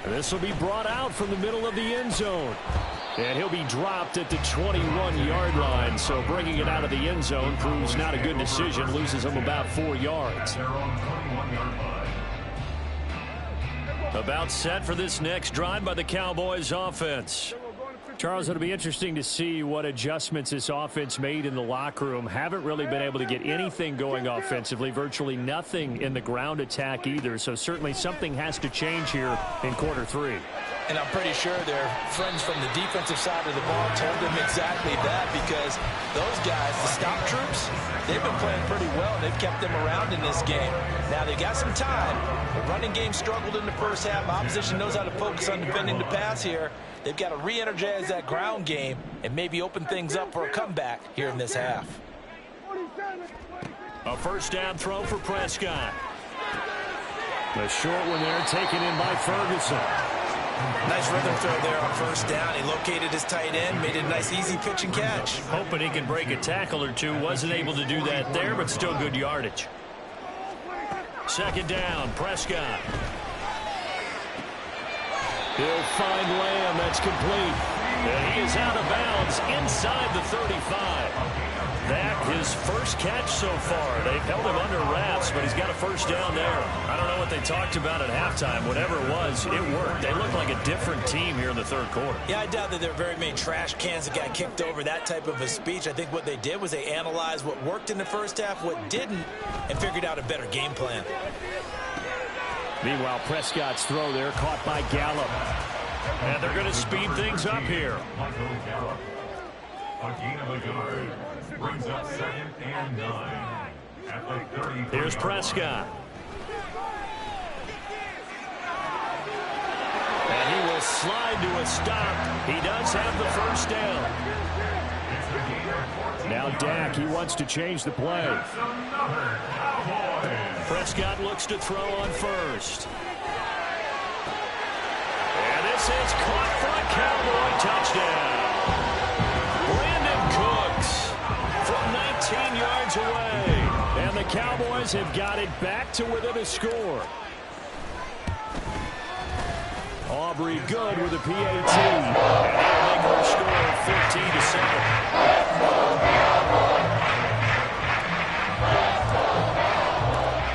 This will be brought out from the middle of the end zone. And he'll be dropped at the 21-yard line. So bringing it out of the end zone proves not a good decision. Loses him about 4 yards. About set for this next drive by the Cowboys offense. Charles, it'll be interesting to see what adjustments this offense made in the locker room. Haven't really been able to get anything going offensively. Virtually nothing in the ground attack either. So certainly something has to change here in quarter 3. And I'm pretty sure their friends from the defensive side of the ball told them exactly that, because those guys, the stop troops, they've been playing pretty well. They've kept them around in this game. Now, they've got some time. The running game struggled in the first half. Opposition knows how to focus on defending the pass here. They've got to re-energize that ground game and maybe open things up for a comeback here in this half. A first down throw for Prescott. The short one there taken in by Ferguson. Nice rhythm throw there on first down. He located his tight end, made it a nice easy pitch and catch. Hoping he can break a tackle or two. Wasn't able to do that there, but still good yardage. Second down, Prescott. He'll find Lamb. That's complete. And he is out of bounds inside the 35. That his first catch so far. They've held him under wraps, but he's got a first down there. I don't know what they talked about at halftime. Whatever it was, it worked. They look like a different team here in the third quarter. Yeah, I doubt that there are very many trash cans that got kicked over, that type of a speech. I think what they did was they analyzed what worked in the first half, what didn't, and figured out a better game plan. Meanwhile, Prescott's throw there caught by Gallup. And they're going to speed things up here. A gain of a yard brings up 2nd and 9 at the 30. Here's Prescott. And he will slide to a stop. He does have the first down. Now Dak, he wants to change the play. Prescott looks to throw on first. And this is caught for a Cowboy touchdown. Brandon Cooks from 19 yards away. And the Cowboys have got it back to within a score. Aubrey good with a PAT. And they'll make our score 14-7.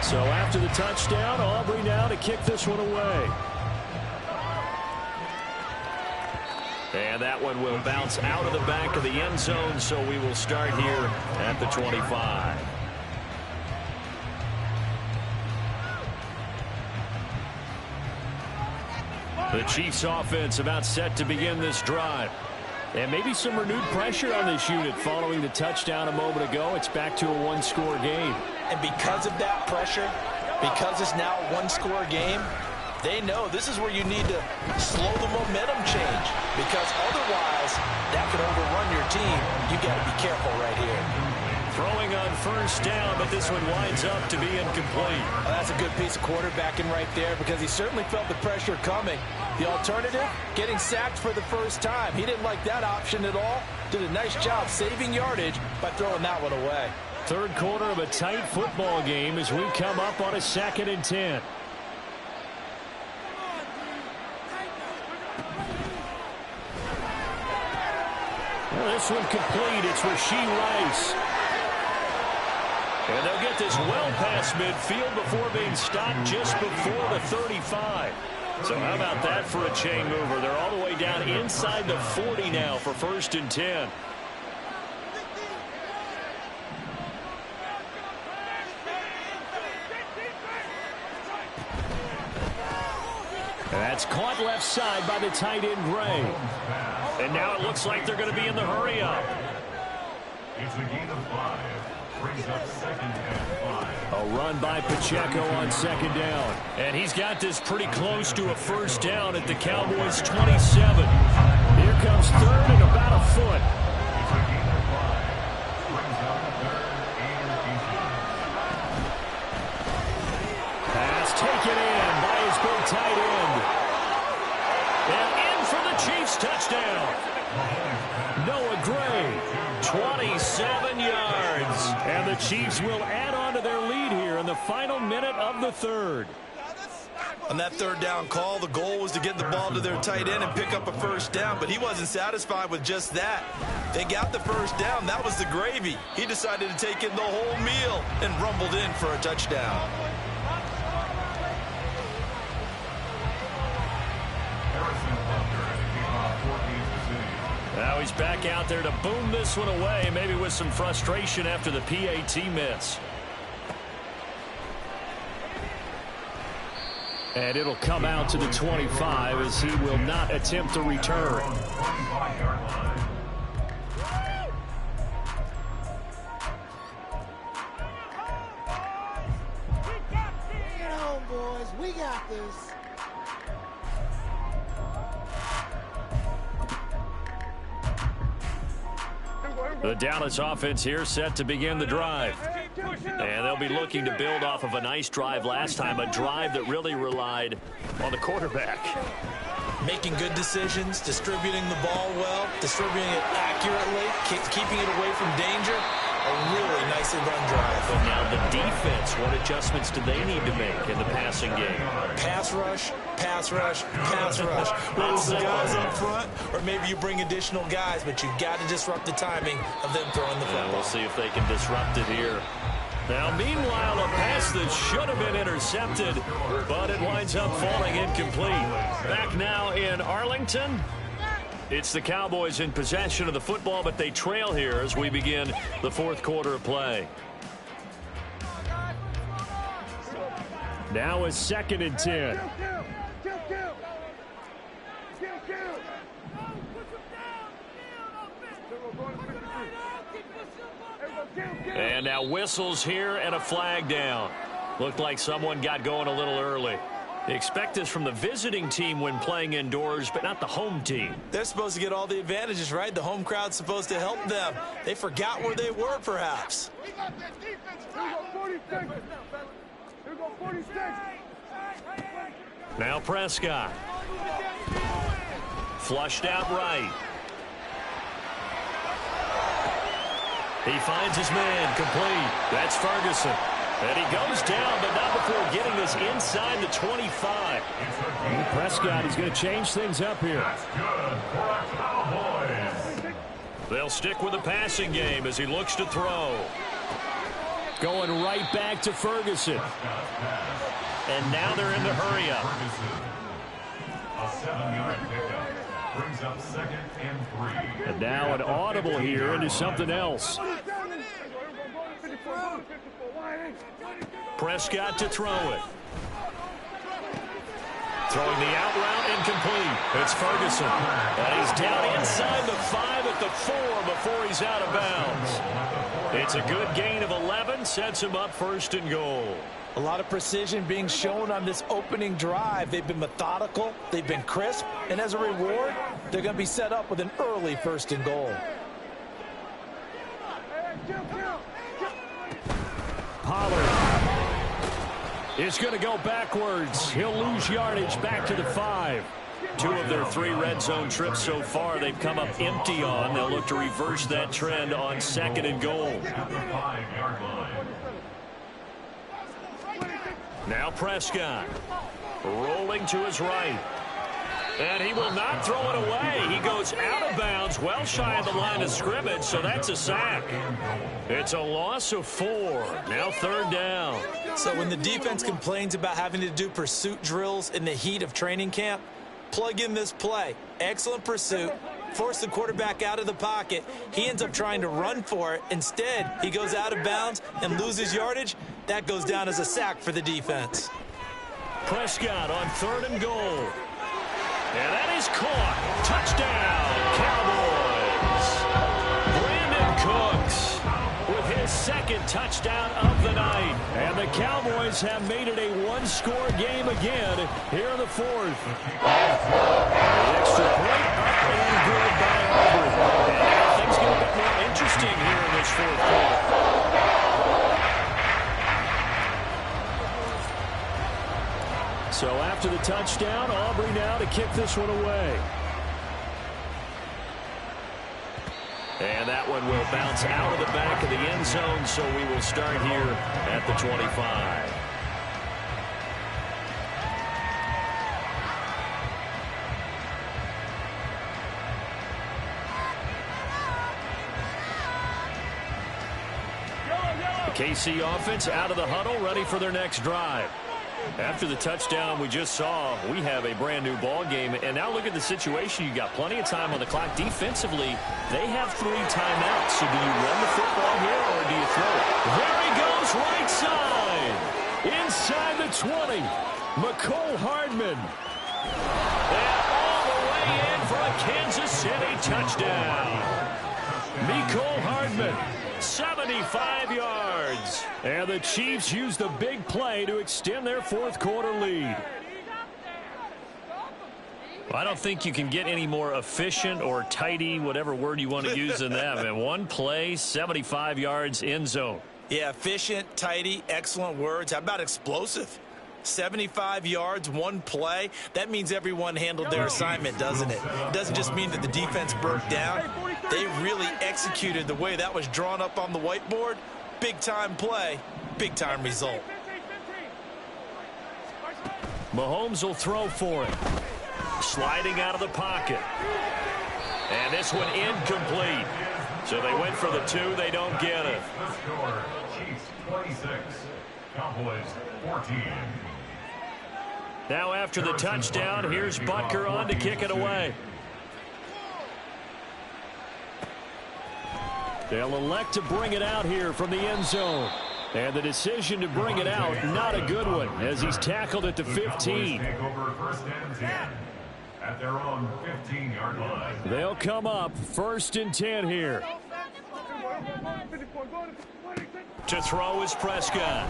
So after the touchdown, Aubrey now to kick this one away. And that one will bounce out of the back of the end zone, so we will start here at the 25. The Chiefs offense about set to begin this drive. And maybe some renewed pressure on this unit following the touchdown a moment ago. It's back to a one-score game. And because of that pressure, because it's now a one-score game, They know this is where you need to slow the momentum change, because otherwise that could overrun your team. You got to be careful right here. Throwing on first down, but this one winds up to be incomplete. Well, that's a good piece of quarterbacking right there, because he certainly felt the pressure coming. The alternative, getting sacked for the first time. He didn't like that option at all. Did a nice job saving yardage by throwing that one away. Third quarter of a tight football game as we come up on a 2nd and 10. Well, this one complete. It's Rashee Rice. And they'll get this well past midfield before being stopped just before the 35. So how about that for a chain mover? They're all the way down inside the 40 now for 1st and 10. And that's caught left side by the tight end, Gray. And now it looks like they're going to be in the hurry up. It's a gain of 5. Brings up 2nd and 5. A run by Pacheco on 2nd down. And he's got this pretty close to a first down at the Cowboys' 27. Here comes 3rd and about a foot. It's a gain of 5. Brings up 3rd and 18. Pass taken in by his big tight end. And in for the Chiefs touchdown. Noah Gray, 27 yards. And the Chiefs will add on to their lead here in the final minute of the 3rd. On that 3rd down call, the goal was to get the ball to their tight end and pick up a first down, but he wasn't satisfied with just that. They got the first down. That was the gravy. He decided to take in the whole meal and rumbled in for a touchdown. Now he's back out there to boom this one away, maybe with some frustration after the PAT miss. And it'll come out to the 25 as he will not attempt a return. Get on, boys. We got this. The Dallas offense here set to begin the drive. And they'll be looking to build off of a nice drive last time, a drive that really relied on the quarterback. Making good decisions, distributing the ball well, distributing it accurately, keeping it away from danger. A really nicely run drive. But now the defense, what adjustments do they need to make in the passing game? Pass rush, pass rush, pass rush. Whether it's the guys up front or maybe you bring additional guys, but you've got to disrupt the timing of them throwing the football. We'll see if they can disrupt it here. Now, meanwhile, a pass that should have been intercepted, but it winds up falling incomplete. Back now in Arlington. It's the Cowboys in possession of the football, but they trail here as we begin the 4th quarter of play. Now is 2nd and 10. And now whistles here and a flag down. Looked like someone got going a little early. They expect this from the visiting team when playing indoors, but not the home team. They're supposed to get all the advantages, right? The home crowd's supposed to help them. They forgot where they were, perhaps. Now Prescott. Flushed out right. He finds his man complete. That's Ferguson. And he goes down, but not before getting this inside the 25. And Prescott is going to change things up here. That's good for a Cowboys. They'll stick with the passing game as he looks to throw. Going right back to Ferguson. And now they're in the hurry up. A 7-yard pickup. Brings up 2nd and 3. And now an audible here into something else. Prescott to throw it. Throwing the out route incomplete. It's Ferguson. And he's down inside the 5 at the 4 before he's out of bounds. It's a good gain of 11. Sets him up 1st and goal. A lot of precision being shown on this opening drive. They've been methodical, they've been crisp, and as a reward, they're going to be set up with an early 1st and goal. Pollard is going to go backwards. He'll lose yardage back to the 5. 2 of their 3 red zone trips so far they've come up empty on. They'll look to reverse that trend on 2nd and goal. Now Prescott rolling to his right. And he will not throw it away. He goes out of bounds, well shy of the line of scrimmage, so that's a sack. It's a loss of 4. Now 3rd down. So when the defense complains about having to do pursuit drills in the heat of training camp, plug in this play. Excellent pursuit. Force the quarterback out of the pocket. He ends up trying to run for it. Instead, he goes out of bounds and loses yardage. That goes down as a sack for the defense. Prescott on 3rd and goal. And that is caught. Touchdown, Cowboys. Brandon Cooks with his 2nd touchdown of the night. And the Cowboys have made it a 1-score game again here in the 4th. The extra point up and good by Auburn. And now things get a bit more interesting here in this 4th quarter. So after the touchdown, Aubrey now to kick this one away. And that one will bounce out of the back of the end zone, so we will start here at the 25. KC offense out of the huddle, ready for their next drive. After the touchdown we just saw, we have a brand new ball game. And now look at the situation. You got plenty of time on the clock. Defensively, they have 3 timeouts. So do you run the football here or do you throw it? There he goes, right side. Inside the 20. McCole Hardman. And all the way in for a Kansas City touchdown. McCole Hardman. 75 yards. And the Chiefs use the big play to extend their 4th quarter lead. I don't think you can get any more efficient or tidy, whatever word you want to use in that. Man, 1 play, 75 yards, end zone. Yeah, efficient, tidy, excellent words. How about explosive? 75 yards, 1 play. That means everyone handled their assignment, doesn't it? It doesn't just mean that the defense broke down. They really executed the way that was drawn up on the whiteboard. Big-time play, big-time result. Mahomes will throw for it. Sliding out of the pocket. And this one incomplete. So they went for the 2. They don't get it. Chiefs 26, Cowboys 14. Now after the touchdown, here's Butker on to kick it away. They'll elect to bring it out here from the end zone. And the decision to bring it out, not a good one, as he's tackled at the 15. Take over 1st and 10 at their own 15-yard line. They'll come up 1st and 10 here. To throw is Prescott.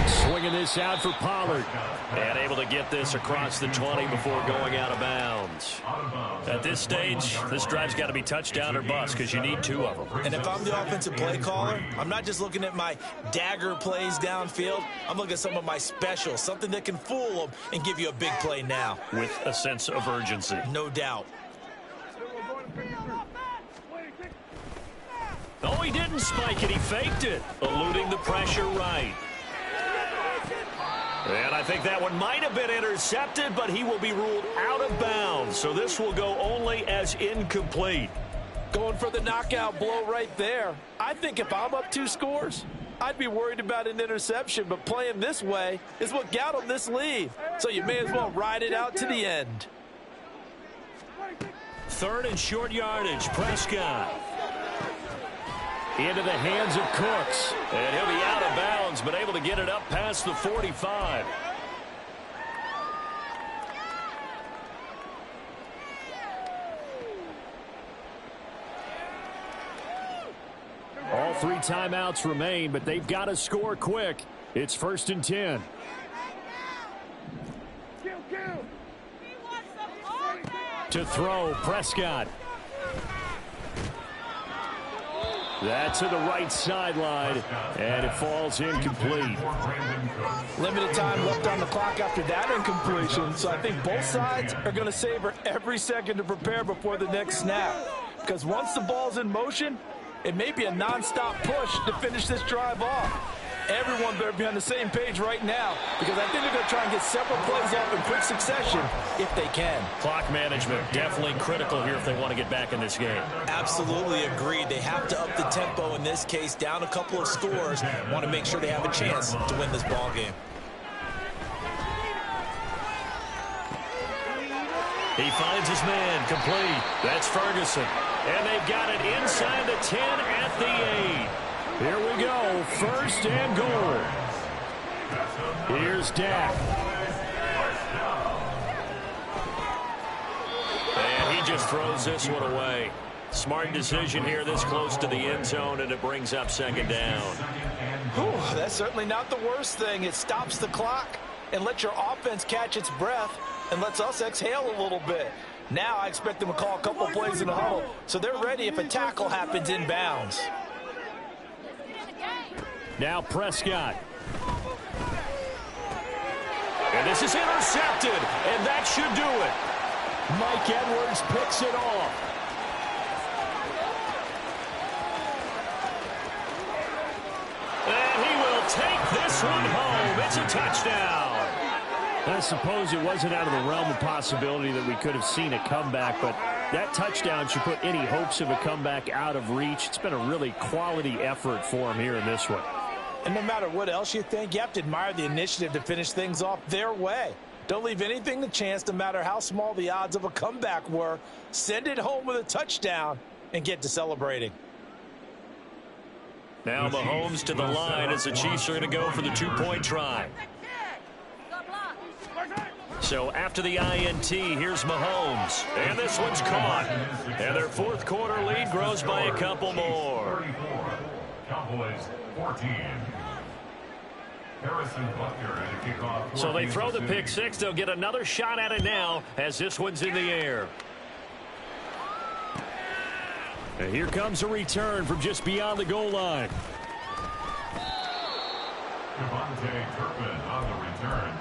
Swinging this out for Pollard. And able to get this across the 20 before going out of bounds. At this stage, this drive's got to be touchdown or bust because you need 2 of them. And if I'm the offensive play caller, I'm not just looking at my dagger plays downfield. I'm looking at some of my specials, something that can fool them and give you a big play now. With a sense of urgency. No doubt. Oh, he didn't spike it. He faked it, eluding the pressure right. And I think that one might have been intercepted, but he will be ruled out of bounds. So this will go only as incomplete. Going for the knockout blow right there. I think if I'm up 2 scores, I'd be worried about an interception, but playing this way is what got him this lead. So you may as well ride it out to the end. 3rd and short yardage, Prescott. Into the hands of Cooks. And he'll be out of bounds, but able to get it up past the 45. All 3 timeouts remain, but they've got to score quick. It's 1st and 10. To throw, Prescott. That's to the right sideline, and it falls incomplete. Limited time left on the clock after that incompletion, so I think both sides are going to savor every second to prepare before the next snap. Because once the ball's in motion, it may be a nonstop push to finish this drive off. Everyone better be on the same page right now, because I think they're going to try and get several plays off in quick succession if they can. Clock management definitely critical here if they want to get back in this game. Absolutely agreed. They have to up the tempo in this case, down a couple of scores. Want to make sure they have a chance to win this ball game. He finds his man complete. That's Ferguson. And they've got it inside the 10 at the 8. Here we go, 1st and goal. Here's Dak. And he just throws this one away. Smart decision here this close to the end zone, and it brings up 2nd down. Whew, that's certainly not the worst thing. It stops the clock and lets your offense catch its breath and lets us exhale a little bit. Now I expect them to call a couple plays in the huddle so they're ready if a tackle happens inbounds. Now Prescott. And this is intercepted, and that should do it. Mike Edwards picks it off. And he will take this one home. It's a touchdown. I suppose it wasn't out of the realm of possibility that we could have seen a comeback, but that touchdown should put any hopes of a comeback out of reach. It's been a really quality effort for him here in this one. And no matter what else you think, you have to admire the initiative to finish things off their way. Don't leave anything to chance, no matter how small the odds of a comeback were. Send it home with a touchdown and get to celebrating. Now Mahomes to the line as the Chiefs are going to go for the 2-point try. So after the INT, here's Mahomes. And this one's caught. And their 4th quarter lead grows by a couple more. Cowboys 14. So they throw the pick 6. They'll get another shot at it now as this one's in the air. And here comes a return from just beyond the goal line. Turpin on the return.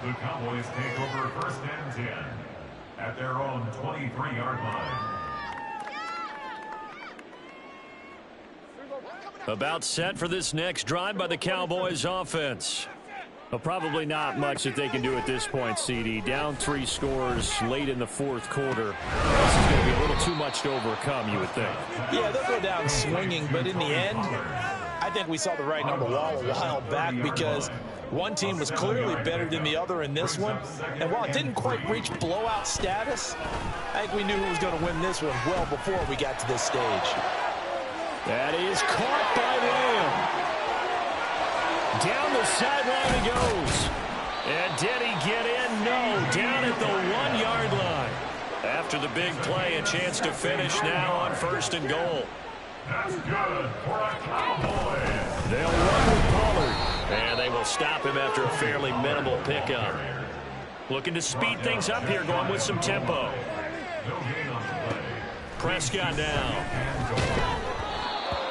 The Cowboys take over 1st and 10 at their own 23-yard line. About set for this next drive by the Cowboys offense. Well, probably not much that they can do at this point, CD. Down 3 scores late in the 4th quarter. This is going to be a little too much to overcome, you would think. Yeah, they'll go down swinging, but in the end, I think we saw the writing on the wall a while back because one team was clearly better than the other in this one. And while it didn't quite reach blowout status, I think we knew who was going to win this one well before we got to this stage. That is caught by Lamb. Down the sideline he goes. And did he get in? No. Down at the 1-yard line. After the big play, a chance to finish now on 1st and goal. That's good for a Cowboy. They'll run with Pollard. And they will stop him after a fairly minimal pickup. Looking to speed things up here, going with some tempo. Prescott now.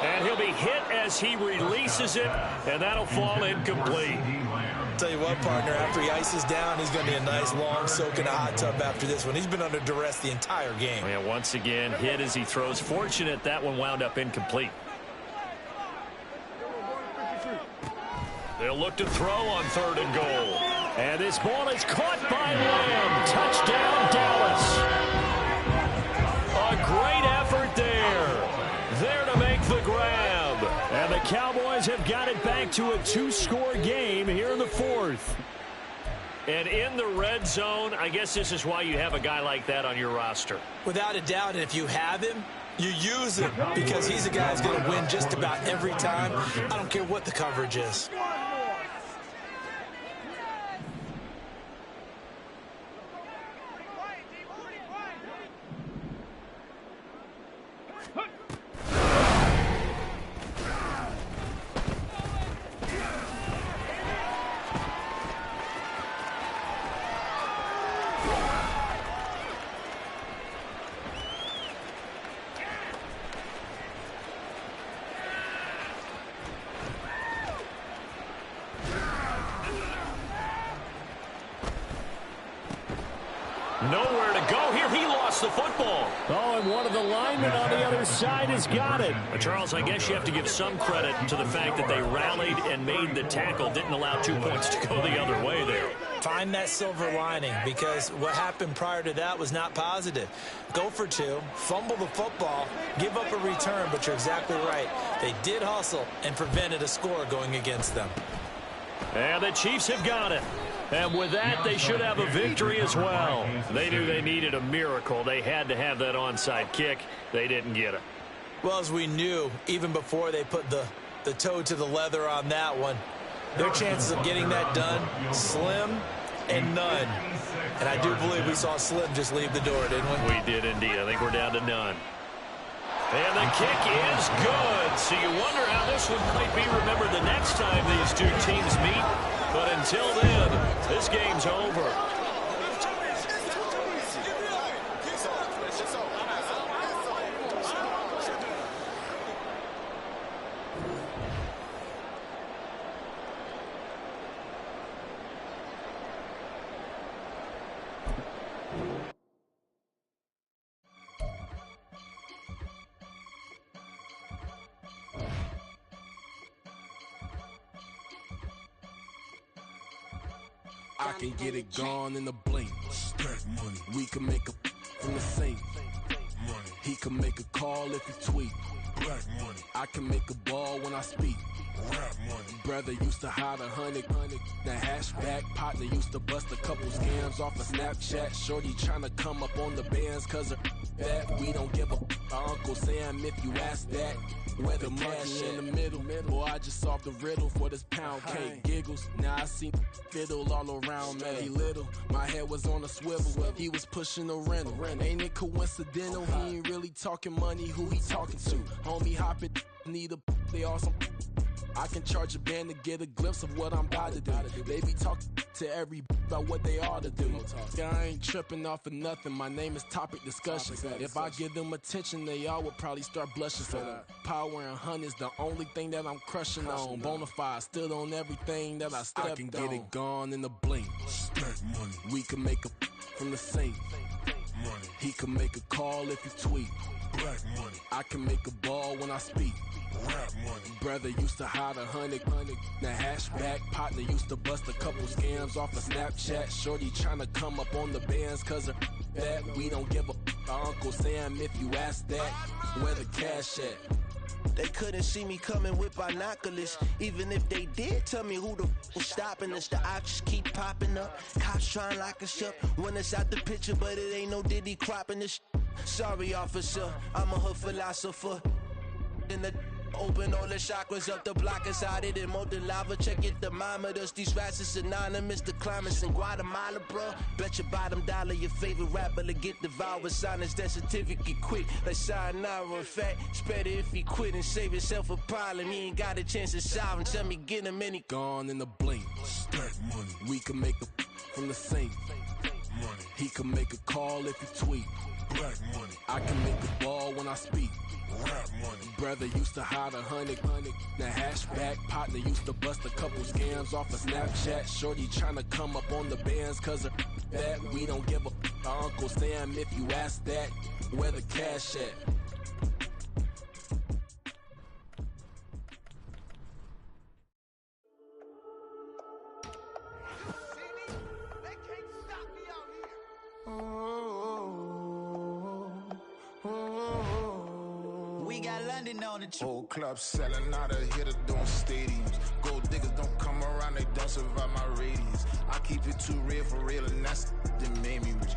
And he'll be hit as he releases it, and that'll fall incomplete. Tell you what, partner, after he ices down, he's going to be a nice long soak in a hot tub after this one. He's been under duress the entire game. And once again, hit as he throws. Fortunate that one wound up incomplete. They'll look to throw on 3rd and goal. And this ball is caught by Lamb. Touchdown, Dallas. A great effort there. There to make the grab. And the Cowboys have got it back to a 2-score game here in the 4th. And in the red zone, I guess this is why you have a guy like that on your roster. Without a doubt, and if you have him, you use him because he's a guy who's going to win just about every time. I don't care what the coverage is. Nowhere to go here. He lost the football. Oh, and one of the linemen on the other side has got it. Charles, I guess you have to give some credit to the fact that they rallied and made the tackle. Didn't allow 2 points to go the other way there. Find that silver lining, because what happened prior to that was not positive. Go for 2, fumble the football, give up a return, but you're exactly right. They did hustle and prevented a score going against them. And the Chiefs have got it. And with that, they should have a victory as well. They knew they needed a miracle. They had to have that onside kick. They didn't get it. Well, as we knew, even before they put the toe to the leather on that one, their chances of getting that done, slim and none. And I do believe we saw Slim just leave the door, didn't we? We did indeed. I think we're down to none. And the kick is good. So you wonder how this one might be remembered the next time these two teams meet. But until then, this game's over. I can get it gone in a blink. Stack money. We can make a from the sink. Money. He can make a call if he tweet. Black money. I can make a ball when I speak. Rap money. Brother used to hide 100. The hashback partner used to bust a couple scams off of Snapchat. Shorty tryna come up on the bands cause of that. We don't give a Uncle Sam if you ask that. Where the cash in the middle. Boy, I just solved the riddle for this pound cake. Giggles, now I see fiddle all around me. Little, my head was on a swivel. He was pushing a rental. Ain't it coincidental? He ain't really talking money. Who he talking to? Homie hopping, need a they awesome. I can charge a band to get a glimpse of what I'm about to do. They be talking to every about what they ought to do. Yeah, I ain't tripping off of nothing. My name is topic discussion. If I give them attention, they all would probably start blushing. So power and hunt is the only thing that I'm crushing on. Bonafide, stood on everything that I stepped on. I can get it gone in a blink. Stack money. We can make a from the sink. Money. He can make a call if he tweet. Black money. I can make a ball when I speak. Rap money. Brother used to hide 100. The hashback partner used to bust a couple scams off of Snapchat. Shorty tryna come up on the bands cause of that. We don't give a Uncle Sam if you ask that. Where the cash at? They couldn't see me coming with binoculars. Even if they did tell me who the was stopping us, the options keep popping up. Cops trying to lock us up when it's out the picture, but it ain't no Diddy cropping this. Sorry, officer, I'm a hood philosopher. In the open all the chakras up, the block is out it and molten lava. Check your thermometers, these rats is synonymous. The climates in Guatemala, bro. Bet your bottom dollar your favorite rapper to get devoured. Sign his death certificate quick, like sayonara. In fact, it's better if he quit and save himself a problem. He ain't got a chance to solve him. Tell me get him any gone in a blink. Stack money. We can make a from the sink. Money. He can make a call if he tweet. Black money. I can make a ball when I speak. Rap money. Brother used to hide 100. The hashback partner used to bust a couple scams off of Snapchat. Shorty tryna come up on the bands cause of that. We don't give a Uncle Sam if you ask that. Where the cash at? We got London on the whole club selling out of hitter doing stadiums. Gold diggers don't come around, they don't survive my radius. I keep it too real for real, and that's that made me rich.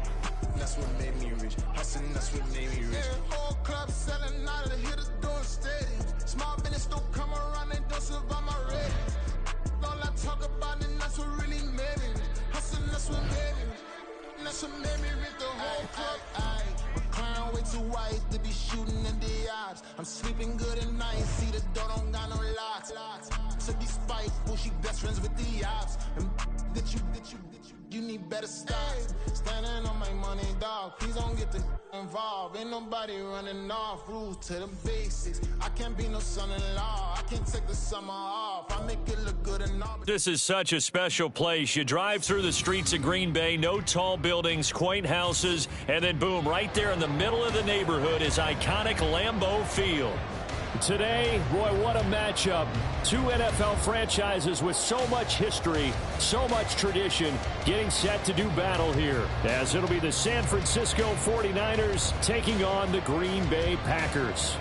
That's what made me rich. Hustling, that's what made me rich. Yeah, whole club selling out of the hitters doing stadiums. Small business don't come around, they don't survive my radius. All I talk about, and that's what really made me rich. Hustling, that's what made me rich. That's what made me rich. The whole club. Crown way too white to be shooting in the eyes. I'm sleeping good at night, see the door don't got no locks. to be spiteful. She best friends with the ops. And you need better stop. Standing on my money, dog. Please don't get the involved. Ain't nobody running off. Rules to the basics. I can't be no son-in-law. I can't take the summer off. I make it look good enough. This is such a special place. You drive through the streets of Green Bay, no tall buildings, quaint houses, and then boom, right there in the middle of the neighborhood is iconic Lambeau Field. Today, boy, what a matchup. Two NFL franchises with so much history, so much tradition, getting set to do battle here, as it'll be the San Francisco 49ers taking on the Green Bay Packers.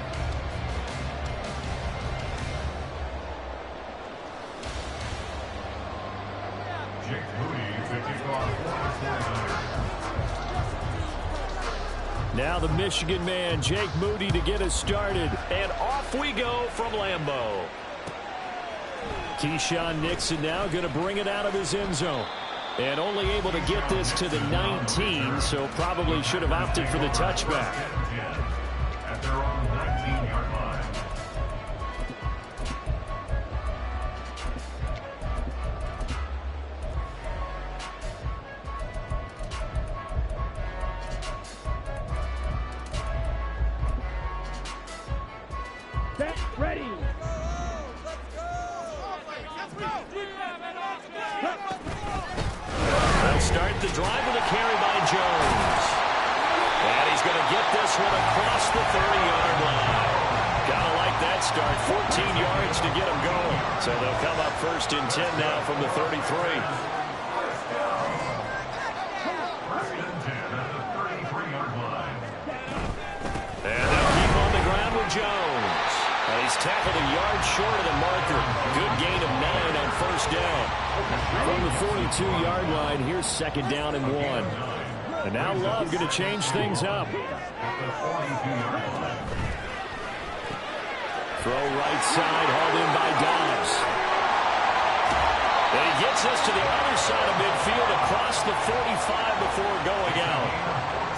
Now the Michigan man, Jake Moody, to get us started. And off we go from Lambeau. Keyshawn Nixon now going to bring it out of his end zone. And only able to get this to the 19, so probably should have opted for the touchback. At their own 19-yard line. Ready. They'll start the drive with a carry by Jones. And he's going to get this one across the 30-yard line. Gotta like that start. 14 yards to get him going. So they'll come up first and 10 now from the 33. And they'll keep on the ground with Jones. And he's tackled a yard short of the marker. Good gain of 9 on first down. From the 42-yard line, here's second down and 1. And now Love going to change things up. Throw right side, hauled in by Dobbs. And he gets us to the other side of midfield across the 45 before going out.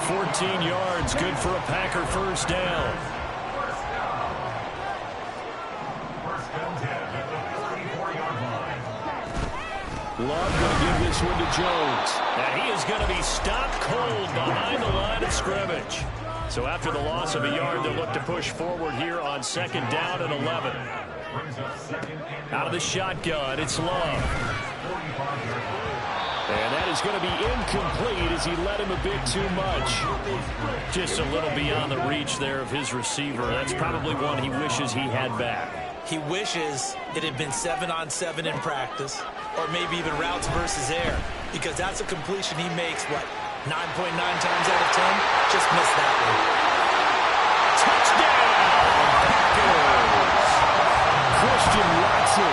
14 yards, good for a Packer first down. Love going to give this one to Jones. And he is going to be stopped cold behind the line of scrimmage. So after the loss of a yard, they'll look to push forward here on second down and 11. Out of the shotgun, it's Love. And that is going to be incomplete as he let him a bit too much. Just a little beyond the reach there of his receiver. That's probably one he wishes he had back. He wishes it had been 7-on-7 in practice, or maybe even routes versus air, because that's a completion he makes, what, 9.9 times out of 10? Just missed that one. Touchdown! Packers! Christian Watson.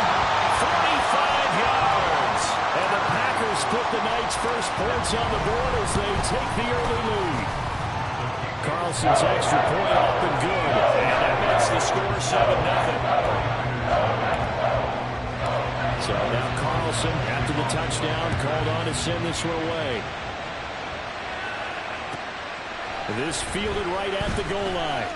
45 yards! And the Packers put the night's first points on the board as they take the early lead. Carlson's extra point up and good. And that makes the score 7-0. So now Carlson, after the touchdown, called on to send this one away. This fielded right at the goal line.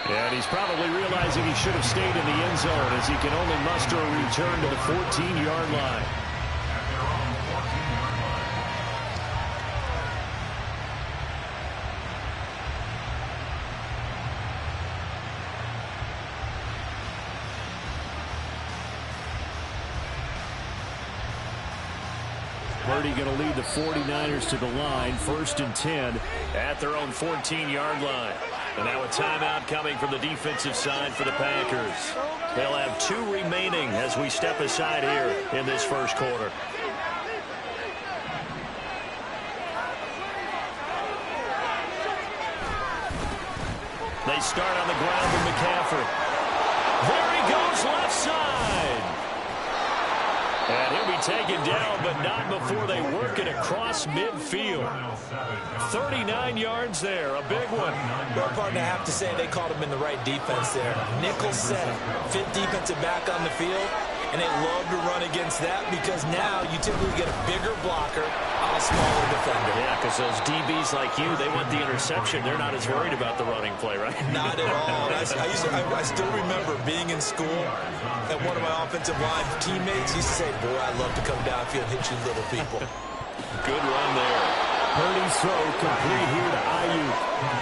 And he's probably realizing he should have stayed in the end zone as he can only muster a return to the 14-yard line. Purdy going to lead the 49ers to the line, first and 10 at their own 14-yard line. And now a timeout coming from the defensive side for the Packers. They'll have 2 remaining as we step aside here in this first quarter. They start on the ground with McCaffrey. There he goes, left side. And he'll be taken down, but not before they work it across midfield. 39 yards there, a big one. Well, partner, I have to say they called him in the right defense there. Nickel set, fit defensive back on the field, And they love to run against that because now you typically get a bigger blocker on a smaller defender. Yeah, because those DBs like you, they want the interception. They're not as worried about the running play, right? Not at all. I still remember being in school, and one of my offensive line teammates used to say, boy, I'd love to come downfield and hit you little people. Good run there. Purdy's throw complete here to Ayuk.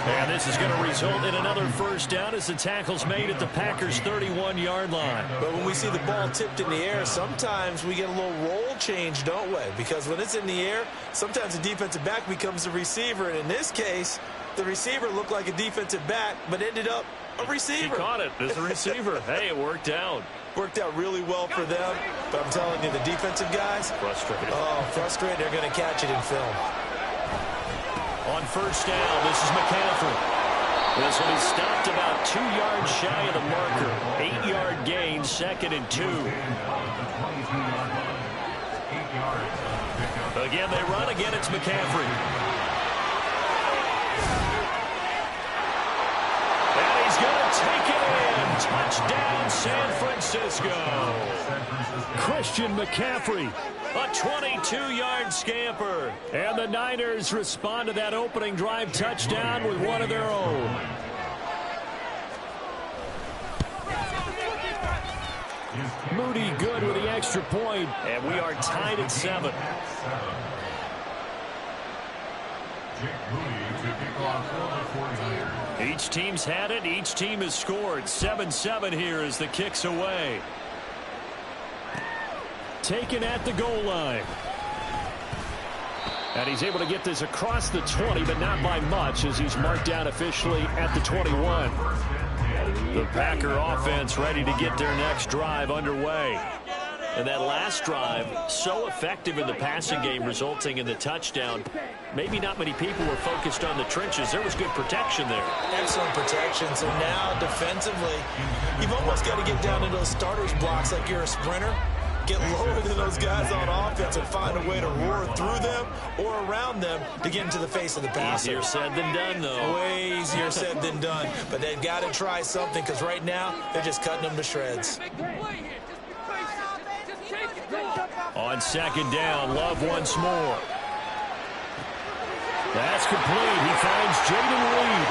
And this is going to result in another first down as the tackle's made at the Packers' 31-yard line. But when we see the ball tipped in the air, sometimes we get a little roll change, don't we? Because when it's in the air, sometimes the defensive back becomes the receiver. And in this case, the receiver looked like a defensive back, but ended up a receiver. He caught it as a receiver. Hey, it worked out. Worked out really well for them. But I'm telling you, the defensive guys, frustrated. Oh, frustrated. They're going to catch it in film. On first down, this is McCaffrey. This one is stopped about 2 yards shy of the marker. 8-yard gain, 2nd and 2. Again, they run. Again, it's McCaffrey. And he's going to take it in. Touchdown, San Francisco. Christian McCaffrey. A 22-yard scamper. And the Niners respond to that opening drive touchdown with one of their own. Moody good with the extra point. And we are tied at 7. Each team's had it. Each team has scored. 7-7 here as the kick's away. Taken at the goal line. And he's able to get this across the 20, but not by much as he's marked down officially at the 21. The Packer offense ready to get their next drive underway. And that last drive, so effective in the passing game, resulting in the touchdown. Maybe not many people were focused on the trenches. There was good protection there. Excellent protection. So now, defensively, you've almost got to get down to those starters blocks like you're a sprinter. Get lower than those guys on offense and find a way to roar through them or around them to get into the face of the passer. Easier said than done, though. Way easier said than done. But they've got to try something because right now they're just cutting them to shreds. On second down, Love once more. That's complete. He finds Jaden Reed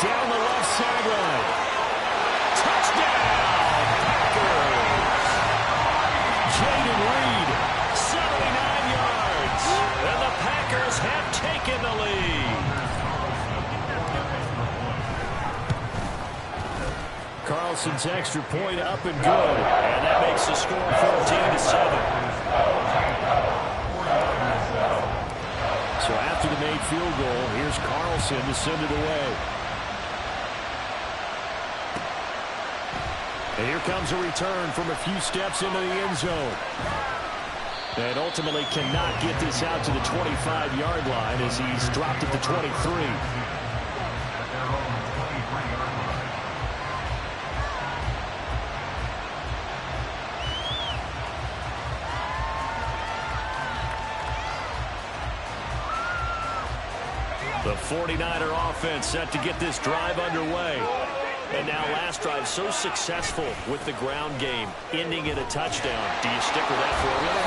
down the left sideline. Touchdown, Packers! Jaden Reed, 79 yards. And the Packers have taken the lead. Carlson's extra point up and good. And that makes the score 14-7. So after the made field goal, here's Carlson to send it away. And here comes a return from a few steps into the end zone. And ultimately cannot get this out to the 25-yard line as he's dropped at the 23. The 49er offense set to get this drive underway. And now last drive so successful with the ground game, ending in a touchdown. Do you stick with that formula?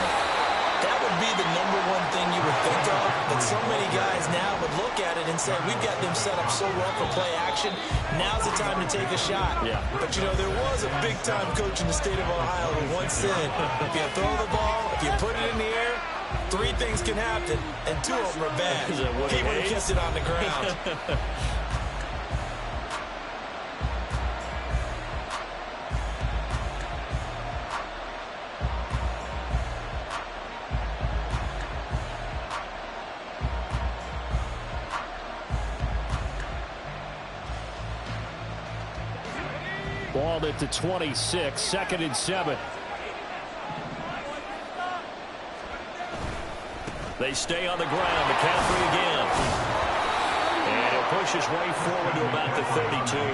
That would be the number one thing you would think of. But so many guys now would look at it and say, we've got them set up so well for play action. Now's the time to take a shot. Yeah. But, you know, there was a big-time coach in the state of Ohio who once said, if you throw the ball, if you put it in the air, 3 things can happen, and 2 of them are bad. He would have kept it on the ground. Ball at the 26, 2nd and 7. They stay on the ground. McCaffrey again. And he'll push his way forward to about the 32. 80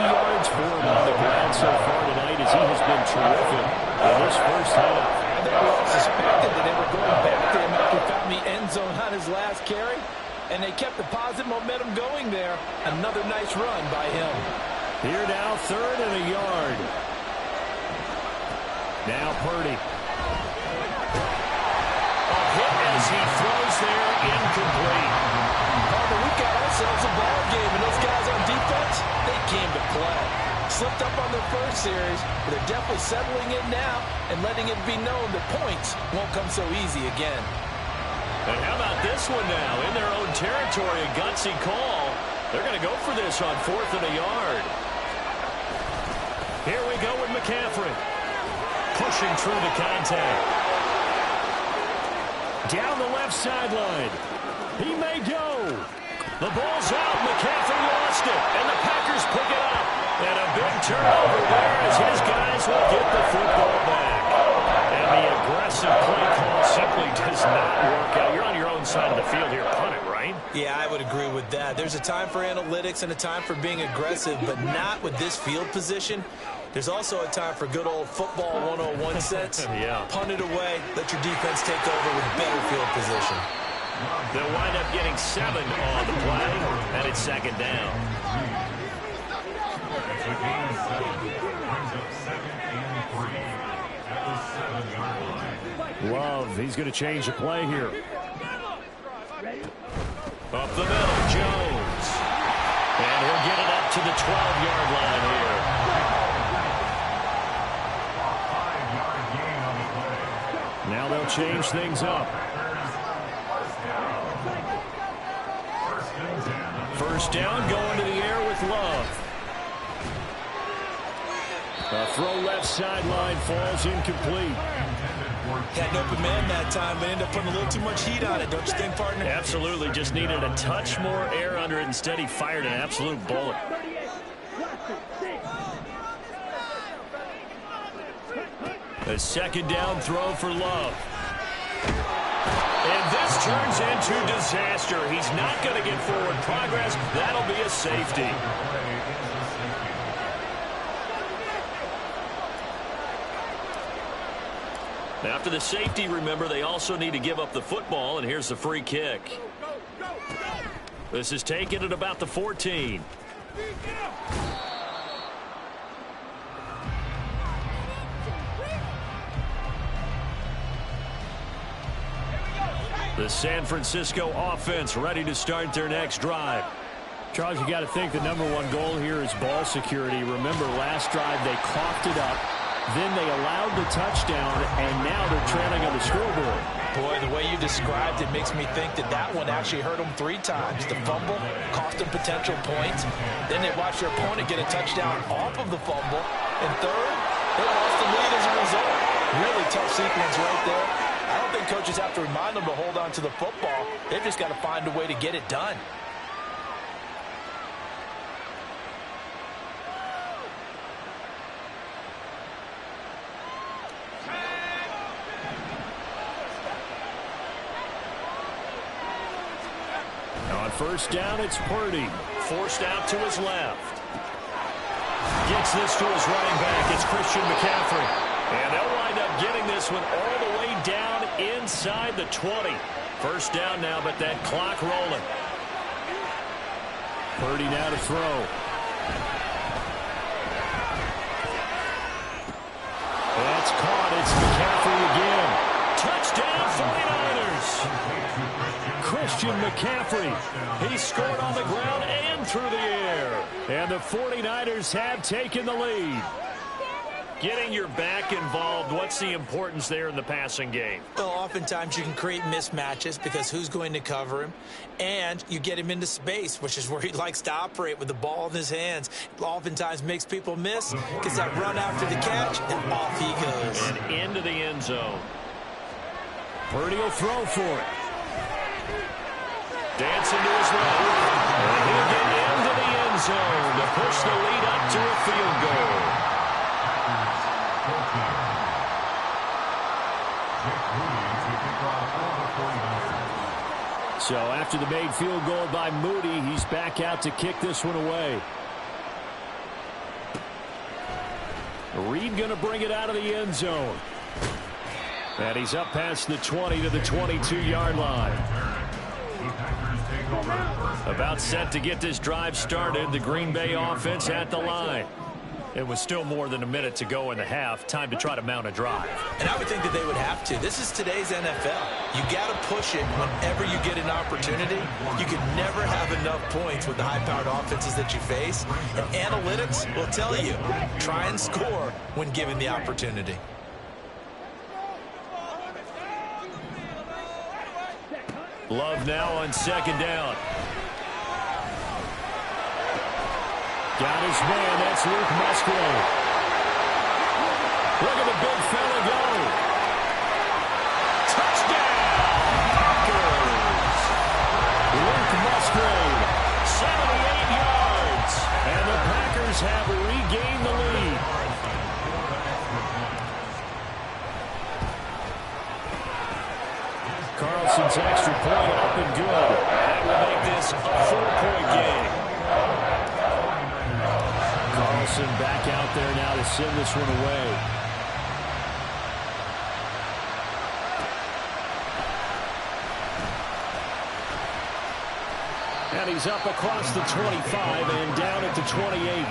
yards for him on the ground so far tonight as he has been terrific in this first half. I think we all suspected that they were going back to him after he found the end zone on his last carry. And they kept the positive momentum going there. Another nice run by him. Here now, 3rd and a yard. Now Purdy. A hit as he throws there, incomplete. But we got ourselves a ball game, and those guys on defense, they came to play. Slipped up on their first series, but they're definitely settling in now and letting it be known that points won't come so easy again. And how about this one now? In their own territory, a gutsy call. They're going to go for this on 4th and a yard. Here we go with McCaffrey. Pushing through the contact. Down the left sideline. He may go. The ball's out. McCaffrey lost it. And the Packers pick it up. And a big turnover there as his guys will get the football back. And the aggressive play call simply does not work out. You're on your own side of the field here. Punt it, right? Yeah, I would agree with that. There's a time for analytics and a time for being aggressive, but not with this field position. There's also a time for good old football 101 sense. Yeah. Punt it away. Let your defense take over with better field position. They'll wind up getting 7 on the play, and it's 2nd down. It's a gain of 7. Brings up 2nd and 3 at the 7-yard line. Love, he's going to change the play here. Up the middle, Jones. And he'll get it up to the 12-yard line here. 5-yard gain on the play. Now they'll change things up. First down, going to the air with Love. A throw left sideline falls incomplete. Had an open man that time, but ended up putting a little too much heat on it, don't you think, partner? Absolutely, just needed a touch more air under it. Instead, he fired an absolute bullet. A 2nd down throw for Love. And this turns into disaster. He's not going to get forward progress. That'll be a safety. After the safety, remember, they also need to give up the football, and here's the free kick. This is taken at about the 14. The San Francisco offense ready to start their next drive. Charles, you got to think the #1 goal here is ball security. Remember, last drive they coughed it up. Then they allowed the touchdown, and now they're trailing on the scoreboard. Boy, the way you described it makes me think that that one actually hurt them 3 times. The fumble cost them potential points. Then they watched their opponent get a touchdown off of the fumble. And third, they lost the lead as a result. Really tough sequence right there. I don't think coaches have to remind them to hold on to the football. They've just got to find a way to get it done. On first down, it's Purdy. Forced out to his left. Gets this to his running back. It's Christian McCaffrey. And they'll wind up getting this one all the way down inside the 20. First down now, but that clock rolling. Purdy now to throw. That's caught. It's McCaffrey again. Touchdown, 49ers. Christian McCaffrey. He scored on the ground and through the air. And the 49ers have taken the lead. Getting your back involved, what's the importance there in the passing game? Well, oftentimes you can create mismatches because who's going to cover him? And you get him into space, which is where he likes to operate with the ball in his hands. It oftentimes makes people miss, gets that run after the catch, and off he goes. And into the end zone. Purdy will throw for it. Dancing to his right. And he'll get into the end zone to push the lead up to a field goal. So after the made field goal by Moody, he's back out to kick this one away. Reed going to bring it out of the end zone. And he's up past the 20 to the 22-yard line. About set to get this drive started. The Green Bay offense at the line. It was still more than a minute to go in the half. Time to try to mount a drive. And I would think that they would have to. This is today's NFL. You got to push it whenever you get an opportunity. You can never have enough points with the high-powered offenses that you face. And analytics will tell you, try and score when given the opportunity. Love now on second down. Got his man. That's Luke Musgrave. Look at the big fella go. Touchdown! Packers! Luke Musgrave, 78 yards. And the Packers have regained the lead. Carlson's extra point up and good. That will make this a 4-point game. Carlson back out there now to send this one away. And he's up across the 25 and down at the 28.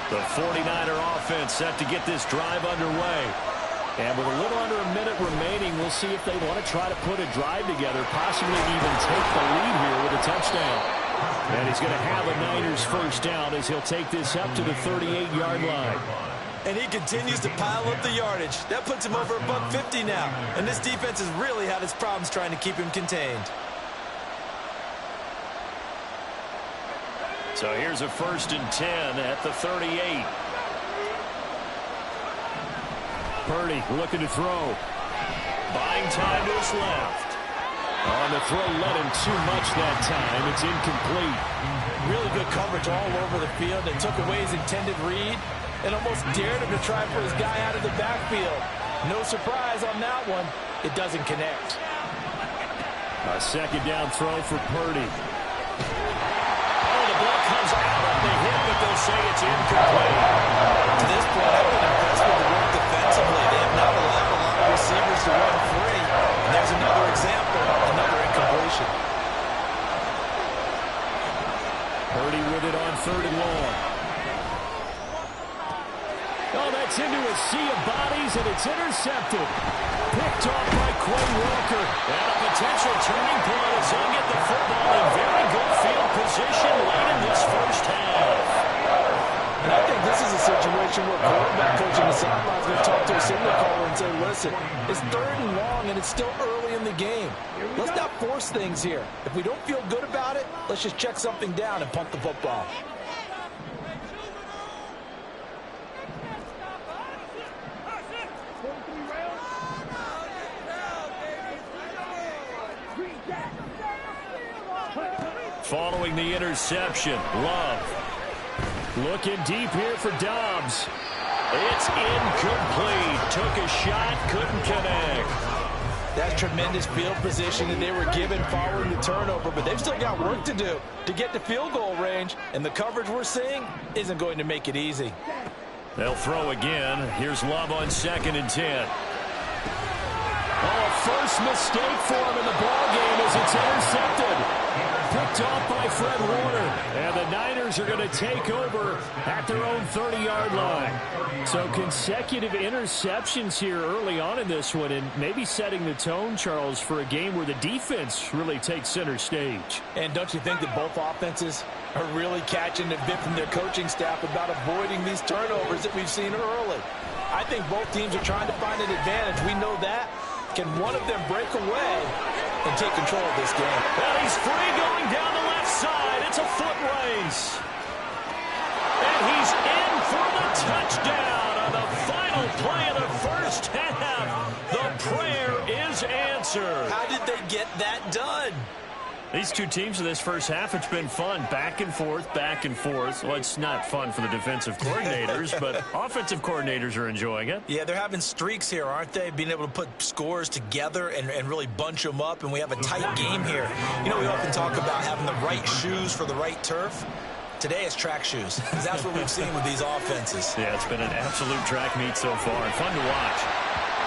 The 49er offense set to get this drive underway. And with a little under a minute remaining, we'll see if they want to try to put a drive together, possibly even take the lead here with a touchdown. And he's going to have a Niners first down as he'll take this up to the 38-yard line. And he continues to pile up the yardage. That puts him over $150 now. And this defense has really had its problems trying to keep him contained. So here's a 1st and 10 at the 38. Purdy looking to throw. Buying time to his left. On the throw, led him too much that time. It's incomplete. Really good coverage all over the field. They took away his intended read and almost dared him to try for his guy out of the backfield. No surprise on that one. It doesn't connect. A second down throw for Purdy. Comes out on the hit, but they'll say it's incomplete. To this point, I've been impressed with the work defensively. They have not allowed a lot of receivers to run free. And there's another example, another incompletion. Purdy with it on 3rd and long. Oh, that's into a sea of bodies, and it's intercepted. Picked off by Quay Walker. And a potential turning point as he'll get the football in very good field position late in this first half. And I think this is a situation where quarterback coach on the sideline is going to talk to a signal caller and say, listen, it's 3rd and long, and it's still early in the game. Let's not force things here. If we don't feel good about it, let's just check something down and punt the football. Following the interception, Love looking deep here for Dobbs. It's incomplete. Took a shot, couldn't connect. That's tremendous field position that they were given following the turnover, but they've still got work to do to get to field goal range, and the coverage we're seeing isn't going to make it easy. They'll throw again. Here's Love on 2nd and 10. Oh, first mistake for him in the ballgame as it's intercepted. Picked off by Fred Warner. And the Niners are going to take over at their own 30-yard line. So consecutive interceptions here early on in this one, and maybe setting the tone, Charles, for a game where the defense really takes center stage. And don't you think that both offenses are really catching a bit from their coaching staff about avoiding these turnovers that we've seen early? I think both teams are trying to find an advantage. We know that. Can one of them break away and take control of this game? Well, he's free going down the left side. It's a foot race. And he's in for the touchdown on the final play of the first half. The prayer is answered. How did they get that done? These two teams in this first half, it's been fun. Back and forth, back and forth. Well, it's not fun for the defensive coordinators, but offensive coordinators are enjoying it. Yeah, they're having streaks here, aren't they? Being able to put scores together and really bunch them up, and we have a tight game here. You know, we often talk about having the right shoes for the right turf. Today it's track shoes, because that's what we've seen with these offenses. Yeah, it's been an absolute track meet so far, and fun to watch.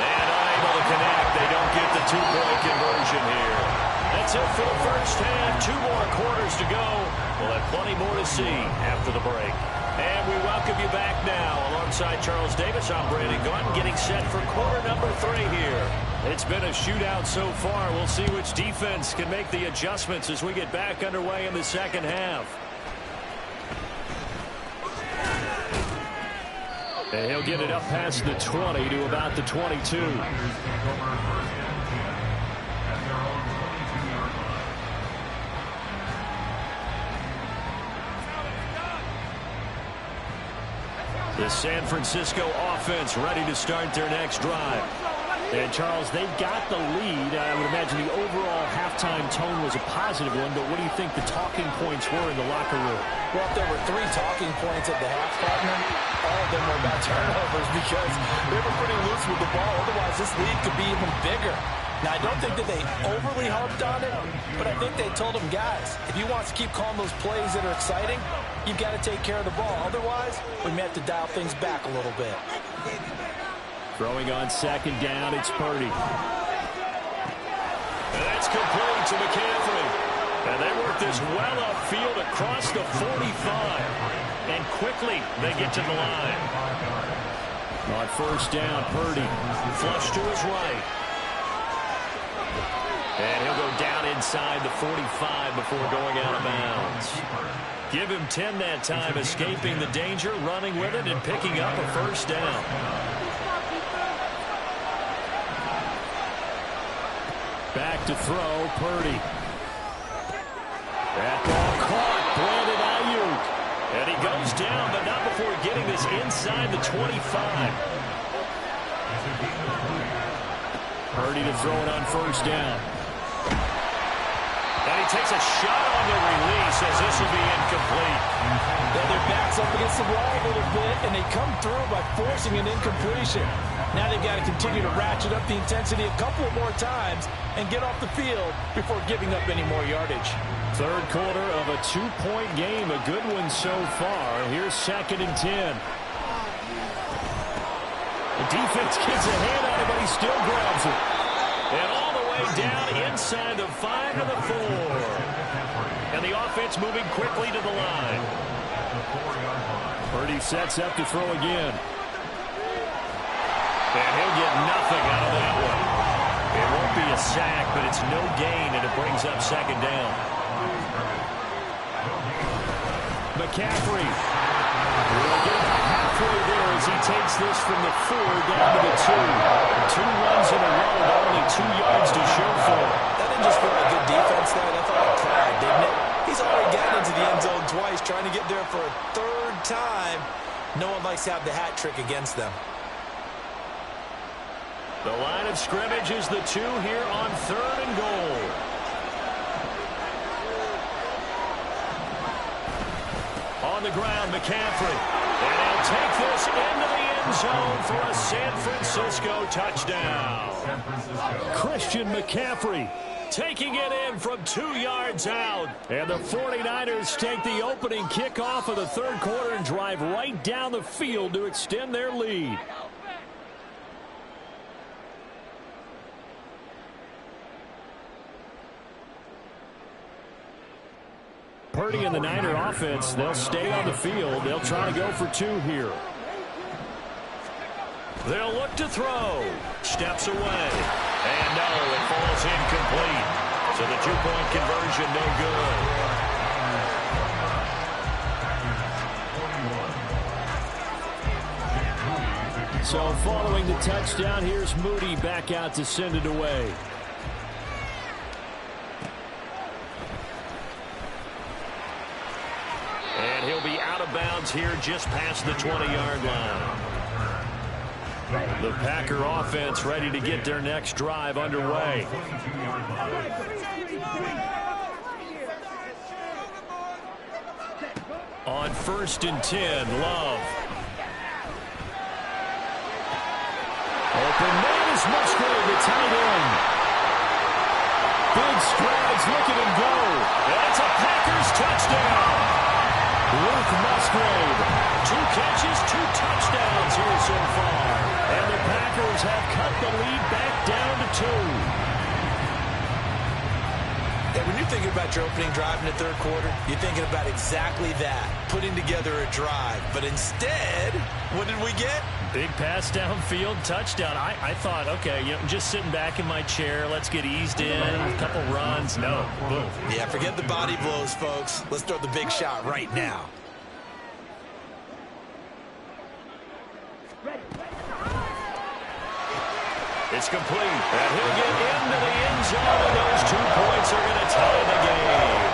And unable to connect. They don't get the two-point conversion here. That's it for the first half. 2 more quarters to go. We'll have plenty more to see after the break. And we welcome you back now. Alongside Charles Davis, I'm Brandon Gunn, getting set for quarter number 3 here. It's been a shootout so far. We'll see which defense can make the adjustments as we get back underway in the second half. And he'll get it up past the 20 to about the 22. The San Francisco offense ready to start their next drive. And, Charles, they've got the lead. I would imagine the overall halftime tone was a positive one, but what do you think the talking points were in the locker room? Well, if there were 3 talking points at the half, partner, all of them were about turnovers because they were pretty loose with the ball. Otherwise, this lead could be even bigger. Now, I don't think that they overly harped on it, but I think they told them, guys, if you want to keep calling those plays that are exciting, you've got to take care of the ball. Otherwise, we may have to dial things back a little bit. Throwing on second down, it's Purdy. And that's complete to McCaffrey. And they work this well upfield across the 45. And quickly they get to the line. On first down, Purdy. Flush to his right. And he'll go down inside the 45 before going out of bounds. Give him 10 that time, escaping the danger, running with it, and picking up a first down. Back to throw, Purdy. That ball caught, Brandon Ayuk. And he goes down, but not before getting this inside the 25. Purdy to throw it on first down. And he takes a shot on the release as this will be incomplete. Yeah, their back's up against the wall a little bit, and they come through by forcing an incompletion. Now they've got to continue to ratchet up the intensity a couple more times and get off the field before giving up any more yardage. Third quarter of a 2-point game, a good one so far. Here's 2nd and 10. The defense gets a hand on it, but he still grabs it. And all the way down inside the 5 and the 4. And the offense moving quickly to the line. Purdy sets up to throw again. And he'll get nothing out of that one. It won't be a sack, but it's no gain, and it brings up second down. McCaffrey will get about halfway there as he takes this from the 4 down to the 2. 2 runs in a row, but only 2 yards to show for it. That didn't just feel like good defense there. That felt like pride, didn't it? He's already gotten into the end zone twice, trying to get there for a 3rd time. No one likes to have the hat trick against them. The line of scrimmage is the 2 here on 3rd and goal. On the ground, McCaffrey. And he'll take this into the end zone for a San Francisco touchdown. Christian McCaffrey taking it in from 2 yards out. And the 49ers take the opening kickoff of the 3rd quarter and drive right down the field to extend their lead. Purdy and the Niner offense, they'll stay on the field. They'll try to go for 2 here. They'll look to throw. Steps away. And no, it falls incomplete. So the 2-point conversion no good. So following the touchdown, here's Moody back out to send it away. And he'll be out of bounds here just past the 20-yard line. The Packer offense ready to get their next drive underway. On 1st and 10, Love. Open man is Musgrave, the tight end. Big strides, look at him go. And it's a Packers touchdown. Luke Musgrave. 2 catches, 2 touchdowns here so far. And the Packers have cut the lead back down to 2. And when you're thinking about your opening drive in the third quarter, you're thinking about exactly that, putting together a drive. But instead, what did we get? Big pass downfield, touchdown. I thought, okay, just sitting back in my chair, let's get eased in, a couple runs. No, boom. Yeah, forget the body blows, folks. Let's throw the big shot right now. It's complete, and he'll get into the end zone, and those 2 points are going to tie the game.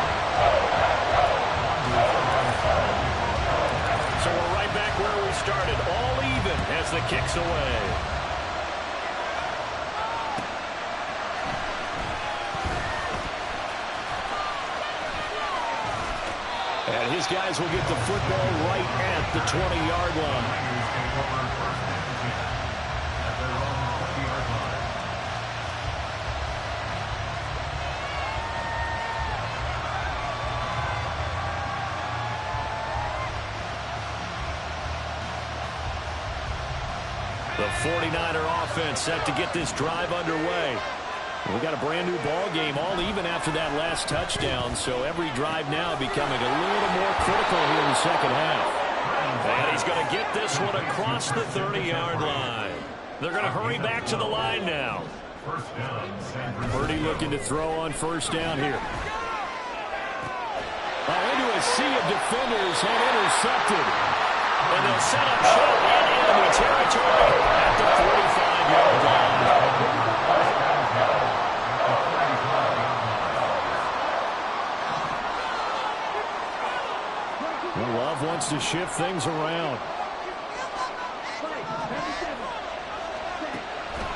So we're right back where we started, all even as the kick's away. And his guys will get the football right at the 20-yard line. The 49er offense set to get this drive underway. We got a brand new ball game, all even after that last touchdown, so every drive now becoming a little more critical here in the second half. And he's going to get this one across the 30-yard line. They're going to hurry back to the line now. Purdy looking to throw on first down here. Into a sea of defenders and intercepted. And they'll set up shop in enemy territory at the 45-yard line. Love wants to shift things around.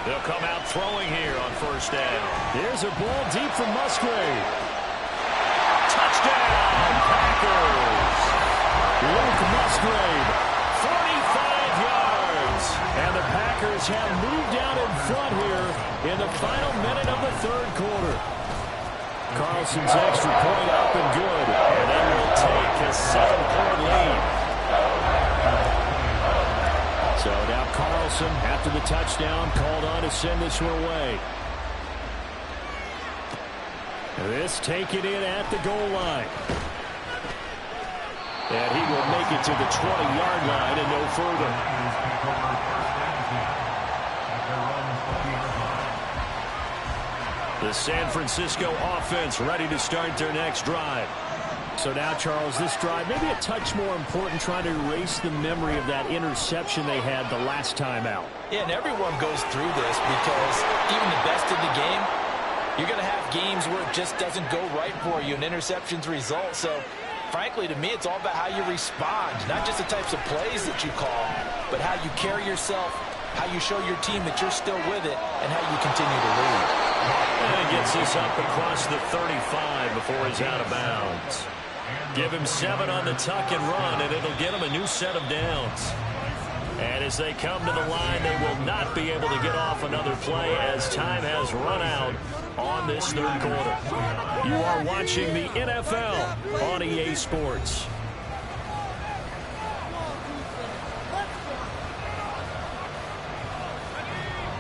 They'll come out throwing here on first down. There's a ball deep from Musgrave. Touchdown, Packers. Luke Musgrave, 45 yards. and the Packers have moved out in front here in the final minute of the third quarter. Carlson's extra point up and good, and they will take a 7-point lead. So now Carlson, after the touchdown, called on to send this one away. This taken in at the goal line. And he will make it to the 20-yard line and no further. The San Francisco offense ready to start their next drive. So now, Charles, this drive maybe a touch more important, trying to erase the memory of that interception they had the last time out. Yeah, and everyone goes through this because even the best in the game, you're going to have games where it just doesn't go right for you and interceptions result. So, frankly, to me, it's all about how you respond, not just the types of plays that you call, but how you carry yourself, how you show your team that you're still with it, and how you continue to lead. And he gets this up across the 35 before he's out of bounds. Give him 7 on the tuck and run, and it'll get him a new set of downs. And as they come to the line, they will not be able to get off another play as time has run out on this third quarter. You are watching the NFL on EA Sports.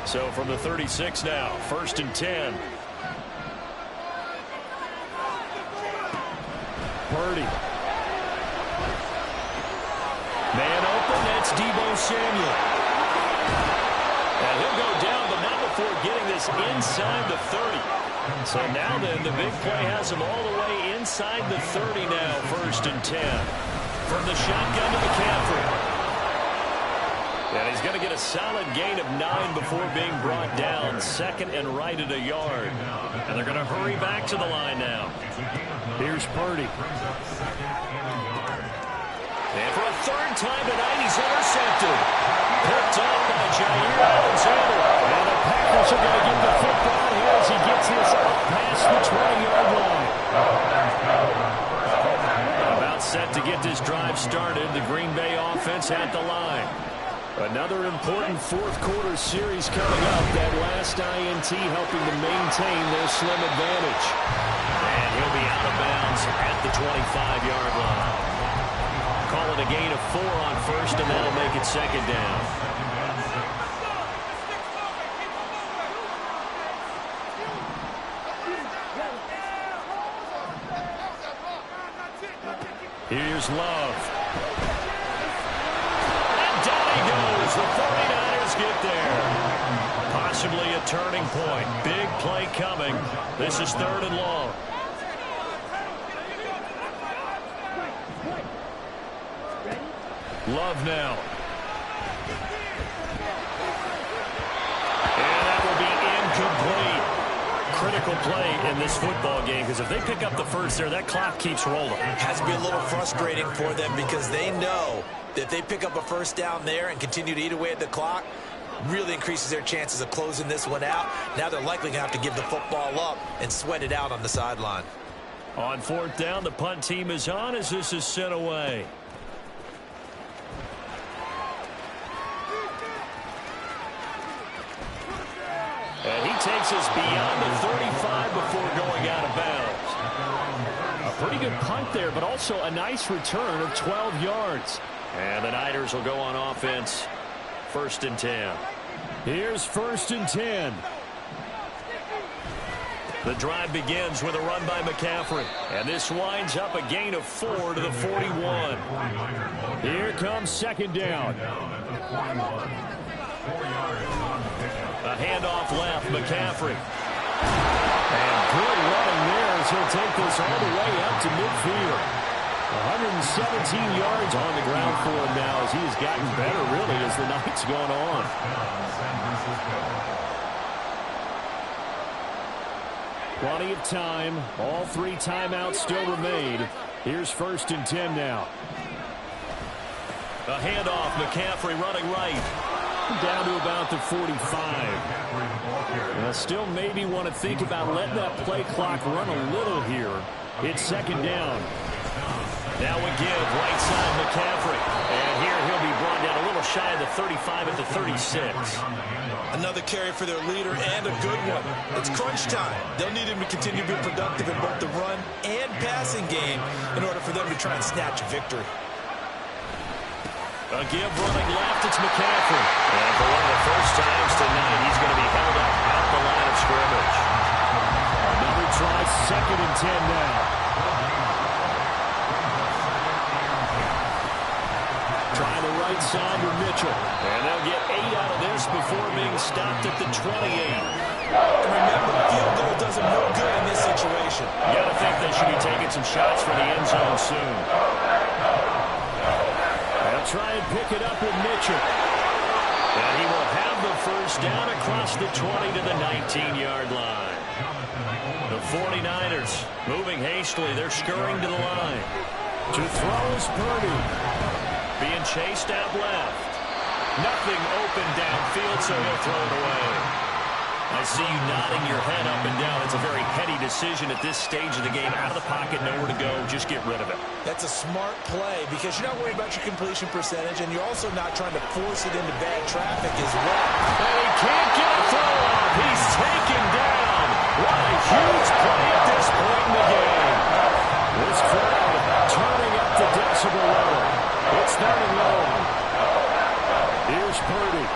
So from the 36 now, 1st and 10. Purdy. Man open, that's Deebo Samuel. And he'll go down, but not before getting this inside the 30. So now then, the big play has him all the way inside the 30 now, 1st and 10. From the shotgun to McCaffrey. And he's going to get a solid gain of 9 before being brought down. 2nd and right at a yard. And they're going to hurry back to the line now. Here's Purdy. And for a 3rd time tonight, he's intercepted. Picked up by Jair Alexander. And the Packers are going to get the football here as he gets this up past the 20-yard line. About set to get this drive started. The Green Bay offense at the line. Another important fourth quarter series coming up. That last INT helping to maintain their slim advantage. And he'll be out of bounds at the 25-yard line. call it a gain of 4 on first, and that'll make it second down. Here's Love. And down he goes. The 49ers get there. Possibly a turning point. Big play coming. This is 3rd and long. Love now. And that will be incomplete. Critical play in this football game, because if they pick up the first there, that clock keeps rolling. Has to be a little frustrating for them because they know that if they pick up a first down there and continue to eat away at the clock, really increases their chances of closing this one out. Now they're likely going to have to give the football up and sweat it out on the sideline. On 4th down, the punt team is on as this is sent away. And he takes us beyond the 35 before going out of bounds. A pretty good punt there, but also a nice return of 12 yards. And the Niners will go on offense. 1st and 10. Here's 1st and 10. The drive begins with a run by McCaffrey. And this winds up a gain of 4 to the 41. Here comes 2nd down. A handoff left, McCaffrey. And good running there as he'll take this all the way up to midfield. 117 yards on the ground for him now as he has gotten better, really, as the night's gone on. Plenty of time. All 3 timeouts still remain. Here's 1st and 10 now. A handoff, McCaffrey running right. Down to about the 45. Still maybe want to think about letting that play clock run a little here. It's 2nd down. Now we give right side McCaffrey. And here he'll be brought down a little shy of the 35 at the 36. Another carry for their leader and a good one. It's crunch time. They'll need him to continue to be productive in both the run and passing game in order for them to try and snatch a victory. A give running left, it's McCaffrey. And for one of the first times tonight, he's going to be held up out the line of scrimmage. Another try, 2nd and 10 now. Try the right side with Mitchell. And they'll get 8 out of this before being stopped at the 28. Remember, field goal does them no good in this situation. You got to think they should be taking some shots for the end zone soon. They'll try and pick it up with Mitchell. And he will have the first down across the 20 to the 19-yard line. The 49ers moving hastily. They're scurrying to the line. To throw is Purdy. Being chased out left. Nothing open downfield, so he'll throw it away. I see you nodding your head up and down. It's a very heady decision at this stage of the game. Out of the pocket, nowhere to go. Just get rid of it. That's a smart play because you're not worried about your completion percentage, and you're also not trying to force it into bad traffic as well. And he can't get a throw off. He's taken down. What a huge play at this point in the game. This crowd turning up the decibel level. It's 3rd and long. Here's Purdy.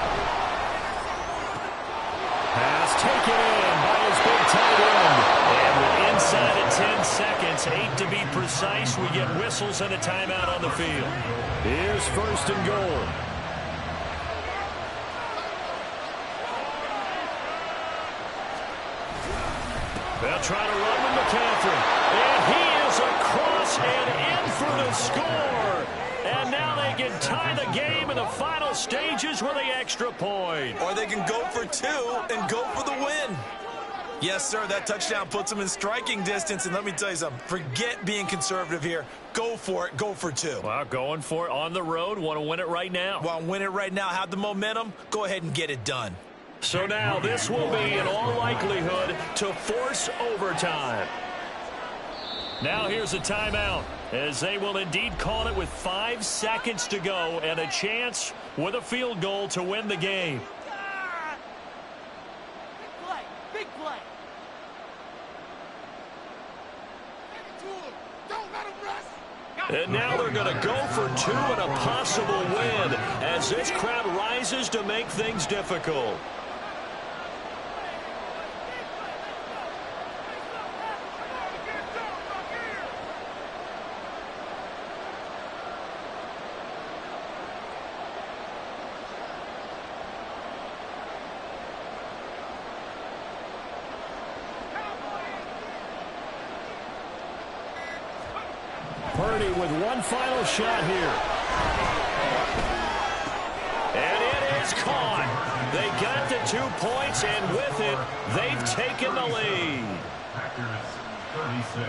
Pass taken in by his big tight end. And with inside of 10 seconds, 8 to be precise, we get whistles and a timeout on the field. Here's 1st and goal. They'll try to run with McCaffrey. And he is across and in for the score. And now they can tie the game in the final stages with the extra point. Or they can go for 2 and go for the win. Yes, sir, that touchdown puts them in striking distance. And let me tell you something, forget being conservative here. Go for it, go for 2. Well, going for it on the road. Want to win it right now. Want to win it right now, have the momentum, go ahead and get it done. So now this will be, in all likelihood, to force overtime. Now here's a timeout, as they will indeed call it with 5 seconds to go and a chance with a field goal to win the game. Big play, big play. Don't let him rest. And now they're going to go for two and a possible win as this crowd rises to make things difficult. Purdy with one final shot here. And it is caught. They got the 2 points, and with it, they've taken the lead. Packers 36.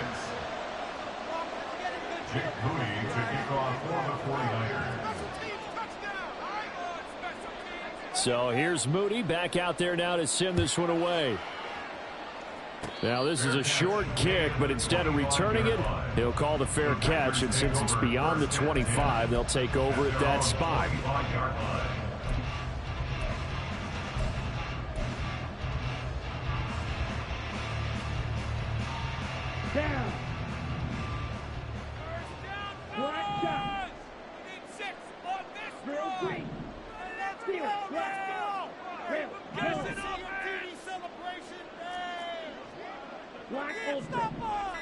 Jake Moody to kick off for the 49ers. So here's Moody back out there now to send this one away. Now this is a short kick, but instead of returning it, he'll call the fair catch, and since it's beyond the 25, they'll take over at that spot. Down. Black down. Need 6 on this drive. Let's go, let's go. Get it up, TV celebration. Black stop on.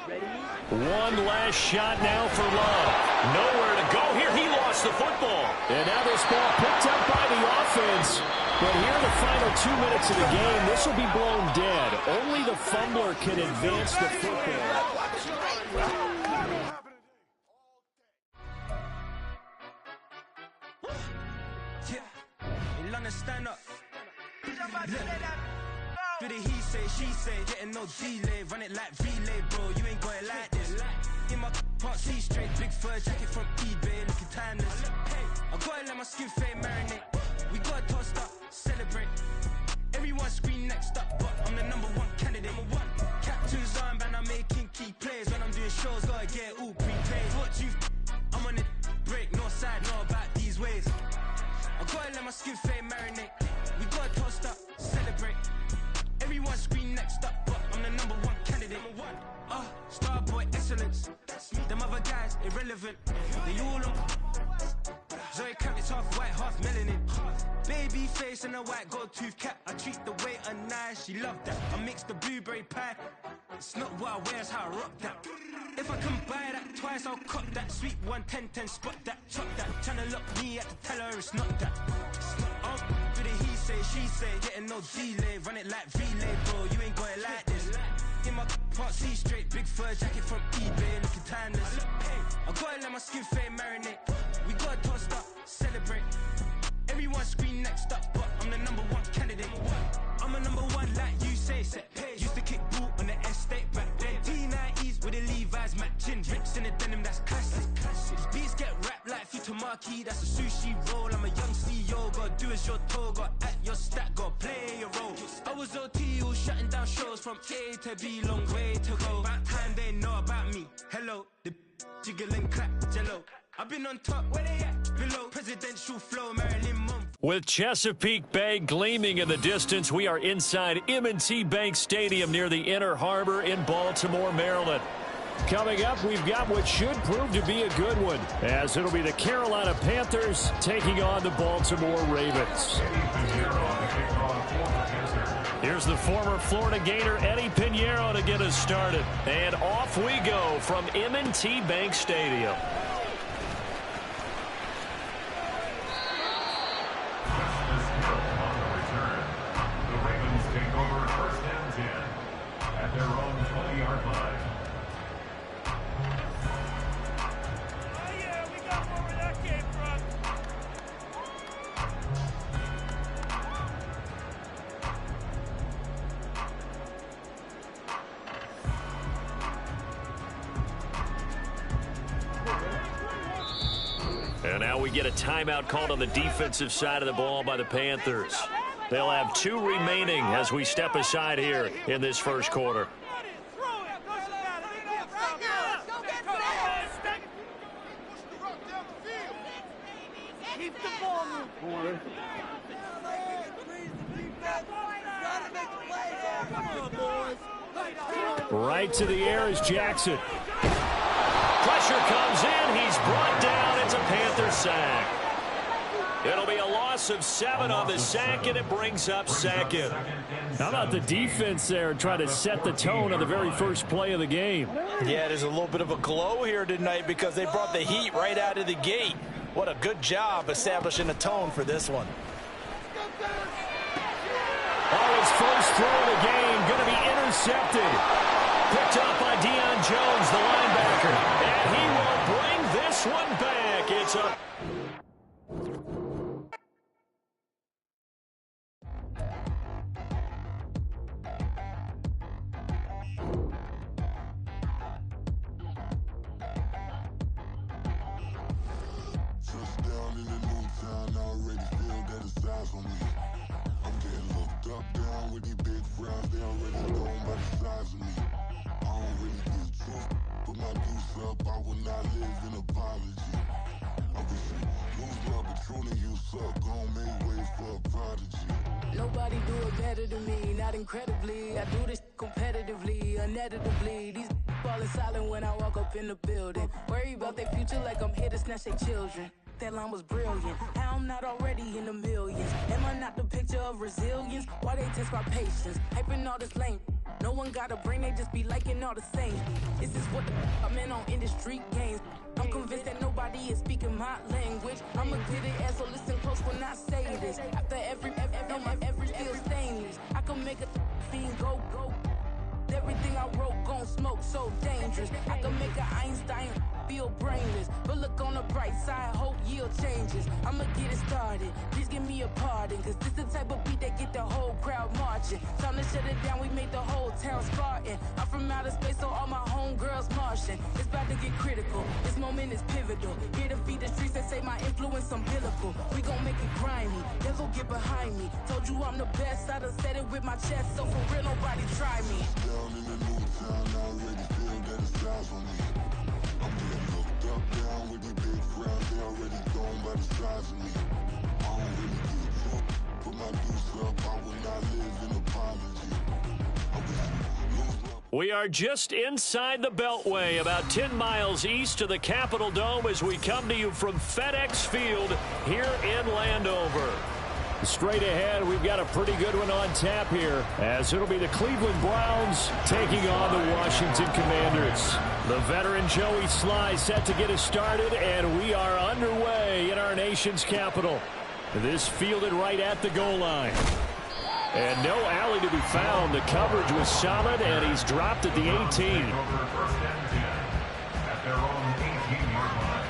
Ready? One last shot now for Love. Nowhere to go here. He lost the football. And now this ball picked up by the offense. But here in the final 2 minutes of the game, this will be blown dead. Only the fumbler can advance the football. Stand up. Do the he say, she say, getting no delay, run it like relay, bro. You ain't got it like this. In my can't see straight, big fur jacket from eBay, looking timeless. I gotta let my skin fade marinate. We gotta toast up, celebrate. Everyone scream next up, but I'm the #1 candidate. Captain's armband, I'm making key plays. When I'm doing shows, gotta get all prepaid. What you I'm on it, break, no side, know about these ways. I gotta let my skin fade marinate. We gotta toast up, celebrate. Everyone scream next up, but I'm the #1 candidate. Starboy excellence. Them other guys irrelevant. They all on. Zoe Kravitz half white, half melanin. Baby face and a white gold tooth cap. I treat the waiter nice, she love that. I mix the blueberry pie. It's not what I wear, it's how I rock that. If I can buy that twice, I'll cop that. Sweet 110, spot that, chop that. Tryna lock me at the teller, it's not that. Do the he say, she say, getting no delay, run it like relay, bro. You ain't got it like this. In my can't see straight, big fur jacket from eBay, looking timeless. I gotta let my skin fade marinate. We gotta toast up, celebrate. Everyone scream next up, but I'm the #1 candidate. I'm a #1 like you say, set pace. Used to kick ball on the estate back then. T90s with the Levi's matching. Rips in the denim, that's classic. These beats get wrapped like Futamaki, that's a sushi roll. I'm a young CEO, gotta do as you're told. Gotta act your stat, gotta play your role. I was OT, all shutting down shows from A to B, long way to go. About time they know about me. Hello, the jiggle and clap, jello. I've been on top, where they at? Below, presidential flow, Marilyn Monroe. With Chesapeake Bay gleaming in the distance, we are inside M&T Bank Stadium near the Inner Harbor in Baltimore, Maryland. Coming up, we've got what should prove to be a good one, as it'll be the Carolina Panthers taking on the Baltimore Ravens. Here's the former Florida Gator Eddie Pinheiro to get us started. And off we go from M&T Bank Stadium. And now we get a timeout called on the defensive side of the ball by the Panthers. They'll have 2 remaining as we step aside here in this first quarter. Right to the air is Jackson. pressure comes in. He's brought down. It's a Panther sack. It'll be a loss of 7 on the sack, and it brings up second. How about the defense there trying to set the tone on the very first play of the game? Yeah, there's a little bit of a glow here tonight because they brought the heat right out of the gate. What a good job establishing a tone for this one. Oh, his first throw of the game going to be intercepted. Picked up by Deion Jones, the linebacker. And he will bring this one back. It's a... Touchdown in the new town, I already feel that it's eyes on me. I'm getting looked up, down with these big frowns, they already know by the size of me. I don't really get truth, put my deuce up, I will not live in apology. I wish you lose love, but truly you suck, gon' make way for a prodigy. Nobody do it better than me, not incredibly. I do this competitively, uneditably. These falling silent when I walk up in the building. Worry about their future like I'm here to snatch their children. That line was brilliant. How I'm not already in the millions. Am I not the picture of resilience? Why they test my patience? Hyping all this lame. No one got a brain, they just be liking all the same. This is what I'm in on industry games. I'm convinced that nobody is speaking my language. I'ma get it as so listen close when I say this. After every feel stainless. I can make a fiend go. Everything I wrote gon' smoke, so dangerous. I can make an Einstein feel brainless. But look on the bright side, hope yield changes. I'ma get it started, please give me a pardon. Cause this the type of beat that get the whole crowd marching. Time to shut it down, we made the whole town Spartan. I'm from outer space, so all my homegirls Martian. It's about to get critical, this moment is pivotal. Here to feed the streets that say my influence umbilical. We gon' make it grimy, never get behind me. Told you I'm the best, I done said it with my chest. So for real, nobody try me. Down in the new town, I already feel that it's eyes on me. I'm getting looked up, down with these big frowns, they already gone by the size of me. I don't really get truth, put my deuce up, I will not live in apology. I wish you lose love. We are just inside the Beltway, about 10 miles east of the Capitol Dome as we come to you from FedEx Field here in Landover. Straight ahead, we've got a pretty good one on tap here, as it'll be the Cleveland Browns taking on the Washington Commanders. The veteran Joey Sly set to get us started, and we are underway in our nation's capital. This fielded right at the goal line. And no alley to be found. The coverage was solid, and he's dropped at the 18. First and 10 at their own 18-yard line.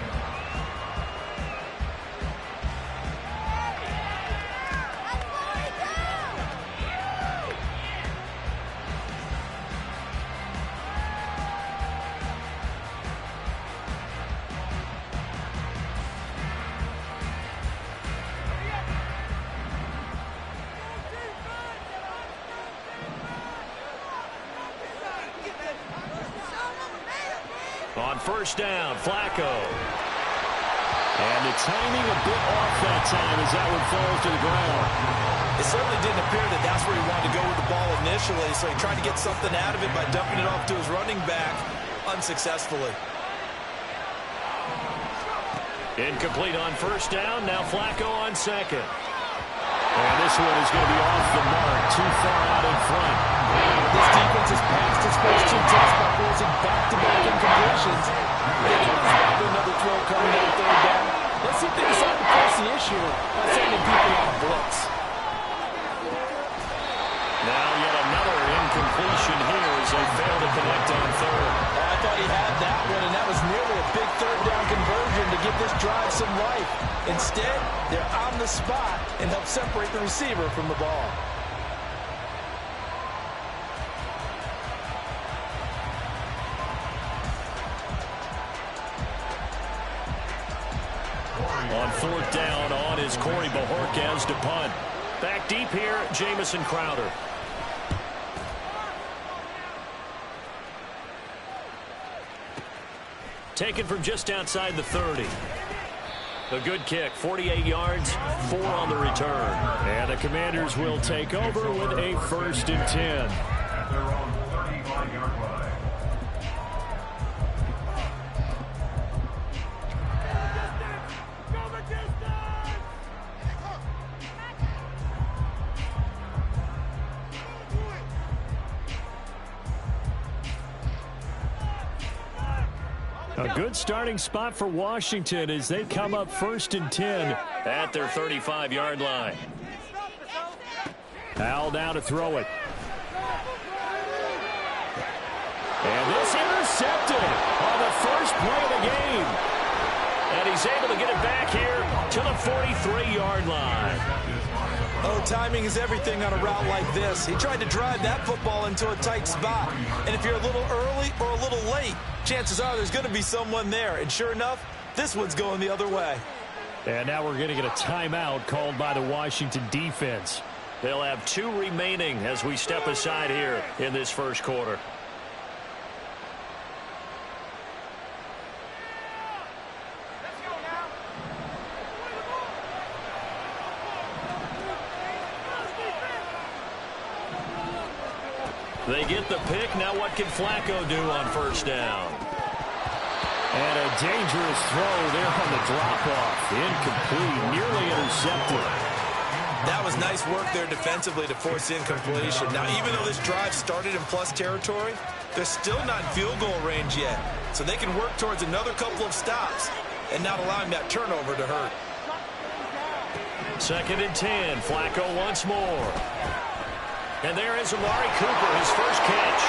On first down, Flacco. And the timing a bit off that time as that one falls to the ground. It certainly didn't appear that that's where he wanted to go with the ball initially, so he tried to get something out of it by dumping it off to his running back unsuccessfully. Incomplete on first down. Now Flacco on second. And this one is going to be off the mark, too far out in front. This defense has passed its first 2 tests by forcing back-to-back incompletions. They could have probably another throw coming on third down. Let's see if they decide to press the issue by sending people on a blitz. Now yet another incompletion here as they fail to connect on third. I thought he had that one, and that was nearly a big third down conversion to give this drive some life. Instead, they're on the spot and help separate the receiver from the ball. On fourth down, on is Corey Bajorquez to punt. Back deep here, Jamison Crowder. Taken from just outside the 30. A good kick, 48 yards, 4 on the return. And the Commanders will take over with a first and 10. At their own 35-yard line. A good starting spot for Washington as they come up 1st and 10 at their 35-yard line. Howell now to throw it. And this intercepted on the first play of the game. And he's able to get it back here to the 43-yard line. Oh, timing is everything on a route like this. He tried to drive that football into a tight spot. And if you're a little early or a little late, chances are there's going to be someone there. And sure enough, this one's going the other way. And now we're going to get a timeout called by the Washington defense. They'll have 2 remaining as we step aside here in this first quarter. They get the pick. Now what can Flacco do on first down? And a dangerous throw there on the drop-off. Incomplete, nearly intercepted. That was nice work there defensively to force incompletion. Now, even though this drive started in plus territory, they're still not in field goal range yet. So they can work towards another couple of stops and not allowing that turnover to hurt. 2nd and 10. Flacco once more. And there is Amari Cooper, his first catch.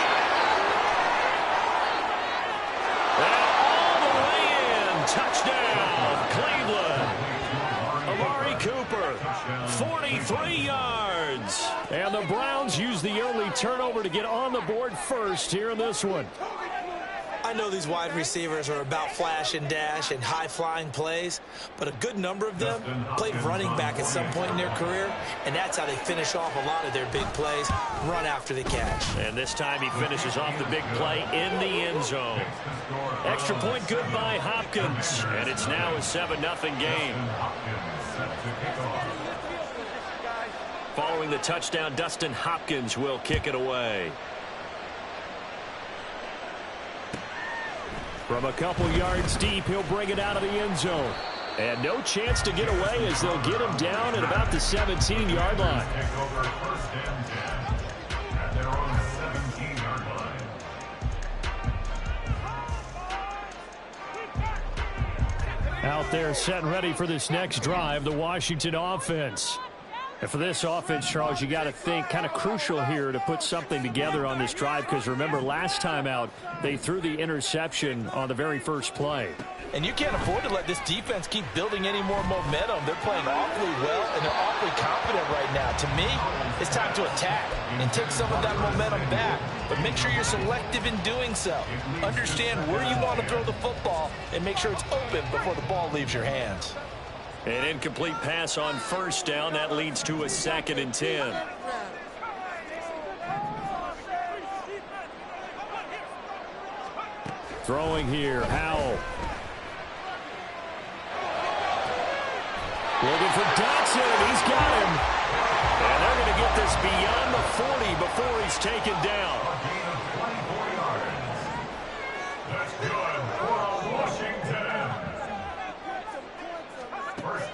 And all the way in. Touchdown, Cleveland. Amari Cooper, 43 yards. And the Browns use the early turnover to get on the board first here in this one. I know these wide receivers are about flash and dash and high-flying plays, but a good number of them played running back at some point in their career, and that's how they finish off a lot of their big plays, run after the catch. And this time he finishes off the big play in the end zone. Extra point good by Hopkins, and it's now a 7-0 game. Following the touchdown, Dustin Hopkins will kick it away. From a couple yards deep, he'll bring it out of the end zone. And no chance to get away as they'll get him down at about the 17-yard line. Out there set and ready for this next drive, the Washington offense. And for this offense, Charles, you got to think kind of crucial here to put something together on this drive, because remember last time out they threw the interception on the very first play. And you can't afford to let this defense keep building any more momentum. They're playing awfully well, and they're awfully confident right now. To me, it's time to attack and take some of that momentum back. But make sure you're selective in doing so. Understand where you want to throw the football and make sure it's open before the ball leaves your hands. An incomplete pass on first down. That leads to a 2nd and 10. Throwing here, Howell. Looking for Dotson, and he's got him. And they're going to get this beyond the 40 before he's taken down. That's good for Washington.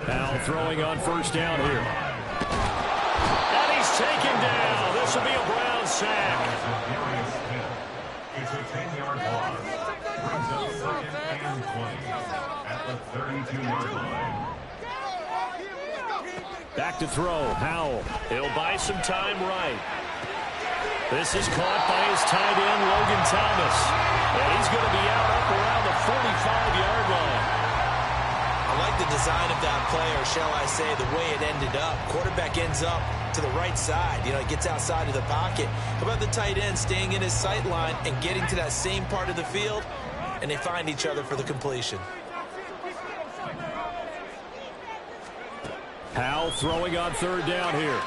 Howell throwing on first down here. And he's taken down. This will be a Brown sack. It's a 10-yard loss. Brings up 2nd and 20 at the 32-yard line. Back to throw, Howell. He'll buy some time right. This is caught by his tight end, Logan Thomas. And he's going to be out up around the 45-yard line. I like the design of that play, or shall I say the way it ended up. Quarterback ends up to the right side. You know, he gets outside of the pocket. How about the tight end staying in his sight line and getting to that same part of the field, and they find each other for the completion. Howell throwing on third down here.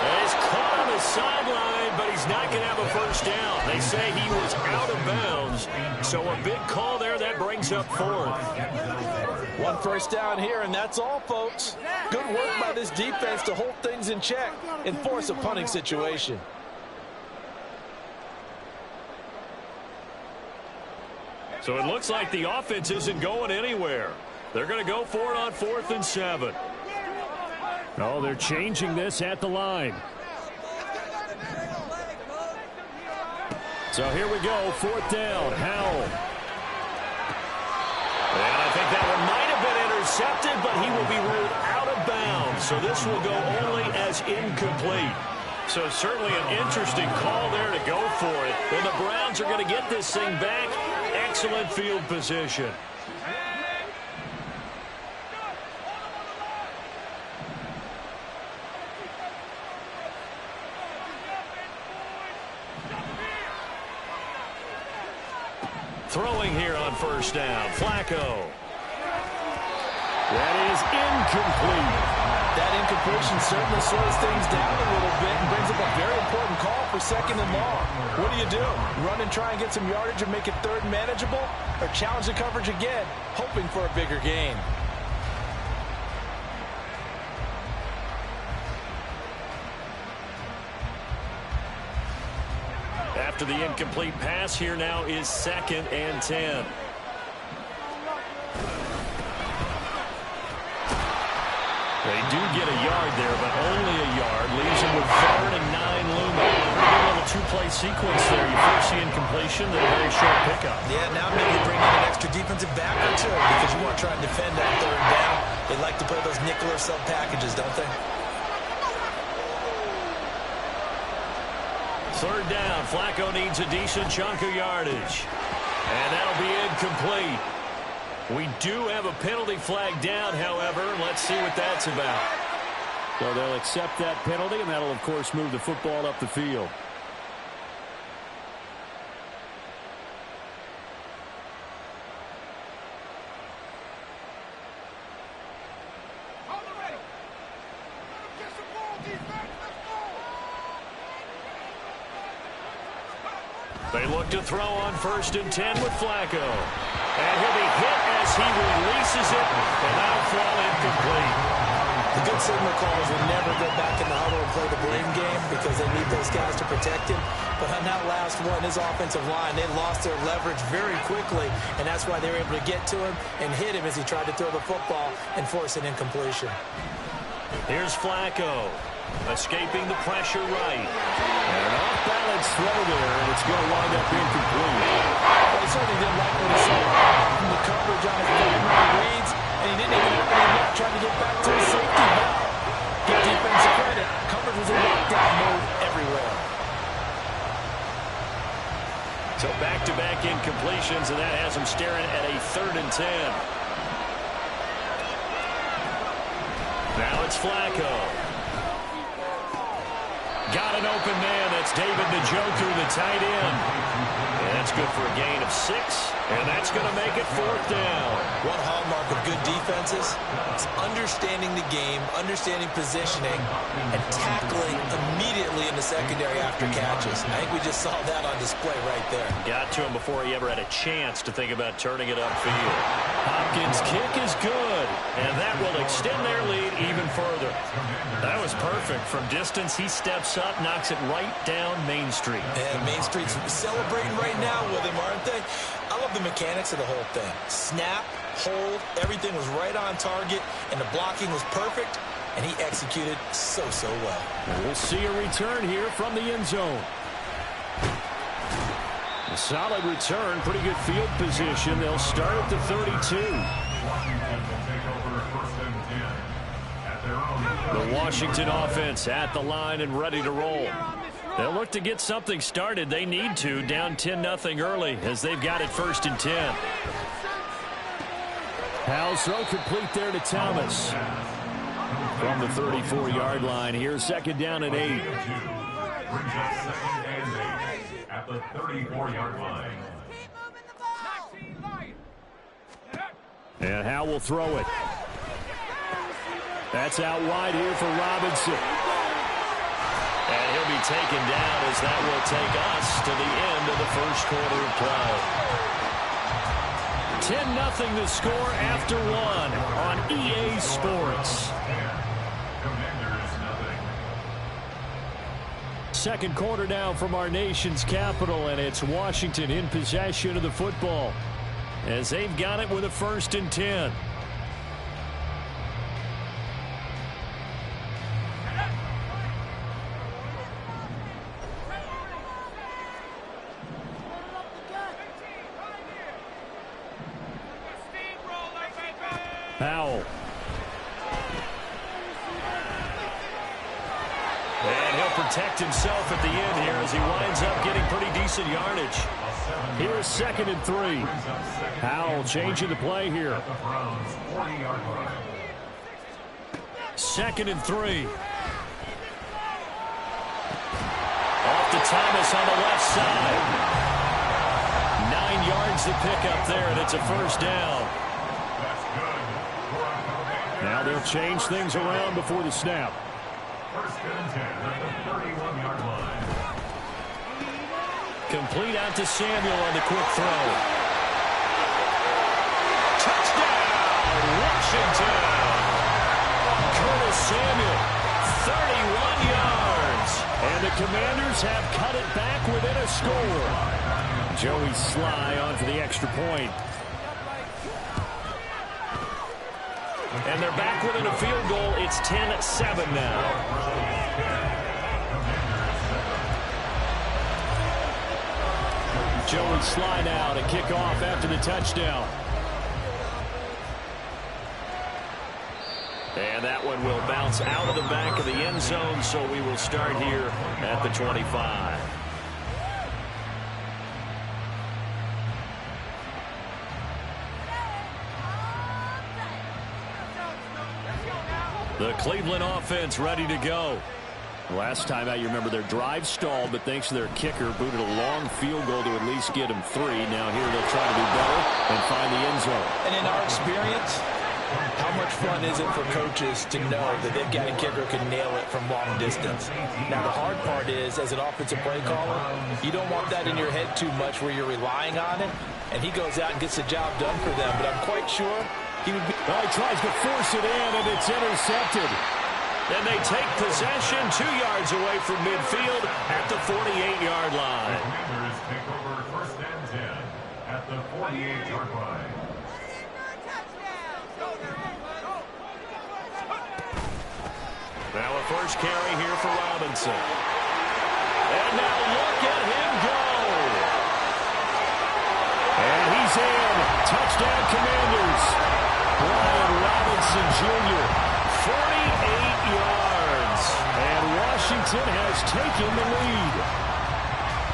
And he's caught on the sideline, but he's not going to have a first down. They say he was out of bounds. So a big call there. That brings up 4th. One first down here, and that's all, folks. Good work by this defense to hold things in check and force a punting situation. So it looks like the offense isn't going anywhere. They're going to go for it on 4th and 7. Oh, they're changing this at the line. So here we go, 4th down, Howell. And I think that one might have been intercepted, but he will be ruled out of bounds. So this will go only as incomplete. So certainly an interesting call there to go for it. And the Browns are going to get this thing back. Excellent field position. Throwing here on 1st down, Flacco. That is incomplete. That incompletion certainly slows things down a little bit and brings up a very important call for 2nd and long. What do? Run and try and get some yardage and make it 3rd and manageable? Or challenge the coverage again, hoping for a bigger gain? After the incomplete pass, here now is 2nd and 10. They do get a yard there, but only a yard. Leaves them with 3rd and 9 looming. A little two-play sequence there. You first see incompletion, then a very short pickup. Yeah, now maybe bring in an extra defensive back or two because you want to try and defend that 3rd down. They like to play those nickel or sub packages, don't they? 3rd down. Flacco needs a decent chunk of yardage. And that'll be incomplete. We do have a penalty flag down, however. Let's see what that's about. So they'll accept that penalty, and that'll, of course, move the football up the field. They look to throw on 1st and 10 with Flacco. And he'll be hit as he releases it, and that'll fall incomplete. The good signal callers will never go back in the huddle and play the blame game because they need those guys to protect him. But on that last one, his offensive line, they lost their leverage very quickly, and that's why they were able to get to him and hit him as he tried to throw the football and force an incompletion. Here's Flacco, escaping the pressure right. And an off-balance throw there, and it's going to wind up incomplete. Well, he certainly didn't like what he saw from the coverage on his primary reads, and he didn't even have any luck trying to get back to his safety valve. Give defensive credit. Coverage was in lockdown mode everywhere. So back-to-back incompletions, and that has him staring at a 3rd and 10. Now it's Flacco. Got an open man. That's David Njoku, the tight end. And that's good for a gain of 6. And that's going to make it 4th down. One hallmark of good defenses is understanding the game, understanding positioning, and tackling immediately in the secondary after catches. I think we just saw that on display right there. Got to him before he ever had a chance to think about turning it upfield. Hopkins' kick is good, and that will extend their lead even further. That was perfect. From distance, he steps up, knocks it right down Main Street. And Main Street's celebrating right now with him, aren't they? I love the mechanics of the whole thing. Snap, hold, everything was right on target, and the blocking was perfect, and he executed so well. We'll see a return here from the end zone. A solid return, pretty good field position. They'll start at the 32. The Washington offense at the line and ready to roll. They'll look to get something started. They need to, down 10-0 early as they've got it 1st and 10. Howell's throw complete there to Thomas. From the 34-yard line here, 2nd down and 8. At the 34-yard line. And Howell will throw it. That's out wide here for Robinson. And he'll be taken down as that will take us to the end of the first quarter of play. 10-0 the score after 1 on EA Sports. Second quarter now from our nation's capital, and it's Washington in possession of the football as they've got it with a 1st and 10. Powell. And he'll protect himself at the end here as he winds up getting pretty decent yardage. Here's 2nd and 3. Powell changing the play here. 2nd and 3. Off to Thomas on the left side. 9 yards to pick up there, and it's a first down. Now they'll change things around before the snap. 1st and 10 at the 31-yard line. Complete out to Samuel on the quick throw. Touchdown, Washington. Curtis Samuel, 31 yards. And the Commanders have cut it back within a score. Joey Sly on for the extra point. And they're back within a field goal. It's 10-7 now. Joey Sly now to kick off after the touchdown. And that one will bounce out of the back of the end zone, so we will start here at the 25. The Cleveland offense ready to go. Last time out, you remember their drive stalled, but thanks to their kicker, booted a long field goal to at least get them 3. Now here they'll try to do better and find the end zone. And in our experience, how much fun is it for coaches to know that they've got a kicker who can nail it from long distance? Now, the hard part is, as an offensive play caller, you don't want that in your head too much where you're relying on it, and he goes out and gets the job done for them. But I'm quite sure he would be... Well, he tries to force it in, and it's intercepted. Then they take possession 2 yards away from midfield at the 48-yard line. The Commanders take over 1st and 10 at the 48-yard line. Now a first carry here for Robinson. And now look at him go. And he's in. Touchdown Commanders. Brian Robinson Jr. 48 yards. And Washington has taken the lead.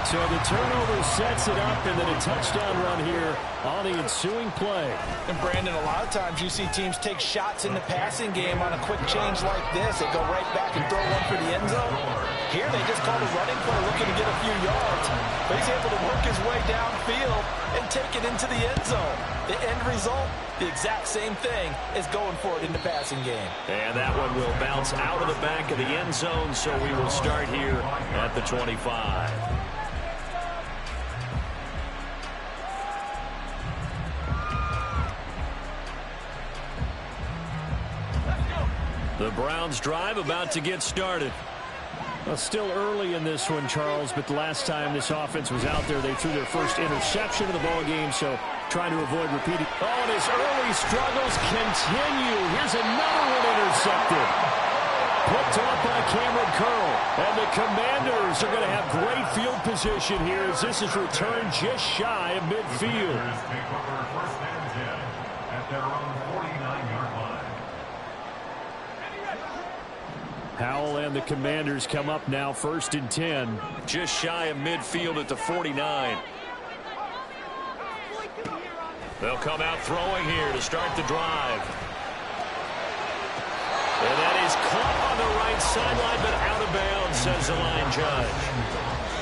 So the turnover sets it up, and then a touchdown run here on the ensuing play. And Brandon, a lot of times you see teams take shots in the passing game on a quick change like this. They go right back and throw one for the end zone. Here they just called a running play looking to get a few yards. But he's able to work his way downfield and take it into the end zone. The end result, the exact same thing as going for it in the passing game. And that one will bounce out of the back of the end zone, so we will start here at the 25. The Browns drive about to get started. Well, still early in this one, Charles, but the last time this offense was out there, they threw their first interception of the ball game, so trying to avoid repeating. Oh, and his early struggles continue. Here's another one intercepted. Picked off by Cameron Curl. And the Commanders are going to have great field position here as this is returned just shy of midfield. Take over 1st and 10 at their own 49-yard line. Powell and the Commanders come up now 1st and 10. Just shy of midfield at the 49. They'll come out throwing here to start the drive. And that is caught on the right sideline, but out of bounds, says the line judge.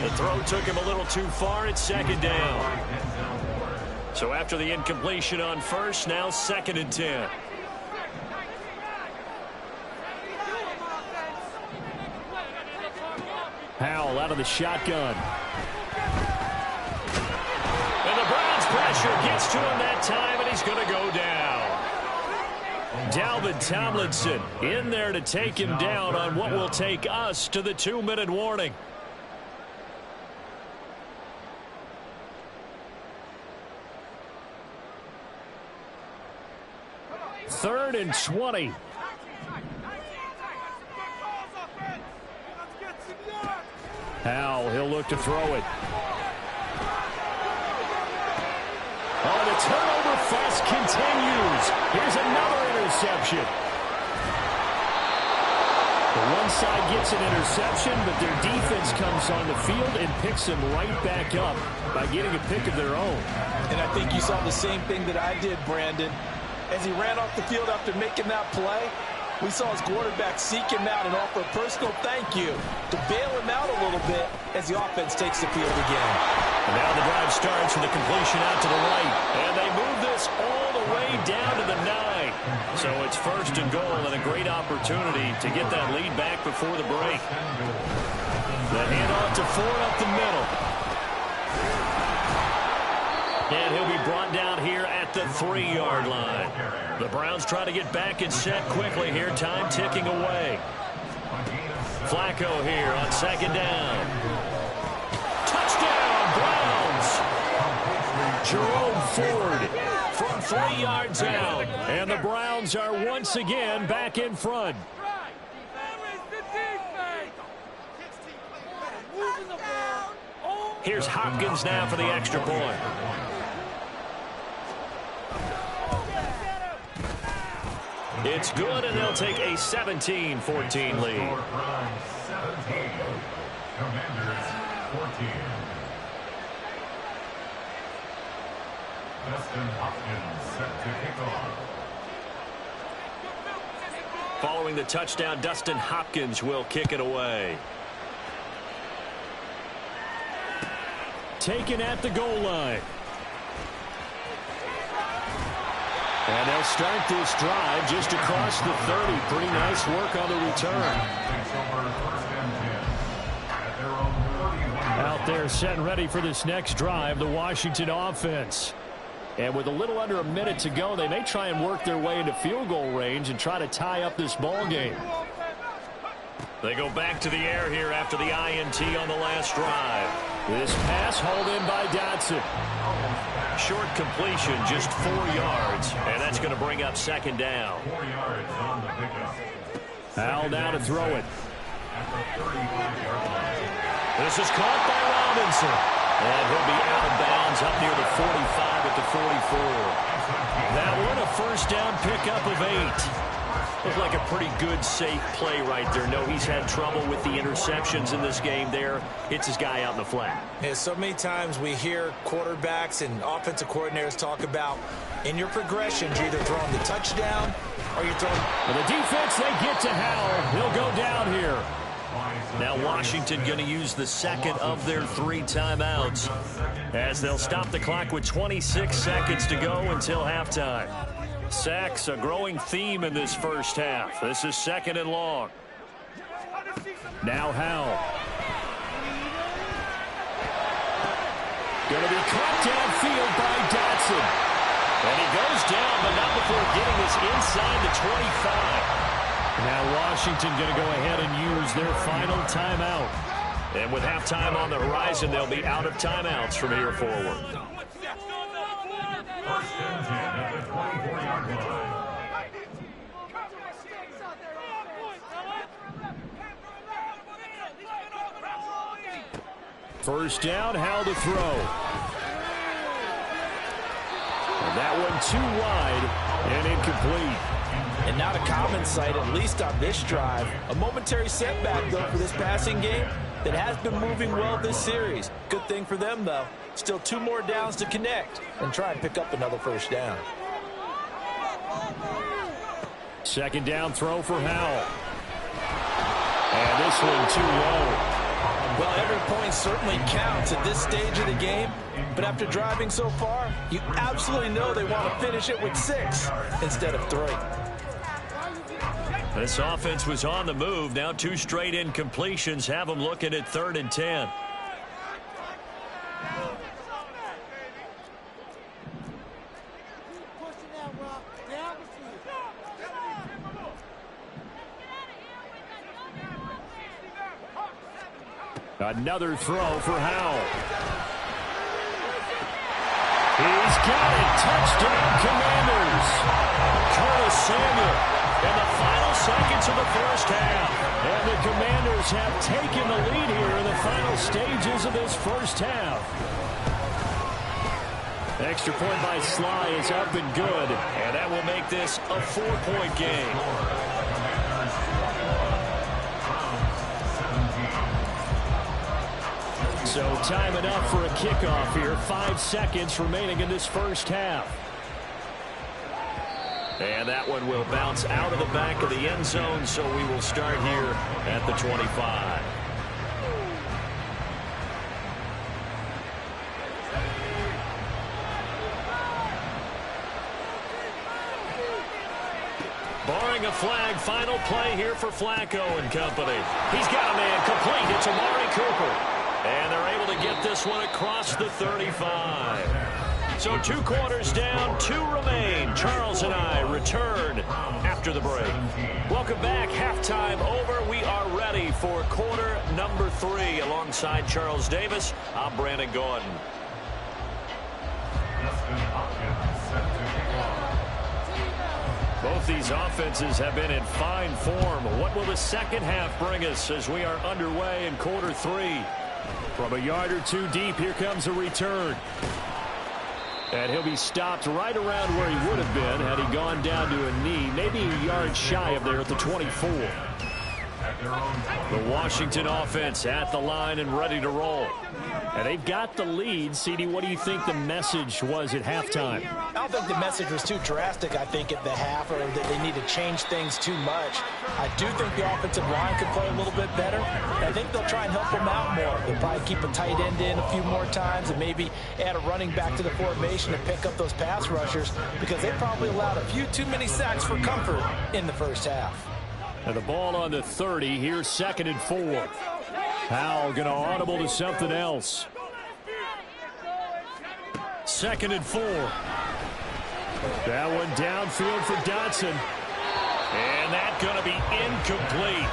The throw took him a little too far. It's 2nd down. So after the incompletion on first, now 2nd and 10. Powell out of the shotgun. And the Browns pressure gets to him that time, and he's going to go down. Dalvin Tomlinson in there to take him down on what will take us to the 2-minute warning. Third and 20. Powell, he'll look to throw it. Oh, the turnover fest continues. Here's another interception. The one side gets an interception, but their defense comes on the field and picks them right back up by getting a pick of their own. And I think you saw the same thing that I did, Brandon. As he ran off the field after making that play, we saw his quarterback seek him out and offer a personal thank you to bail him out a little bit as the offense takes the field again. And now the drive starts with a completion out to the right. And they move this all the way down to the 9. So it's first and goal and a great opportunity to get that lead back before the break. The handoff to Ford up the middle. And he'll be brought down here at the 3-yard line. The Browns try to get back and set quickly here. Time ticking away. Flacco here on second down. Touchdown, Browns! Jerome Ford from 3 yards out. And the Browns are once again back in front. Here's Hopkins now for the extra point. It's good, and they'll take a 17-14 lead. Commanders 14. Dustin Hopkins set to kick off. Following the touchdown, Dustin Hopkins will kick it away. Taken at the goal line. And they'll start this drive just across the 30. Pretty nice work on the return. Out there set and ready for this next drive, the Washington offense. And with a little under a minute to go, they may try and work their way into field goal range and try to tie up this ball game. They go back to the air here after the INT on the last drive. This pass hauled in by Dotson. Short completion, just 4 yards, and that's going to bring up second down. 4 yards on the pickup. Howell now to throw it. This is caught by Robinson. And he'll be out of bounds up near the 45 at the 44. That one a first down pickup of 8. Looked like a pretty good, safe play right there. No, he's had trouble with the interceptions in this game there. Hits his guy out in the flat. Yeah, so many times we hear quarterbacks and offensive coordinators talk about in your progressions, you're either throwing the touchdown or you're throwing... For the defense, they get to Howell. He'll go down here. Now Washington going to use the second of their 3 timeouts as they'll stop the clock with 26 seconds to go until halftime. Sacks, a growing theme in this first half. This is second and long. Now Howell. Going to be caught downfield by Dotson. And he goes down, but not before getting this inside the 25. Now Washington going to go ahead and use their final timeout. And with halftime on the horizon, they'll be out of timeouts from here forward. First and 10 at the 24-yard line. First down, Howell to throw. And that one too wide and incomplete. And not a common sight, at least on this drive. A momentary setback, though, for this passing game that has been moving well this series. Good thing for them, though. Still 2 more downs to connect and try and pick up another first down. Second down throw for Howell. And this one too low. Well, every point certainly counts at this stage of the game. But after driving so far, you absolutely know they want to finish it with 6 instead of 3. This offense was on the move. Now 2 straight incompletions have them looking at 3rd and 10. Another throw for Howell. He's got it. Touchdown, Commanders. Curtis Samuel in the final seconds of the first half. And the Commanders have taken the lead here in the final stages of this first half. Extra point by Sly is up and good. And that will make this a 4-point game. So time enough for a kickoff here. 5 seconds remaining in this first half. And that one will bounce out of the back of the end zone, so we will start here at the 25. Barring a flag, final play here for Flacco and company. He's got a man complete. It's Amari Cooper. And they're able to get this one across the 35. So 2 quarters down, 2 remain. Charles and I return after the break. Welcome back. Halftime over. We are ready for quarter number 3. Alongside Charles Davis, I'm Brandon Gordon. Both these offenses have been in fine form. What will the second half bring us as we are underway in quarter 3? From a yard or 2 deep, here comes a return. And he'll be stopped right around where he would have been had he gone down to a knee, maybe a yard shy of there at the 24. The Washington offense at the line and ready to roll. And they've got the lead. CD, what do you think the message was at halftime? I don't think the message was too drastic, I think, at the half, or that they need to change things too much. I do think the offensive line could play a little bit better. I think they'll try and help them out more. They'll probably keep a tight end in a few more times and maybe add a running back to the formation to pick up those pass rushers, because they probably allowed a few too many sacks for comfort in the first half. And the ball on the 30. Here's 2nd and 4. Howell going to audible to something else. 2nd and 4. That one downfield for Dotson. And that's going to be incomplete.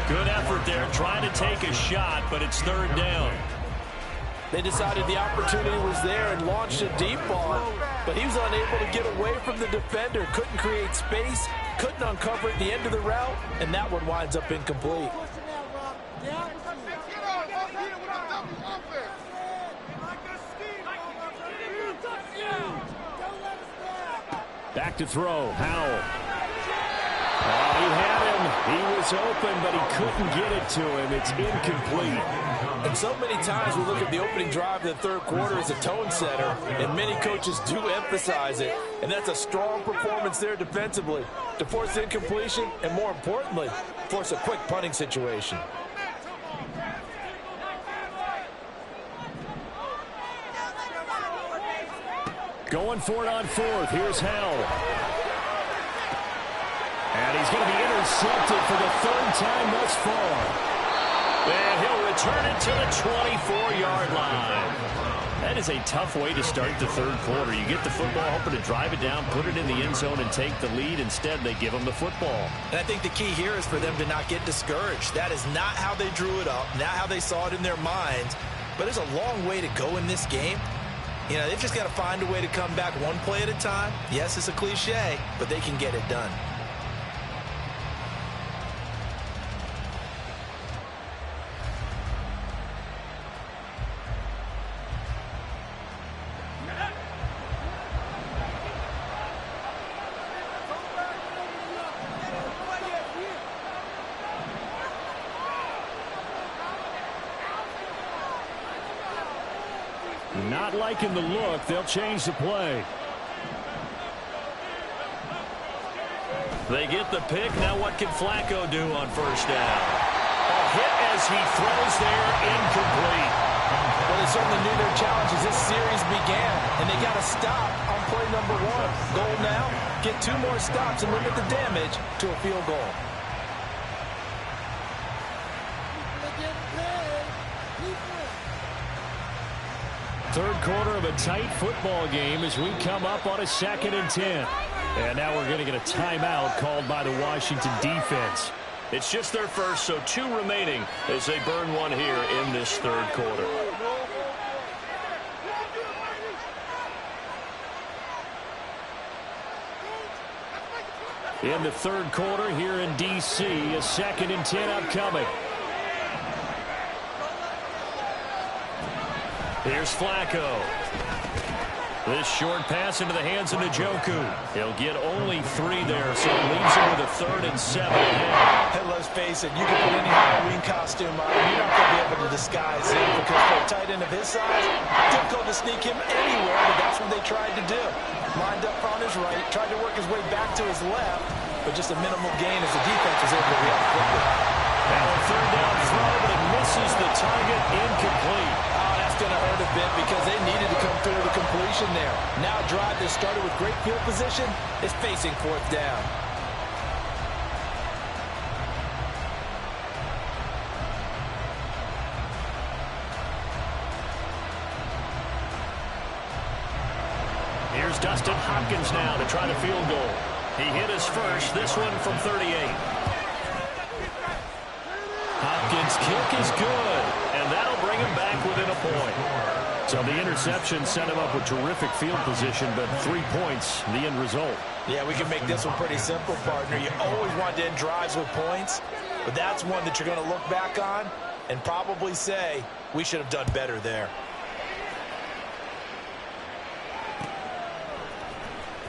Good effort there trying to take a shot, but it's 3rd down. They decided the opportunity was there and launched a deep ball, but he was unable to get away from the defender, couldn't create space, couldn't uncover at the end of the route, and that one winds up incomplete. Back to throw. Howell. Oh, he had him. He was open, but he couldn't get it to him. It's incomplete. And so many times we look at the opening drive of the third quarter as a tone setter, and many coaches do emphasize it. And that's a strong performance there defensively to force incompletion and, more importantly, force a quick punting situation. Going for it on 4th. Here's Howell. And he's going to be intercepted for the 3rd time thus far. And he'll return it to the 24-yard line. That is a tough way to start the third quarter. You get the football, hoping to drive it down, put it in the end zone, and take the lead. Instead, they give them the football. And I think the key here is for them to not get discouraged. That is not how they drew it up, not how they saw it in their minds. But there's a long way to go in this game. You know, they've just got to find a way to come back one play at a time. Yes, it's a cliche, but they can get it done. Not liking the look. They'll change the play. They get the pick. Now what can Flacco do on 1st down? A hit as he throws there, incomplete. Well, they certainly knew their challenge as this series began, and they got to stop on play number 1. Goal now, get 2 more stops and limit the damage to a field goal. Third quarter of a tight football game as we come up on a 2nd and 10. And now we're going to get a timeout called by the Washington defense. It's just their first, so 2 remaining as they burn one here in this third quarter. In the third quarter here in D.C., a 2nd and 10 upcoming. Here's Flacco. This short pass into the hands of Njoku. He'll get only 3 there, so it leaves him with a 3rd and 7 ahead. And let's face it, you can put any Halloween costume on, you're not going to be able to disguise him because for a tight end of his size, difficult to sneak him anywhere, but that's what they tried to do. Lined up on his right, tried to work his way back to his left, but just a minimal gain as the defense was able to react quickly. Now a 3rd down throw, but it misses the target, incomplete. Going to hurt a bit because they needed to come through the completion there. Now a drive that started with great field position is facing 4th down. Here's Dustin Hopkins now to try the field goal. He hit his first, this one from 38. Hopkins' kick is good, and that'll bring him back within a point. So the interception set him up with terrific field position, but 3 points, the end result. Yeah, we can make this one pretty simple, partner. You always want to end drives with points, but that's one that you're going to look back on and probably say, we should have done better there.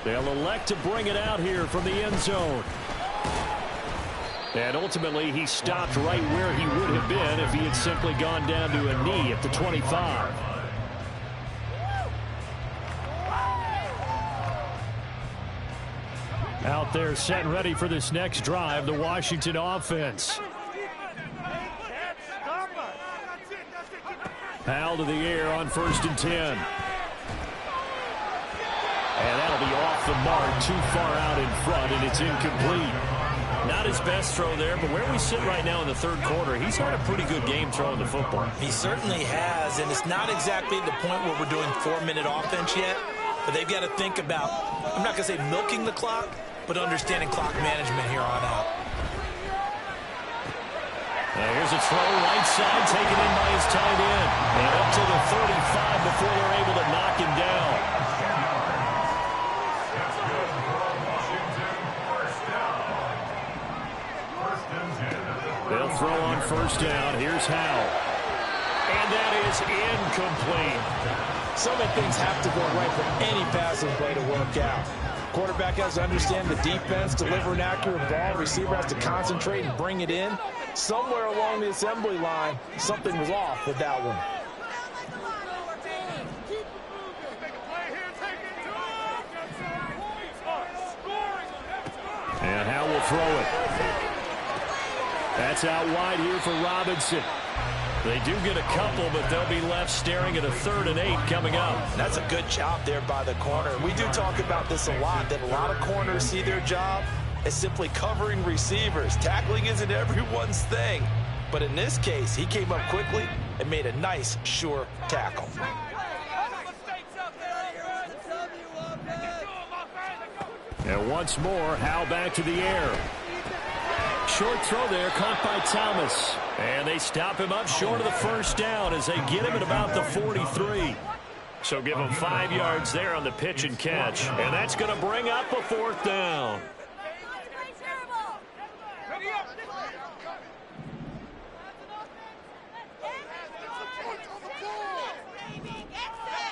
They'll elect to bring it out here from the end zone. And ultimately, he stopped right where he would have been if he had simply gone down to a knee at the 25. Out there set and ready for this next drive, the Washington offense. Powell to the air on 1st and 10. And that'll be off the mark, too far out in front, and it's incomplete. Not his best throw there, but where we sit right now in the 3rd quarter, he's had a pretty good game throwing the football. He certainly has, and it's not exactly the point where we're doing 4-minute offense yet, but they've got to think about, I'm not going to say milking the clock, but understanding clock management here on out. Now here's a throw right side, taken in by his tight end. And up to the 35 before they're able to knock him down. They'll throw on 1st down. Here's Howell. And that is incomplete. So many things have to go right for any passing play to work out. Quarterback has to understand the defense, deliver an accurate ball. Receiver has to concentrate and bring it in. Somewhere along the assembly line, something was off with that one. And Howell will throw it. That's out wide here for Robinson. They do get a couple, but they'll be left staring at a 3rd and 8 coming up. That's a good job there by the corner. We do talk about this a lot, that a lot of corners see their job as simply covering receivers. Tackling isn't everyone's thing. But in this case, he came up quickly and made a nice, sure tackle. And once more, Howell back to the air. Short throw there, caught by Thomas. And they stop him up short of the 1st down as they get him at about the 43. So give him 5 yards there on the pitch and catch. And that's going to bring up a 4th down.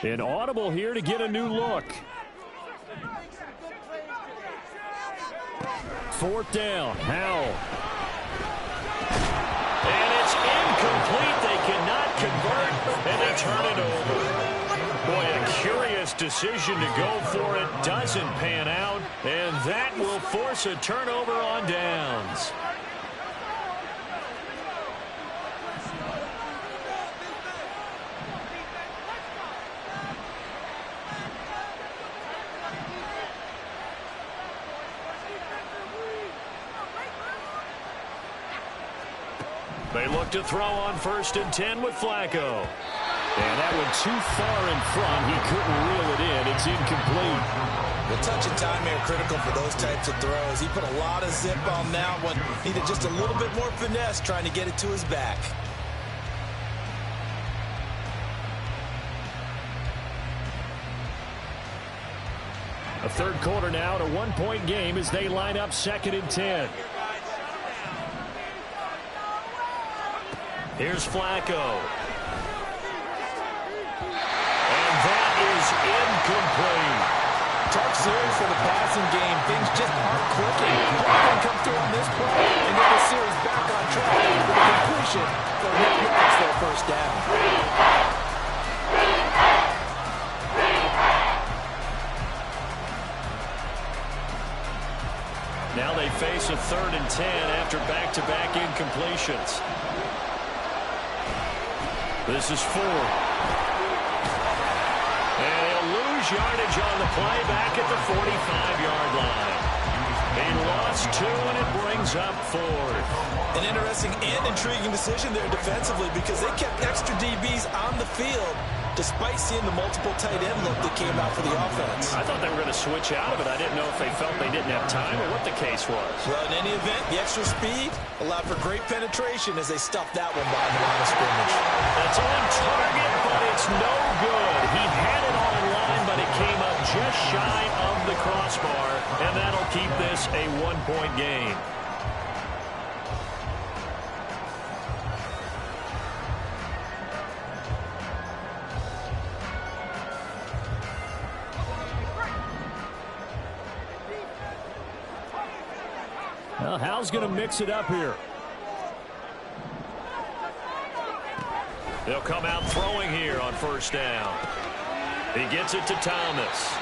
An audible here to get a new look. 4th down, Howell. And it's incomplete. They cannot convert, and they turn it over. Boy, a curious decision to go for it. Doesn't pan out, and that will force a turnover on downs. They look to throw on 1st and 10 with Flacco. And that one too far in front. He couldn't reel it in. It's incomplete. The touch and timing are critical for those types of throws. He put a lot of zip on that one. Needed just a little bit more finesse trying to get it to his back. A 3rd quarter now, a 1-point game as they line up 2nd and 10. Here's Flacco. And that is incomplete. Tough series for the passing game. Things just aren't clicking. Hoping come through on this play and get the series back on track with a completion for net yards for a first down. Now they face a 3rd and 10 after back-to-back incompletions. This is 4. And he'll lose yardage on the play back at the 45-yard line. He lost 2, and it brings up 4th. An interesting and intriguing decision there defensively because they kept extra DBs on the field despite seeing the multiple tight end look that came out for the offense. I thought they were going to switch out of it. I didn't know if they felt they didn't have time or what the case was. Well, in any event, the extra speed allowed for great penetration as they stuffed that one behind the line of scrimmage. That's on target, but it's no good. He had it on line, but it came up just shy of the crossbar, and that'll keep this a 1-point game. Well, Hal's going to mix it up here. They'll come out throwing here on first down. He gets it to Thomas.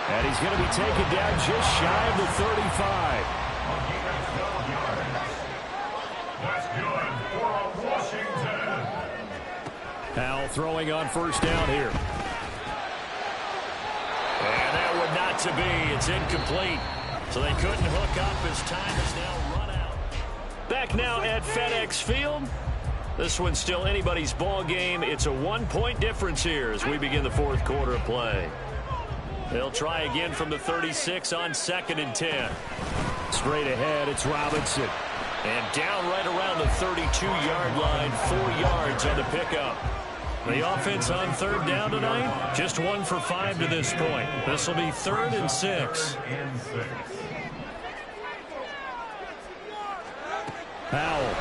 And he's going to be taken down just shy of the 35. That's good for Washington. Hal throwing on first down here. And that would not to be. It's incomplete. So they couldn't hook up as time is now run out. Back now at FedEx Field. This one's still anybody's ball game. It's a 1-point difference here as we begin the 4th quarter of play. They'll try again from the 36 on 2nd and 10. Straight ahead, it's Robinson. And down right around the 32-yard line, 4 yards on the pickup. The offense on 3rd down tonight, just 1 for 5 to this point. This will be 3rd and 6. Powell.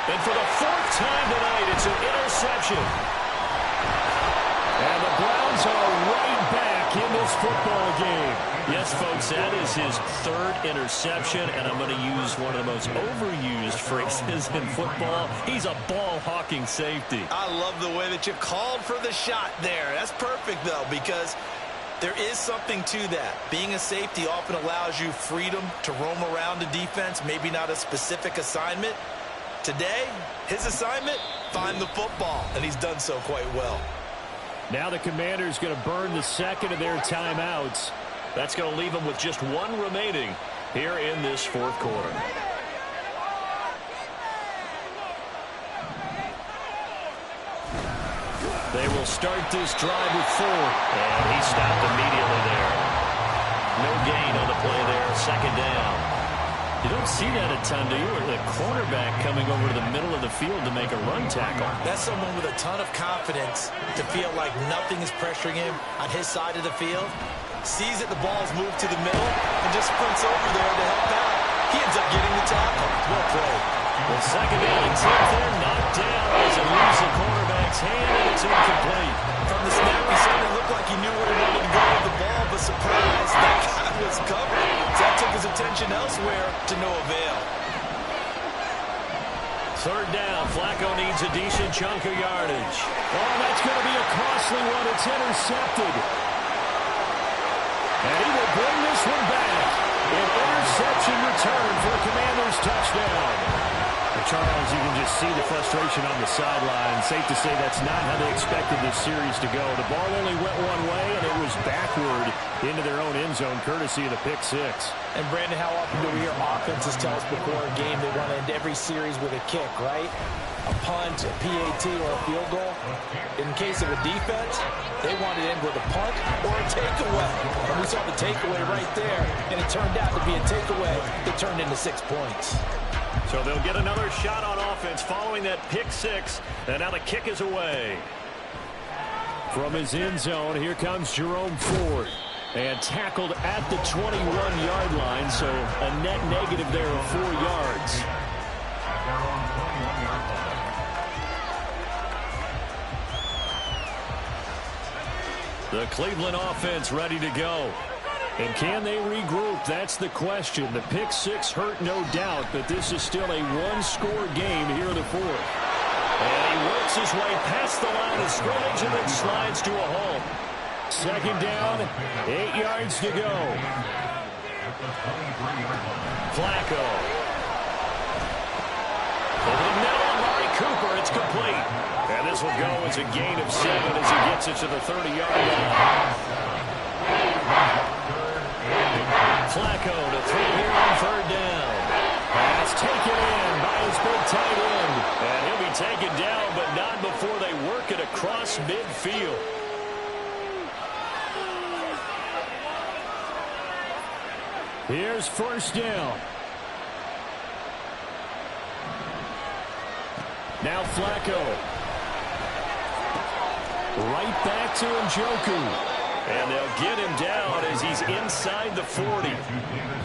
And for the 4th time tonight, it's an interception. And the Browns are right back in this football game. Yes, folks, that is his 3rd interception, and I'm going to use one of the most overused phrases in football. He's a ball-hawking safety. I love the way that you called for the shot there. That's perfect, though, because there is something to that. Being a safety often allows you freedom to roam around the defense, maybe not a specific assignment. Today, his assignment, find the football, and he's done so quite well. Now the Commanders going to burn the 2nd of their timeouts. That's going to leave them with just 1 remaining here in this 4th quarter. They will start this drive with 4. And he stopped immediately there. No gain on the play there. 2nd down. You don't see that a ton, do you? The cornerback coming over to the middle of the field to make a run tackle. That's someone with a ton of confidence to feel like nothing is pressuring him on his side of the field. Sees that the ball's moved to the middle and just sprints over there to help out. He ends up getting the tackle. Well played. The 2nd down and 10 there, knocked down as it leaves the cornerback's hand, and it's incomplete. From the snap, he certainly looked like he knew where he wanted to go with the ball, but surprise, that guy was covered. So that took his attention elsewhere to no avail. 3rd down, Flacco needs a decent chunk of yardage. Oh, that's going to be a costly one. It's intercepted. And he will bring this one back. An interception return for a Commanders touchdown. Charles, you can just see the frustration on the sideline. Safe to say that's not how they expected this series to go. The ball only went one way, and it was backward into their own end zone, courtesy of the pick 6. And, Brandon, how often do we hear offenses tell us before a game they want to end every series with a kick, right? A punt, a PAT, or a field goal. In case of a defense, they want to end with a punt or a takeaway. And we saw the takeaway right there, and it turned out to be a takeaway that turned into 6 points. So they'll get another shot on offense following that pick 6, and now the kick is away. From his end zone, here comes Jerome Ford. And tackled at the 21-yard line, so a net negative there of 4 yards. The Cleveland offense ready to go. And can they regroup? That's the question. The pick six hurt, no doubt, but this is still a one-score game here in the fourth. And he works his way past the line of scrimmage and then slides to a halt. Second down, 8 yards to go. Flacco. Over the middle, Amari Cooper. It's complete. And this will go as a gain of 7 as he gets it to the 30-yard line. Flacco to throw here on third down. Pass taken in by his big tight end. And he'll be taken down, but not before they work it across midfield. Here's first down. Now Flacco. Right back to Njoku. And they'll get him down as he's inside the 40.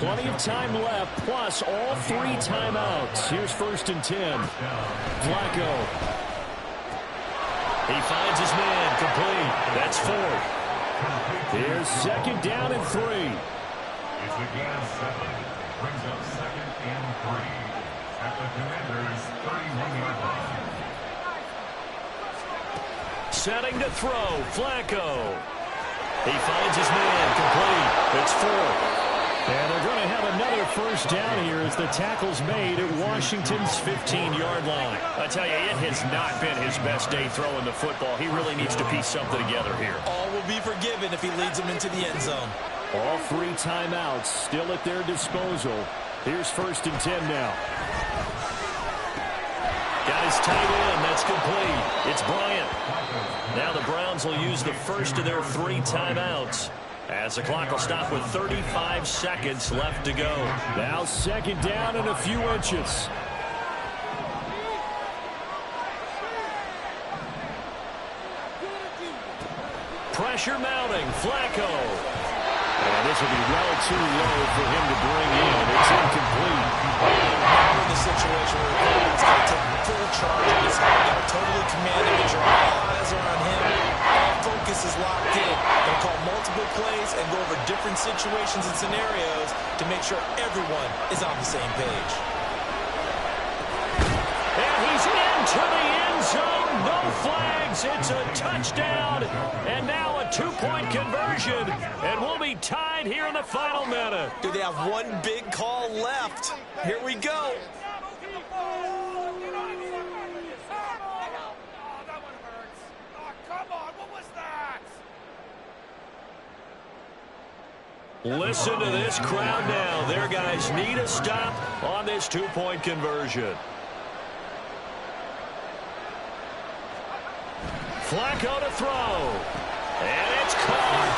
Plenty of time left, plus all 3 timeouts. Here's first and 10. Flacco. He finds his man, complete. That's 4. Here's second down and 3. It's a gain of 7. Brings up second and 3. At the Commanders' 31-yard line. Setting to throw, Flacco. He finds his man, complete. It's 4. And they're going to have another first down here as the tackle's made at Washington's 15-yard line. I tell you, it has not been his best day throwing the football. He really needs to piece something together here. All will be forgiven if he leads them into the end zone. All 3 timeouts still at their disposal. Here's first and 10 now. Got his tight end. That's complete. It's Bryant. Now the Browns will use the first of their 3 timeouts as the clock will stop with 35 seconds left to go. Now second down and a few inches. Pressure mounting. Flacco. And this will be well too low for him to bring in. It's incomplete. Now in the situation where the quarterback's got to take full charge of his head, got to totally command him, make sure all eyes are on him, all focus is locked in. They'll call multiple plays and go over different situations and scenarios to make sure everyone is on the same page. And he's into the end zone. No flags. It's a touchdown. And now a 2-point conversion. And we'll be tied here in the final minute. Do they have one big call left? Here we go. Listen to this crowd now. Their guys need a stop on this 2-point conversion. Flacco to throw. And it's caught.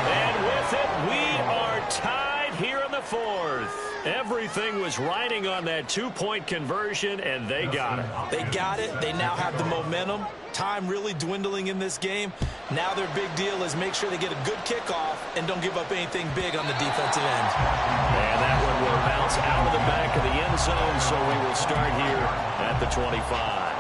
And with it, we are tied here in the fourth. Everything was riding on that 2-point conversion, and they got it. They got it. They now have the momentum. Time really dwindling in this game. Now their big deal is make sure they get a good kickoff and don't give up anything big on the defensive end. And that one will bounce out of the back of the end zone, so we will start here at the 25.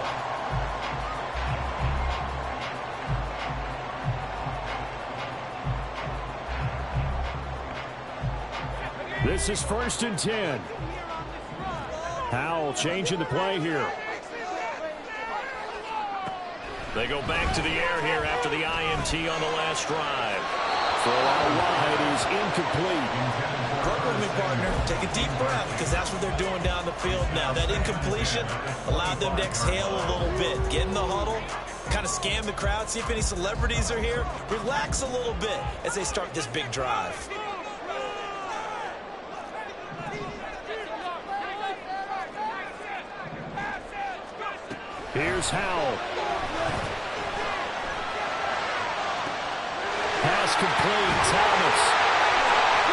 This is first and 10. Howell changing the play here. They go back to the air here after the INT on the last drive. Throw out wide is incomplete. Work with me, partner. Take a deep breath, because that's what they're doing down the field now. That incompletion allowed them to exhale a little bit. Get in the huddle, kind of scan the crowd, see if any celebrities are here. Relax a little bit as they start this big drive. Here's Howell. Pass complete. Thomas.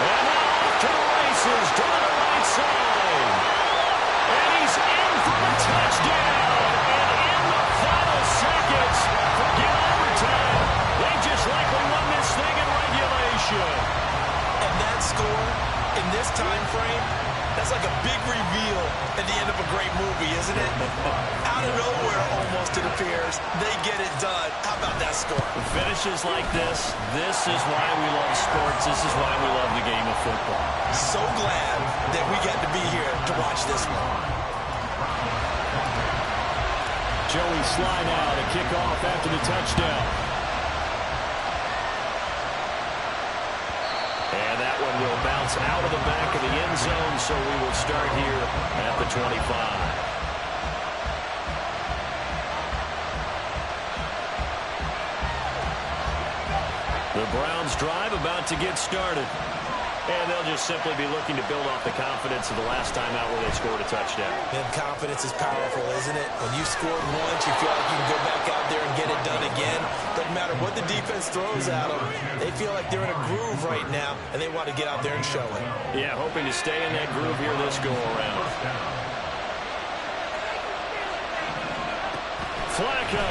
And now off to the races. Down the right side. And he's in for the touchdown. And in the final seconds, forget overtime. They just likely won this thing in regulation. And that score, in this time frame, that's It's like a big reveal at the end of a great movie, isn't it? Out of nowhere, almost, it appears, they get it done. How about that score? Finishes like this is why we love sports. This is why we love the game of football. So glad that we get to be here to watch this one. Joey Sly now to kick off after the touchdown. And that one will bounce out of the back of the end zone, so we will start here at the 25. The Browns drive about to get started. And they'll just simply be looking to build off the confidence of the last time out where they scored a touchdown. And confidence is powerful, isn't it? When you scored once, you feel like you can go back out there and get it done again. Doesn't matter what the defense throws at them. They feel like they're in a groove right now, and they want to get out there and show it. Yeah, hoping to stay in that groove here this go-around. Flacco.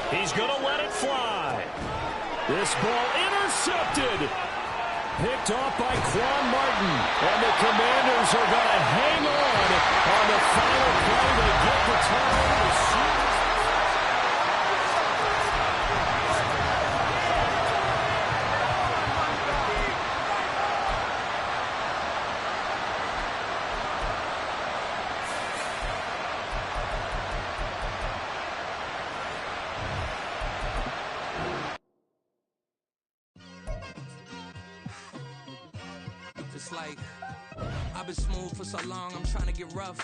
He's going to let it fly. This ball intercepted. Picked off by Quan Martin. And the Commanders are going to hang on the final play. They get the time. Like, I've been smooth for so long, I'm trying to get rough.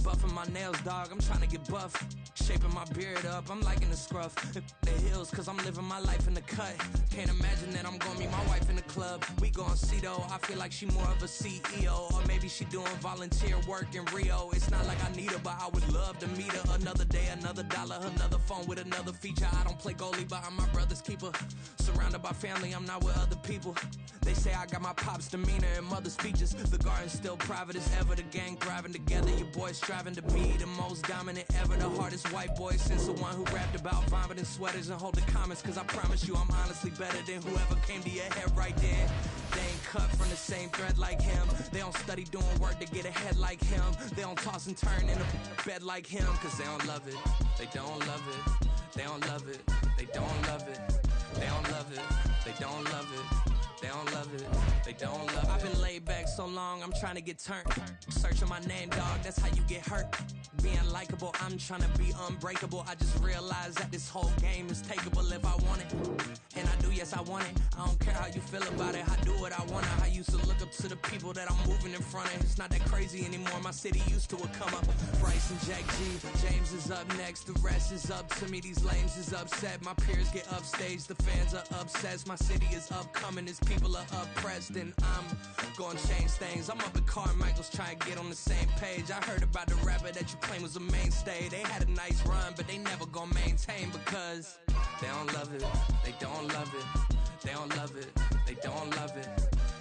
Buffing my nails, dog, I'm trying to get buff. Shaping my beard up, I'm liking the scruff. The hills, cause I'm living my life in the cut. Can't imagine that I'm gonna meet my wife in the club. We gon' see though, I feel like she more of a CEO. Or maybe she doing volunteer work in Rio. It's not like I need her, but I would love to meet her. Another day, another dollar, another phone with another feature. I don't play goalie, but I'm my brother's keeper. Surrounded by family, I'm not with other people. They say I got my pop's demeanor and mother's features. The garden's still private as ever. The gang thriving together. Your boys striving to be the most dominant ever. The hardest white boy since the one who rapped about vomiting sweaters and holding comments. Cause I promise you I'm honestly better than whoever came to your head right there. They ain't cut from the same thread like him. They don't study doing work to get ahead like him. They don't toss and turn in a bed like him. Cause they don't love it. They don't love it. They don't love it. They don't love it. They don't love it. They don't love it. They don't love it. They don't love it. I've been laid back so long, I'm trying to get turned. Searching my name, dog, that's how you get hurt. Being likable, I'm trying to be unbreakable. I just realized that this whole game is takeable if I want it. And I do, yes, I want it. I don't care how you feel about it. I do what I want. I used to look up to the people that I'm moving in front of. It's not that crazy anymore. My city used to it come up. Bryce and Jack G. James is up next. The rest is up to me. These lames is upset. My peers get upstaged. The fans are obsessed. My city is upcoming. It's people are oppressed, and I'm gonna change things. I'm up at Carmichael's trying to get on the same page. I heard about the rapper that you claim was a mainstay. They had a nice run, but they never gonna maintain because they don't love it. They don't love it. They don't love it. They don't love it.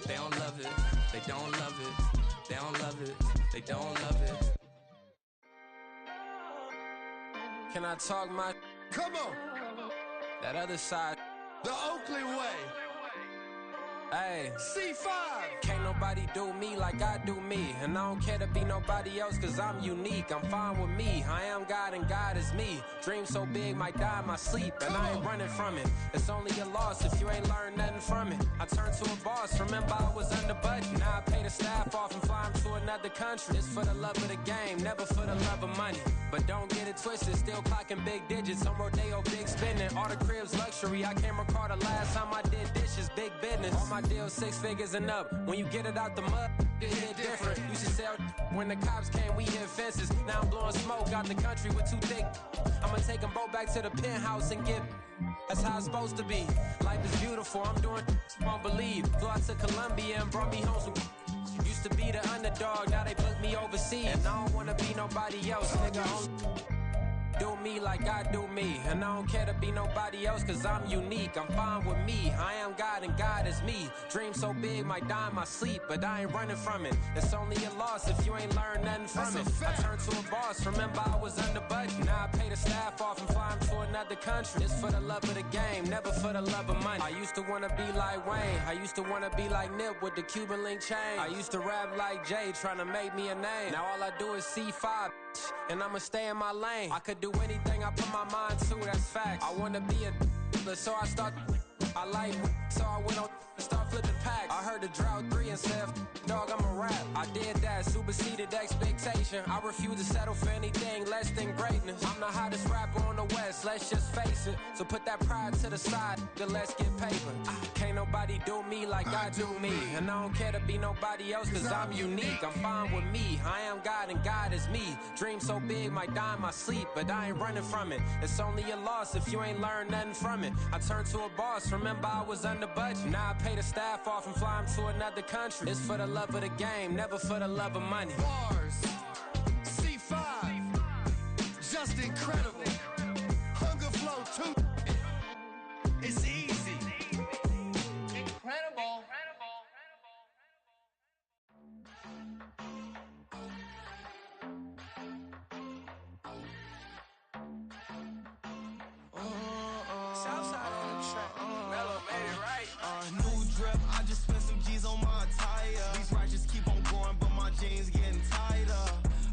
They don't love it. They don't love it. They don't love it. They don't love it. Can I talk my? Come on. That other side. The Oakland way. Hey, C5. Can't nobody do me like I do me. And I don't care to be nobody else cause I'm unique. I'm fine with me. I am God and God is me. Dream so big might die in my sleep. And I ain't running from it. It's only a loss if you ain't learned nothing from it. I turned to a boss. Remember I was under budget. Now I pay the staff off and fly them to another country. It's for the love of the game, never for the love of money. But don't get it twisted. Still clocking big digits. On Rodeo, big spending. All the cribs luxury. I can't recall the last time I did dishes. Big business. All my deals 6 figures and up. When you get it out the mud, it hit different. Used to sell when the cops came, we hit fences. Now I'm blowing smoke out the country with too thick. I'ma take them both back to the penthouse and get. That's how it's supposed to be. Life is beautiful. I'm doing won't believe. Flew out to Colombia and brought me home some. Used to be the underdog, now they put me overseas. And I don't wanna be nobody else, nigga. Do me like I do me. And I don't care to be nobody else cause I'm unique. I'm fine with me. I am God and God is me. Dream so big might die in my sleep, but I ain't running from it. It's only a loss if you ain't learned nothing from it. I turned to a boss. Remember I was under budget. Now I pay the staff off and fly them to another another country. It's for the love of the game, never for the love of money. I used to wanna be like Wayne. I used to wanna be like Nip with the Cuban link chain. I used to rap like Jay, trying to make me a name. Now all I do is C5, and I'ma stay in my lane. I could do anything I put my mind to, that's facts. I wanna be a so I start. I like so I went on start flipping packs. I heard the drought 3 and said, dog, I'm a rap. I did that, superseded expectation. I refuse to settle for anything less than greatness. I'm the hottest rapper on the West, let's just face it. So put that pride to the side, then let's get paper. Can't nobody do me like I do me. And I don't care to be nobody else, cause I'm unique. I'm fine with me, I am God and God is me. Dream so big, might die in my sleep, but I ain't running from it. It's only a loss if you ain't learned nothing from it. I turned to a boss, remember I was under budget. Now I pay the staff off and fly them to another country. It's for the love of the game, never for the love of money. Bars, C5, just incredible. Hunger Flow 2, it's easy. Incredible. Southside on the track. Mellow made it right. New drip, I just spent some G's on my attire. These righteous keep on going, but my jeans getting tighter.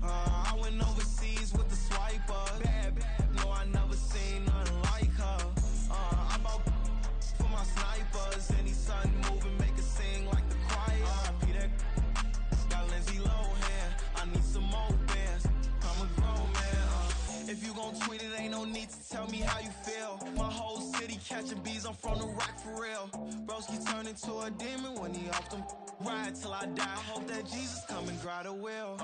I went overseas with the swiper. Bad, no, I never seen nothing like her. I bought for my snipers. Any sun moving, make it sing like the choir. Peter got Lindsay Lohan. I need some more bands. I'm a grown man. If you gon' tweet it, ain't no need to tell me how you feel. My whole city catching bees, I'm from the rock for real. Broski turned into a demon when he off them. Ride till I die, hope that Jesus come and grab the wheel.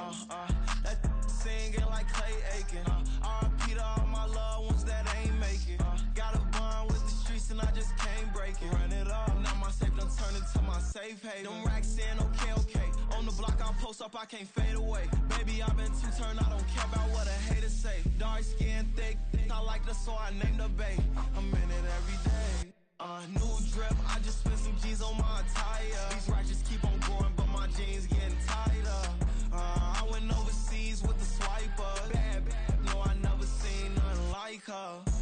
That singing like Clay Aiken. R.I.P. to all my loved ones that ain't make it. Got a bond with the streets and I just can't break it. Run it up, now my safe done turned into my safe haven. Them racks in, okay. On the block I post up, I can't fade away. Baby, I've been too turned, I don't care about what a hater say. Dark skin, thick, I like the so I named the bay. I'm in it every day. New drip, I just spent some G's on my attire. These righteous keep on going, but my jeans getting tighter. I went overseas with the swiper. Bad, no, I never seen nothing like her.